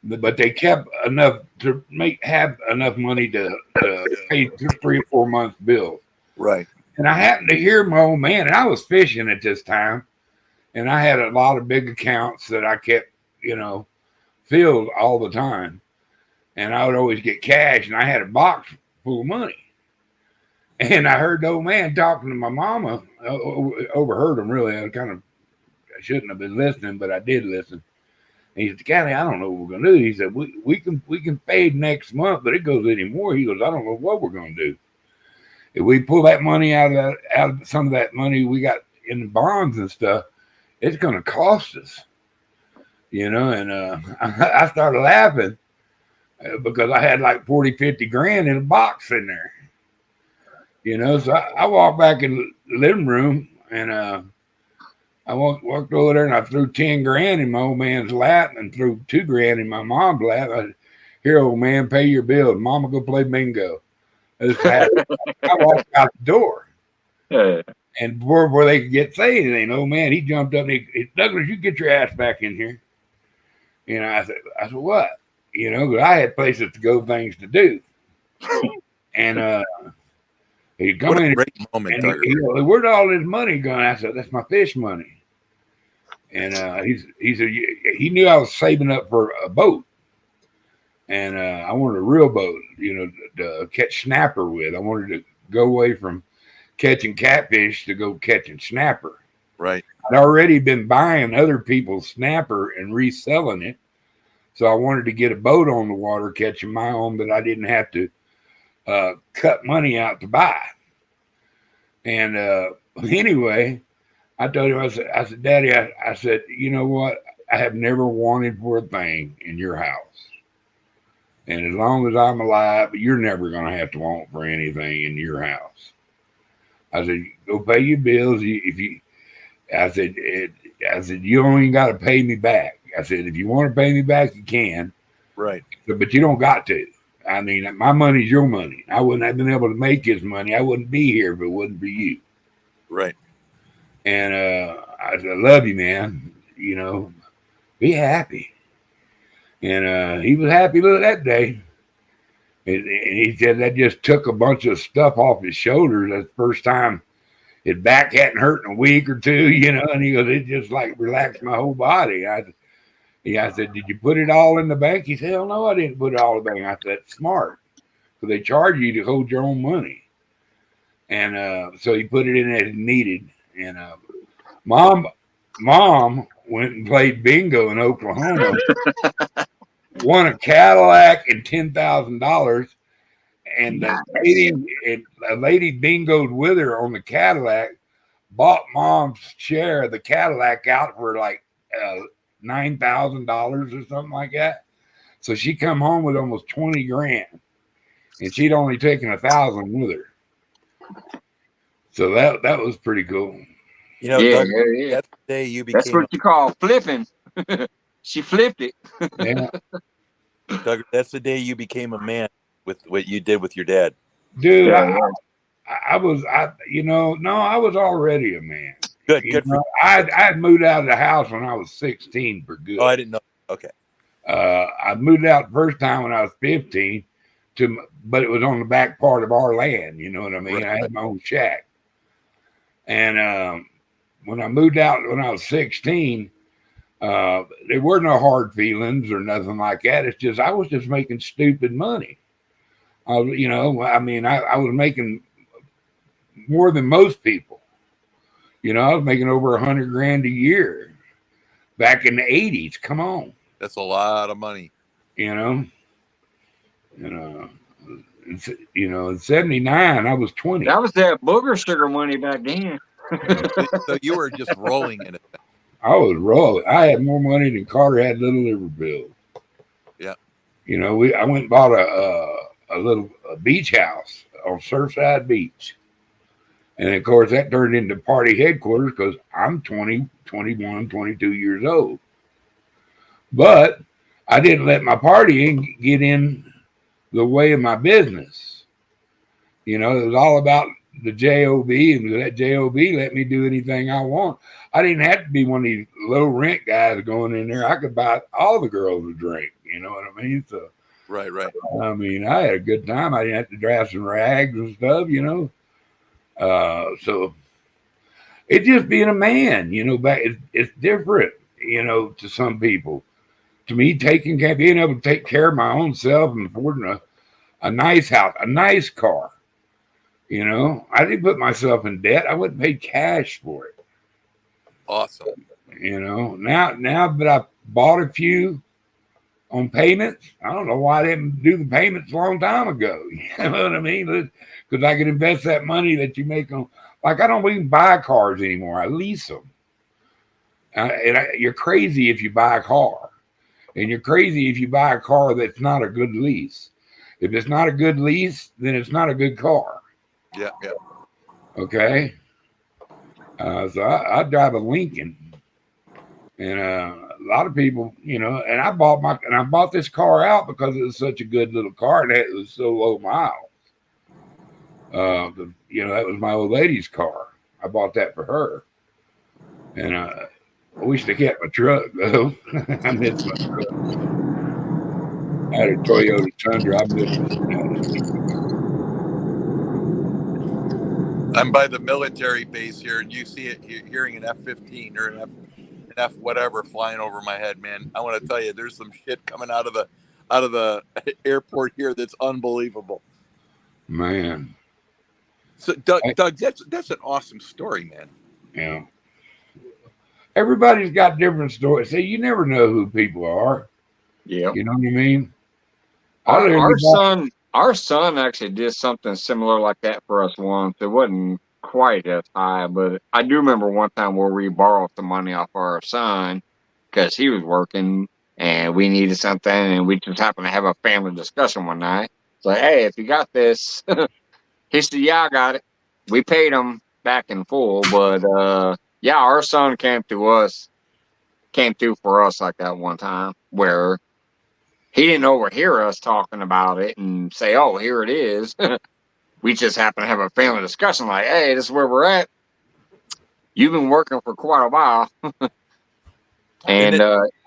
but they kept enough to have enough money to pay 3 or 4 months bills. Right. And I happened to hear my old man, and I was fishing at this time, and I had a lot of big accounts that I kept, filled all the time, and I would always get cash, and I had a box full of money. And I heard the old man talking to my mama. Overheard him, really. I shouldn't have been listening, but I did listen. And he said, Callie, I don't know what we're gonna do. He said, we can fade next month, but it goes anymore. He goes, I don't know what we're gonna do. If we pull that money out of some of that money we got in the bonds and stuff, it's gonna cost us. And I started laughing because I had like 40, 50 grand in a box in there. So I walked back in the living room and I walked over there and I threw 10 grand in my old man's lap and threw 2 grand in my mom's lap. I said, here, old man, pay your bill. Mama, go play bingo. I walked out the door. And before they could get say anything, old man, he jumped up and he Douglas, you get your ass back in here. I said, what? But I had places to go, things to do. And he come in. Great moment, and he goes, where'd all this money going? I said, that's my fish money. And he said, he knew I was saving up for a boat. And I wanted a real boat, to catch snapper with. I wanted to go away from catching catfish to go catching snapper. Right. I'd already been buying other people's snapper and reselling it. So I wanted to get a boat on the water, catching my own that I didn't have to cut money out to buy. And anyway, I told him, I said, Daddy, I said, you know what? I have never wanted for a thing in your house. And as long as I'm alive, you're never going to have to want for anything in your house. I said, go pay your bills. I said, you don't even got to pay me back. I said, if you want to pay me back, you can. Right. But you don't got to. I mean, my money's your money. I wouldn't have been able to make this money. I wouldn't be here if it wasn't for you. Right. And I said, I love you, man. Be happy. And he was happy that day. And he said that just took a bunch of stuff off his shoulders. That's the first time his back hadn't hurt in a week or two, and he goes, it just like relaxed my whole body. I said, did you put it all in the bank? He said, hell no, I didn't put it all in the bank. I said, that's smart. So they charge you to hold your own money. And so he put it in as needed. And mom went and played bingo in Oklahoma, won a Cadillac and $10,000. And a lady bingoed with her on the Cadillac, bought mom's share of the Cadillac out for like $9,000 or something like that. So she come home with almost 20 grand, and she'd only taken 1,000 with her. So that was pretty cool. Doug, that's the day you became. That's what you call flipping. She flipped it. Yeah. Doug, that's the day you became a man with what you did with your dad. Dude, I was already a man. Good for you. I had moved out of the house when I was 16 for good. Oh, I didn't know. Okay. I moved out the first time when I was 15, but it was on the back part of our land. You know what I mean? Right. I had my own shack. And when I moved out when I was 16, there were no hard feelings or nothing like that. It's just I was just making stupid money. I was making more than most people. I was making over 100 grand a year back in the 80s. Come on. That's a lot of money. In 79, I was 20. That was that booger sugar money back then. So you were just rolling in it. I was rolling. I had more money than Carter had Little Liverpool. Yeah. I went and bought a little beach house on Surfside Beach. And of course, that turned into party headquarters because I'm 20, 21, 22 years old. But I didn't let my partying get in the way of my business. It was all about the JOB, and that JOB let me do anything I want. I didn't have to be one of these low rent guys going in there. I could buy all the girls a drink. You know what I mean? So, right. I mean, I had a good time. I didn't have to drive some rags and stuff, So it's just being a man, it's different, to some people. To me, being able to take care of my own self and affording a nice house, a nice car. I didn't put myself in debt. I wouldn't pay cash for it. Awesome. Now that bought a few on payments. I don't know why I didn't do the payments a long time ago. You know what I mean? Because I could invest that money that you make on. Like, I don't even buy cars anymore. I lease them. You're crazy if you buy a car. And you're crazy if you buy a car that's not a good lease. If it's not a good lease, then it's not a good car. Yeah, yeah. Okay? So I drive a Lincoln. And a lot of people, you know, and I bought this car out because it was such a good little car and it was so low miles. You know, that was my old lady's car. I bought that for her. And I wish they kept my truck though. I miss my truck. I had a Toyota Tundra. I miss it. I'm by the military base here, and you see it. You're hearing an F-15 or an F whatever flying over my head, man. I want to tell you, there's some shit coming out of the airport here that's unbelievable. Man. So, Doug, that's an awesome story, man. Yeah. Everybody's got different stories. See, you never know who people are. Yeah. You know what I mean? Our son actually did something similar like that for us once. It wasn't quite as high, but I do remember one time where we borrowed some money off our son because he was working and we needed something, and we just happened to have a family discussion one night. It's like, hey, if you got this, he said, yeah, I got it. We paid him back in full, but yeah, our son came through for us like that one time where he didn't overhear us talking about it and say, oh, here it is. We just happen to have a family discussion like, hey, this is where we're at. You've been working for quite a while. And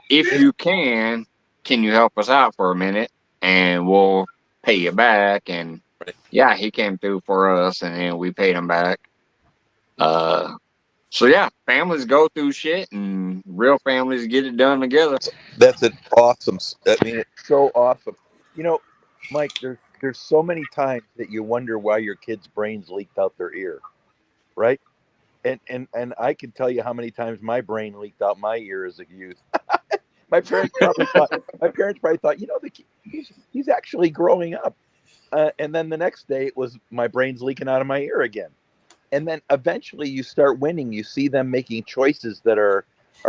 if you can you help us out for a minute and we'll pay you back? And yeah, he came through for us and then we paid him back. So yeah, families go through shit and real families get it done together. That's an awesome. I mean, it's so awesome. You know, Mike, there's so many times that you wonder why your kid's brains leaked out their ear, right? And I can tell you how many times my brain leaked out my ear as a youth. My parents probably thought, you know, he's actually growing up. And then the next day it was my brain's leaking out of my ear again. And then eventually you start winning. You see them making choices that are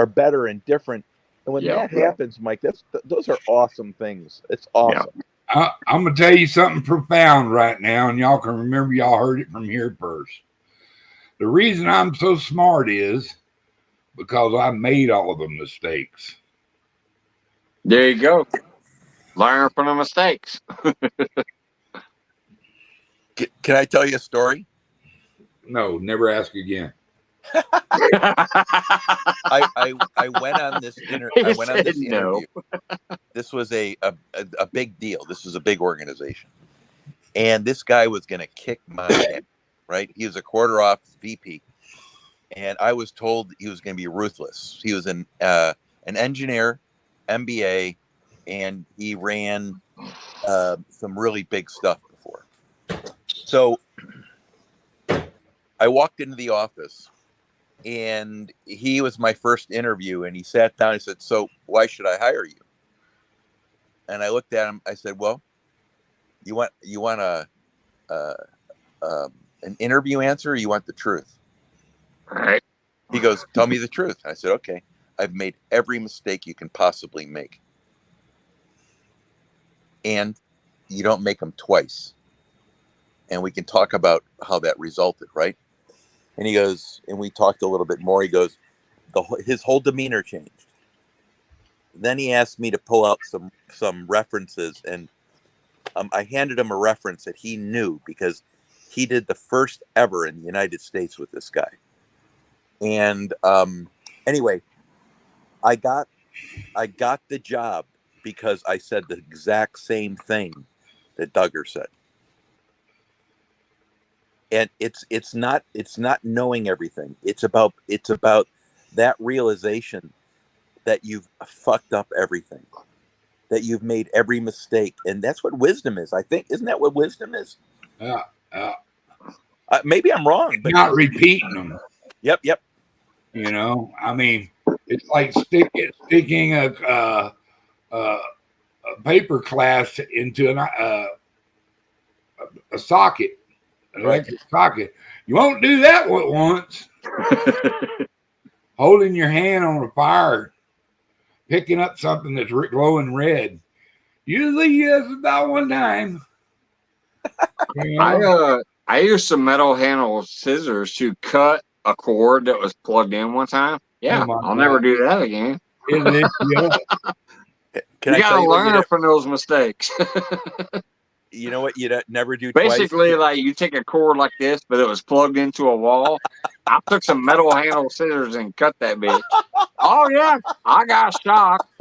better and different. And when that happens, Mike, those are awesome things. It's awesome. I'm going to tell you something profound right now, and y'all can remember y'all heard it from here first. The reason I'm so smart is because I made all of the mistakes. There you go. Learn from the mistakes. Can I tell you a story? No, never ask again. I went on this interview. No. This was a big deal. This was a big organization, and this guy was going to kick my ass. Right? He was a quarter off VP, and I was told he was going to be ruthless. He was an engineer, MBA, and he ran some really big stuff before. So I walked into the office, and he was my first interview, and he sat down and said, so why should I hire you? And I looked at him. I said, well, you want an interview answer, or you want the truth? All right. He goes, tell me the truth. I said, okay, I've made every mistake you can possibly make. And you don't make them twice. And we can talk about how that resulted, right? And he goes, and we talked a little bit more. He goes, his whole demeanor changed. Then he asked me to pull out some references, and I handed him a reference that he knew because he did the first ever in the United States with this guy. And anyway, I got the job because I said the exact same thing that Duggar said. And it's not knowing everything. It's about that realization that you've fucked up everything, that you've made every mistake, and that's what wisdom is. I think, isn't that what wisdom is? Yeah. Maybe I'm wrong, but not repeating them. Yep. You know, I mean, It's like sticking a paper glass into a socket, an electric socket. You won't do that once. Holding your hand on a fire, picking up something that's glowing red. Usually, yes, about one time. You know? I used some metal handle scissors to cut a cord that was plugged in one time. Yeah, I'll never do that again. Yeah. Can You I tell gotta you what learn from those mistakes. you know what you'd never do Basically, twice? like you take a cord like this, but it was plugged into a wall. I took some metal handle scissors and cut that bitch. Oh yeah, I got shocked.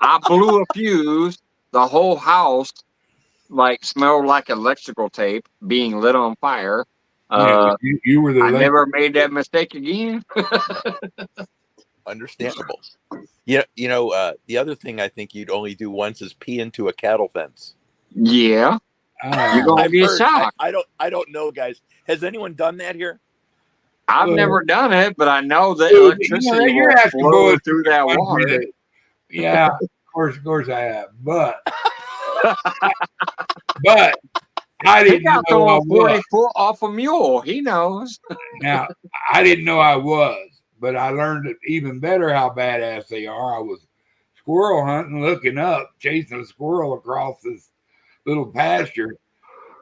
I blew a fuse. The whole house like smelled like electrical tape being lit on fire. You were the I never made that mistake again. Understandable. Yeah, the other thing I think you'd only do once is pee into a cattle fence. Yeah, you're gonna I've be heard. shocked. I don't know, guys. Has anyone done that here? I've never done it, but I know that Dude, electricity you're will asking flow boys through that water. Yeah, of course I have, but I He didn't got know I throwing 40 was. foot off a mule. He knows. Now I didn't know I was, but I learned it even better how badass they are. I was squirrel hunting, looking up, chasing a squirrel across this little pasture,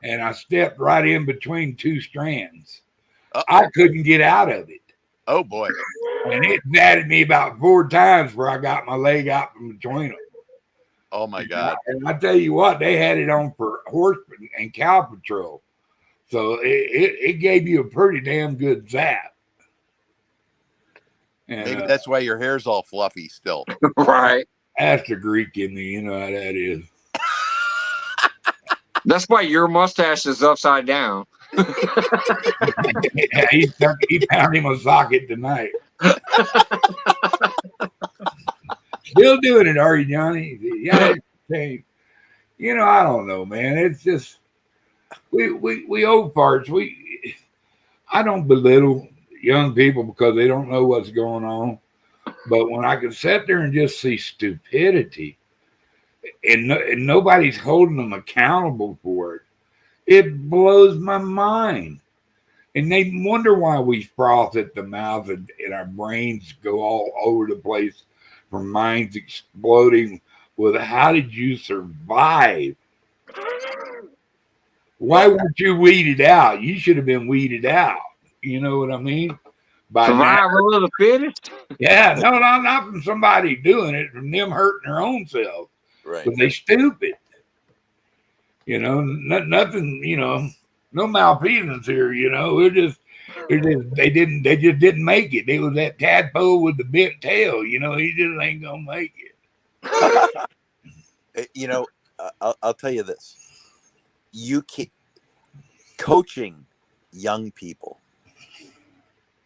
and I stepped right in between two strands. I couldn't get out of it. Oh boy! And it batted me about 4 times where I got my leg out from between them. Oh my God! And I tell you what, they had it on for horse and cow patrol, so it gave you a pretty damn good zap. And, maybe that's why your hair's all fluffy still. Right. Ask the Greek in me, you know how that is. That's why your mustache is upside down. Yeah, he found him a socket tonight. Still doing it, are you, Johnny? Yeah, you know, I don't know, man. It's just we old parts. I don't belittle young people because they don't know what's going on. But when I can sit there and just see stupidity and nobody's holding them accountable for it, it blows my mind. And they wonder why we froth at the mouth and our brains go all over the place from minds exploding with how did you survive? Why weren't you weeded out? You should have been weeded out. You know what I mean? Survival of the fittest? Yeah, no, not from somebody doing it, from them hurting their own self. Right. But they stupid. You know, nothing, you know, no malfeasance here, you know. They just didn't make it. They was that tadpole with the bent tail, you know, he just ain't gonna make it. You know, I'll tell you this. You can coaching young people.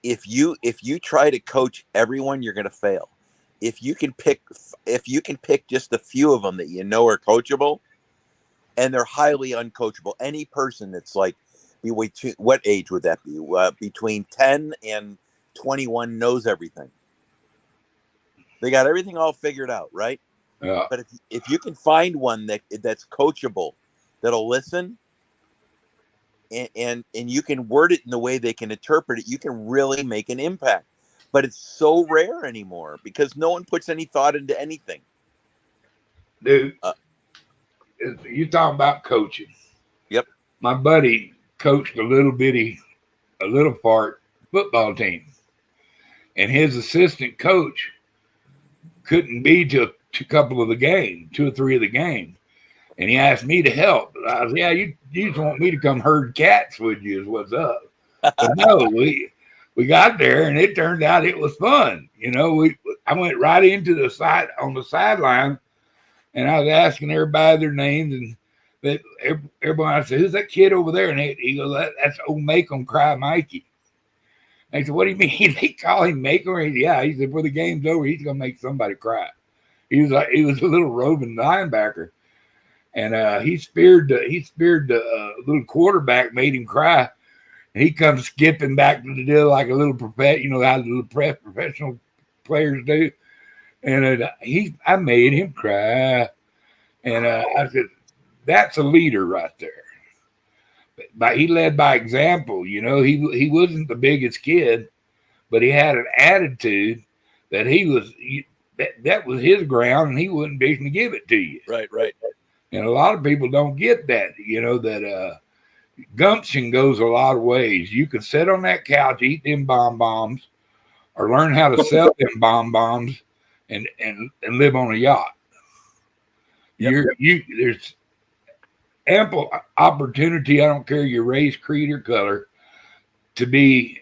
If you try to coach everyone, you're gonna fail. If you can pick just a few of them that you know are coachable, and they're highly uncoachable. Any person that's like, what age would that be? Between 10 and 21 knows everything. They got everything all figured out, right? Yeah. But if you can find one that's coachable, that'll listen, and you can word it in the way they can interpret it, you can really make an impact. But it's so rare anymore because no one puts any thought into anything. Dude, you talking about coaching. Yep. My buddy coached a little part football team. And his assistant coach couldn't be to a couple of the games, 2 or 3 of the games. And he asked me to help. I was, yeah, you just want me to come herd cats with you is what's up. But no, we got there and it turned out it was fun. You know, I went right into the sideline and I was asking everybody their names and that everybody said, who's that kid over there? And he goes, that's old Make 'em Cry Mikey. And I said, what do you mean? They call him Make 'em? Yeah, he said, before the game's over, he's gonna make somebody cry. He was a little roving linebacker. And he speared the little quarterback, made him cry. And he comes skipping back to the deal like a little how the little professional players do. And I made him cry. And I said, that's a leader right there. But he led by example. You know, he wasn't the biggest kid, but he had an attitude that that was his ground, and he wasn't fixing to give it to you. Right. And a lot of people don't get that. You know that gumption goes a lot of ways. You can sit on that couch, eat them bonbons, or learn how to sell them bonbons and live on a yacht. Yep. There's ample opportunity. I don't care your race, creed, or color, to be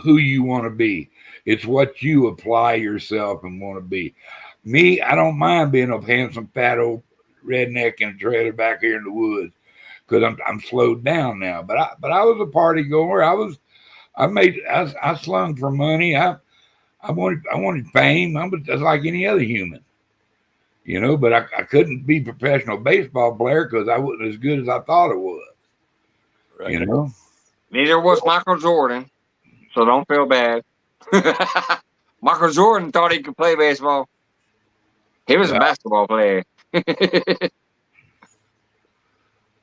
who you want to be. It's what you apply yourself and want to be. Me, I don't mind being a handsome, fat old redneck in a trailer back here in the woods because I'm slowed down now. But I was a party goer. I slung for money. I wanted fame. I was just like any other human, you know. But I couldn't be a professional baseball player because I wasn't as good as I thought it was. Right. You know. Neither was Michael Jordan, so don't feel bad. Michael Jordan thought he could play baseball. He was a basketball player.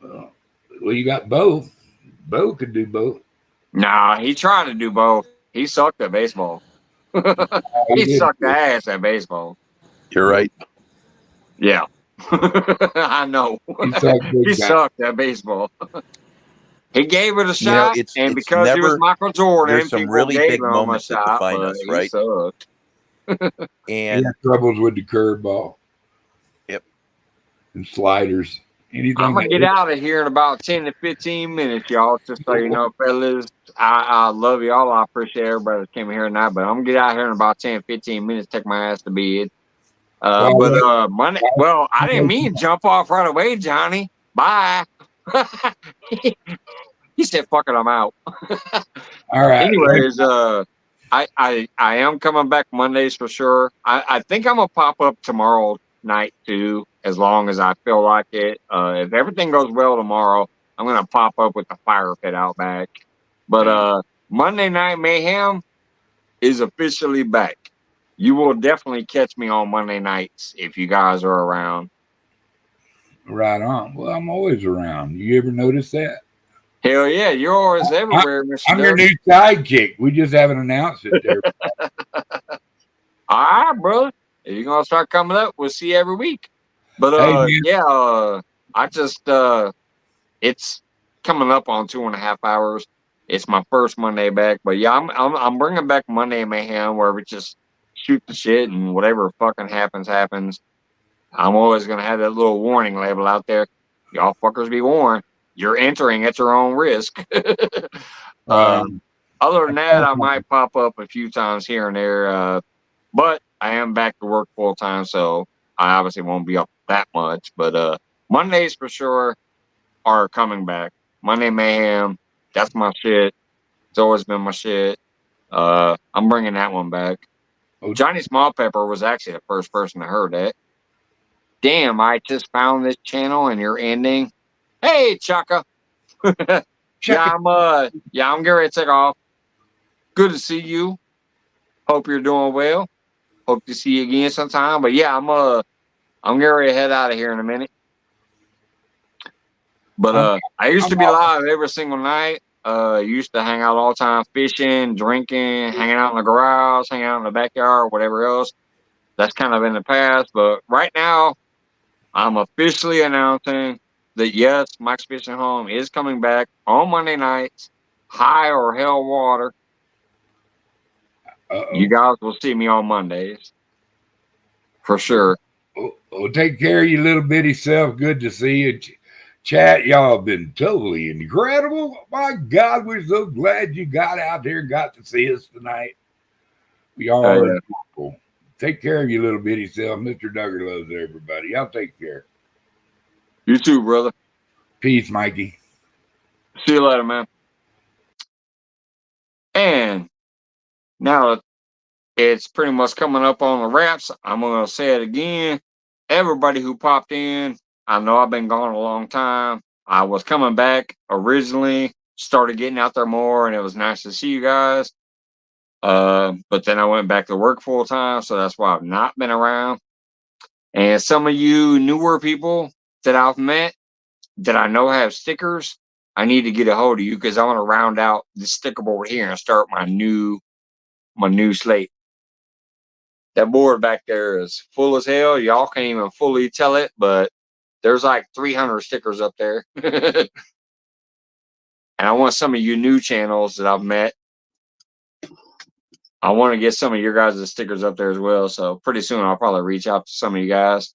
Well, you got both. Bo could do both. Nah, he tried to do both. He sucked at baseball. He sucked ass at baseball. You're right. Yeah. I know. He sucked at baseball. He gave it a shot, and because he was Michael Jordan, there's some really big moments that define us, right? Sucked. And he had troubles with the curveball. Yep. And sliders. Anything. I'm gonna get out of here in about 10 to 15 minutes, y'all. Just so you know, fellas, I love y'all. I appreciate everybody that came here tonight, but I'm gonna get out of here in about 10, 15 minutes. Take my ass to bed. Monday. Well, I didn't mean jump off right away, Johnny. Bye. He said, "Fuck it, I'm out." All right. Anyways, I am coming back Mondays for sure. I think I'm gonna pop up tomorrow night too, as long as I feel like it. If everything goes well tomorrow, I'm gonna pop up with the fire pit out back. But Monday Night Mayhem is officially back. You will definitely catch me on Monday nights if you guys are around. Right on. Well, I'm always around. You ever notice that? Hell yeah, you're always everywhere, Mr. I'm your new sidekick. We just haven't announced it there. All right, brother. If you're gonna start coming up, we'll see you every week. But I just it's coming up on 2.5 hours. It's my first Monday back, but yeah, I'm bringing back Monday Mayhem where we just shoot the shit and whatever fucking happens. I'm always gonna have that little warning label out there. Y'all fuckers be warned. You're entering at your own risk. Other than that, I might pop up a few times here and there. But I am back to work full time, so I obviously won't be up that much. But Mondays for sure are coming back. Monday Mayhem, that's my shit. It's always been my shit. I'm bringing that one back. Johnny Small Pepper was actually the first person to heard that. Damn, I just found this channel and you're ending. Hey, Chaka. Yeah, I'm getting ready to take off. Good to see you. Hope you're doing well. Hope to see you again sometime. But yeah, I'm getting ready to head out of here in a minute. But I used to be live every single night. Used to hang out all the time, fishing, drinking, hanging out in the garage, hanging out in the backyard, whatever else. That's kind of in the past. But right now, I'm officially announcing that yes, Mike's Fishing Home is coming back on Monday nights, high or hell water. You guys will see me on Mondays. For sure. Well, take care of your little bitty self. Good to see you. Chat, y'all have been totally incredible. My God, we're so glad you got out there and got to see us tonight. We all are cool. Take care of your little bitty self. Mr. Duggar loves everybody. Y'all take care. You too, brother. Peace, Mikey. See you later, man. And now it's pretty much coming up on the wraps. I'm going to say it again. Everybody who popped in, I know I've been gone a long time. I was coming back originally, started getting out there more, and it was nice to see you guys. But then I went back to work full time, so that's why I've not been around. And some of you newer people that I've met that I know have stickers, I need to get a hold of you because I want to round out the sticker board here and start my new slate. That board back there is full as hell. Y'all can't even fully tell it, but there's like 300 stickers up there. And I want some of you new channels that I've met. I want to get some of your guys' stickers up there as well. So pretty soon I'll probably reach out to some of you guys.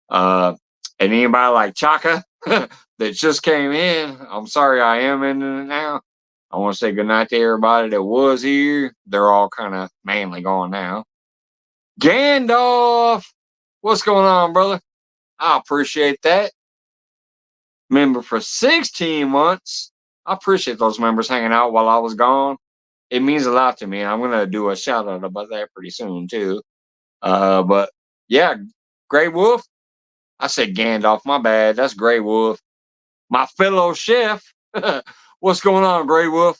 And anybody like Chaka that just came in, I'm sorry I am in it now. I want to say goodnight to everybody that was here. They're all kind of mainly gone now. Gandalf, what's going on, brother? I appreciate that. Member for 16 months. I appreciate those members hanging out while I was gone. It means a lot to me. I'm going to do a shout out about that pretty soon, too. But yeah, Grey Wolf. I said Gandalf, my bad. That's Grey Wolf. My fellow chef. What's going on, Grey Wolf?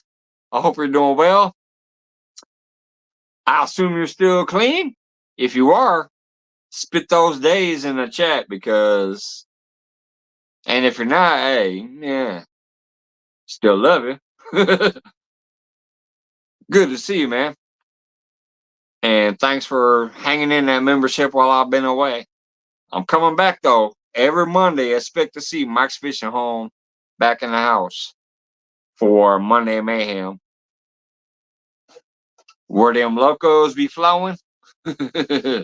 I hope you're doing well. I assume you're still clean. If you are, spit those days in the chat because, and if you're not, hey, yeah, still love you. Good to see you, man. And thanks for hanging in that membership while I've been away. I'm coming back, though. Every Monday, expect to see Mike's Fishing Home back in the house for Monday Mayhem. Where them locos be flowing? I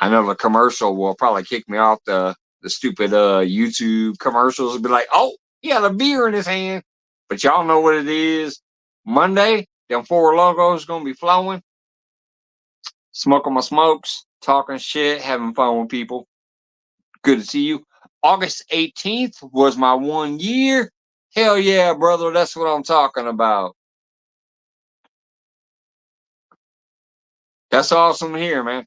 know the commercial will probably kick me off the stupid YouTube commercials will be like, oh, he had a beer in his hand. But y'all know what it is. Monday, them 4 logos gonna be flowing. Smoking my smokes, talking shit, having fun with people. Good to see you. August 18th was my 1 year. Hell yeah, brother. That's what I'm talking about. That's awesome to hear, man.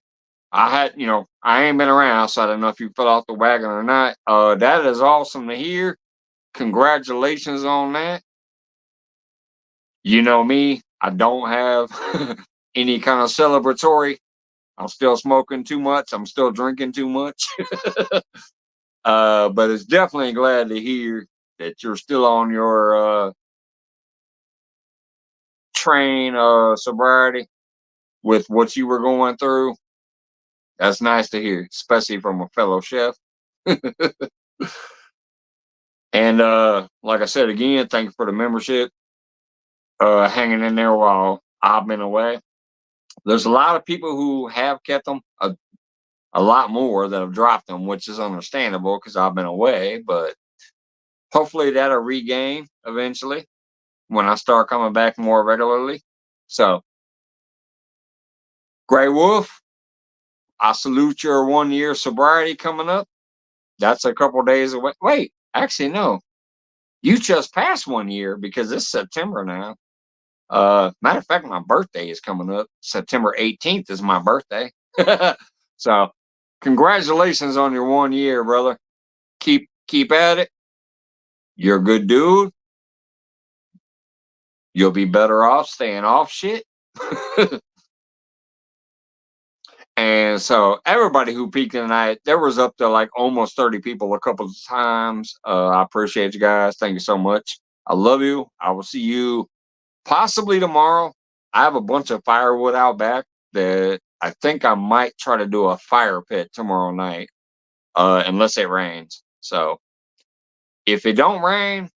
I ain't been around, so I don't know if you fell off the wagon or not. That is awesome to hear. Congratulations on that. You know me, I don't have any kind of celebratory. I'm still smoking too much. I'm still drinking too much. But it's definitely glad to hear that you're still on your train of sobriety with what you were going through. That's nice to hear, especially from a fellow chef. And like I said again, thank you for the membership. Hanging in there while I've been away. There's a lot of people who have kept them, a lot more that have dropped them, which is understandable because I've been away. But hopefully that'll regain eventually when I start coming back more regularly. So, Grey Wolf, I salute your 1 year sobriety coming up. That's a couple days away. Wait, actually, no. You just passed 1 year because it's September now. Matter of fact, my birthday is coming up. September 18th is my birthday. So, congratulations on your 1 year, brother. Keep at it. You're a good dude. You'll be better off staying off shit. And so everybody who peaked tonight, there was up to like almost 30 people a couple of times. I appreciate you guys. Thank you so much. I love you. I will see you possibly tomorrow. I have a bunch of firewood out back that I think I might try to do a fire pit tomorrow night, unless it rains. So if it don't rain,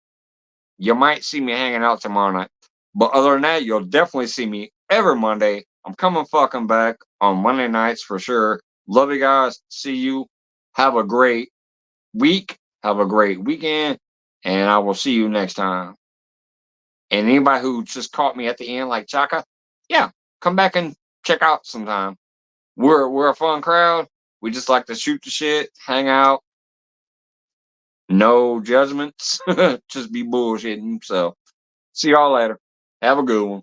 you might see me hanging out tomorrow night. But other than that, you'll definitely see me every Monday. I'm coming fucking back on Monday nights for sure. Love you guys. See you. Have a great week. Have a great weekend. And I will see you next time. And anybody who just caught me at the end like Chaka, yeah, come back and check out sometime. We're a fun crowd. We just like to shoot the shit, hang out. No judgments. Just be bullshitting. So see y'all later. Have a good one.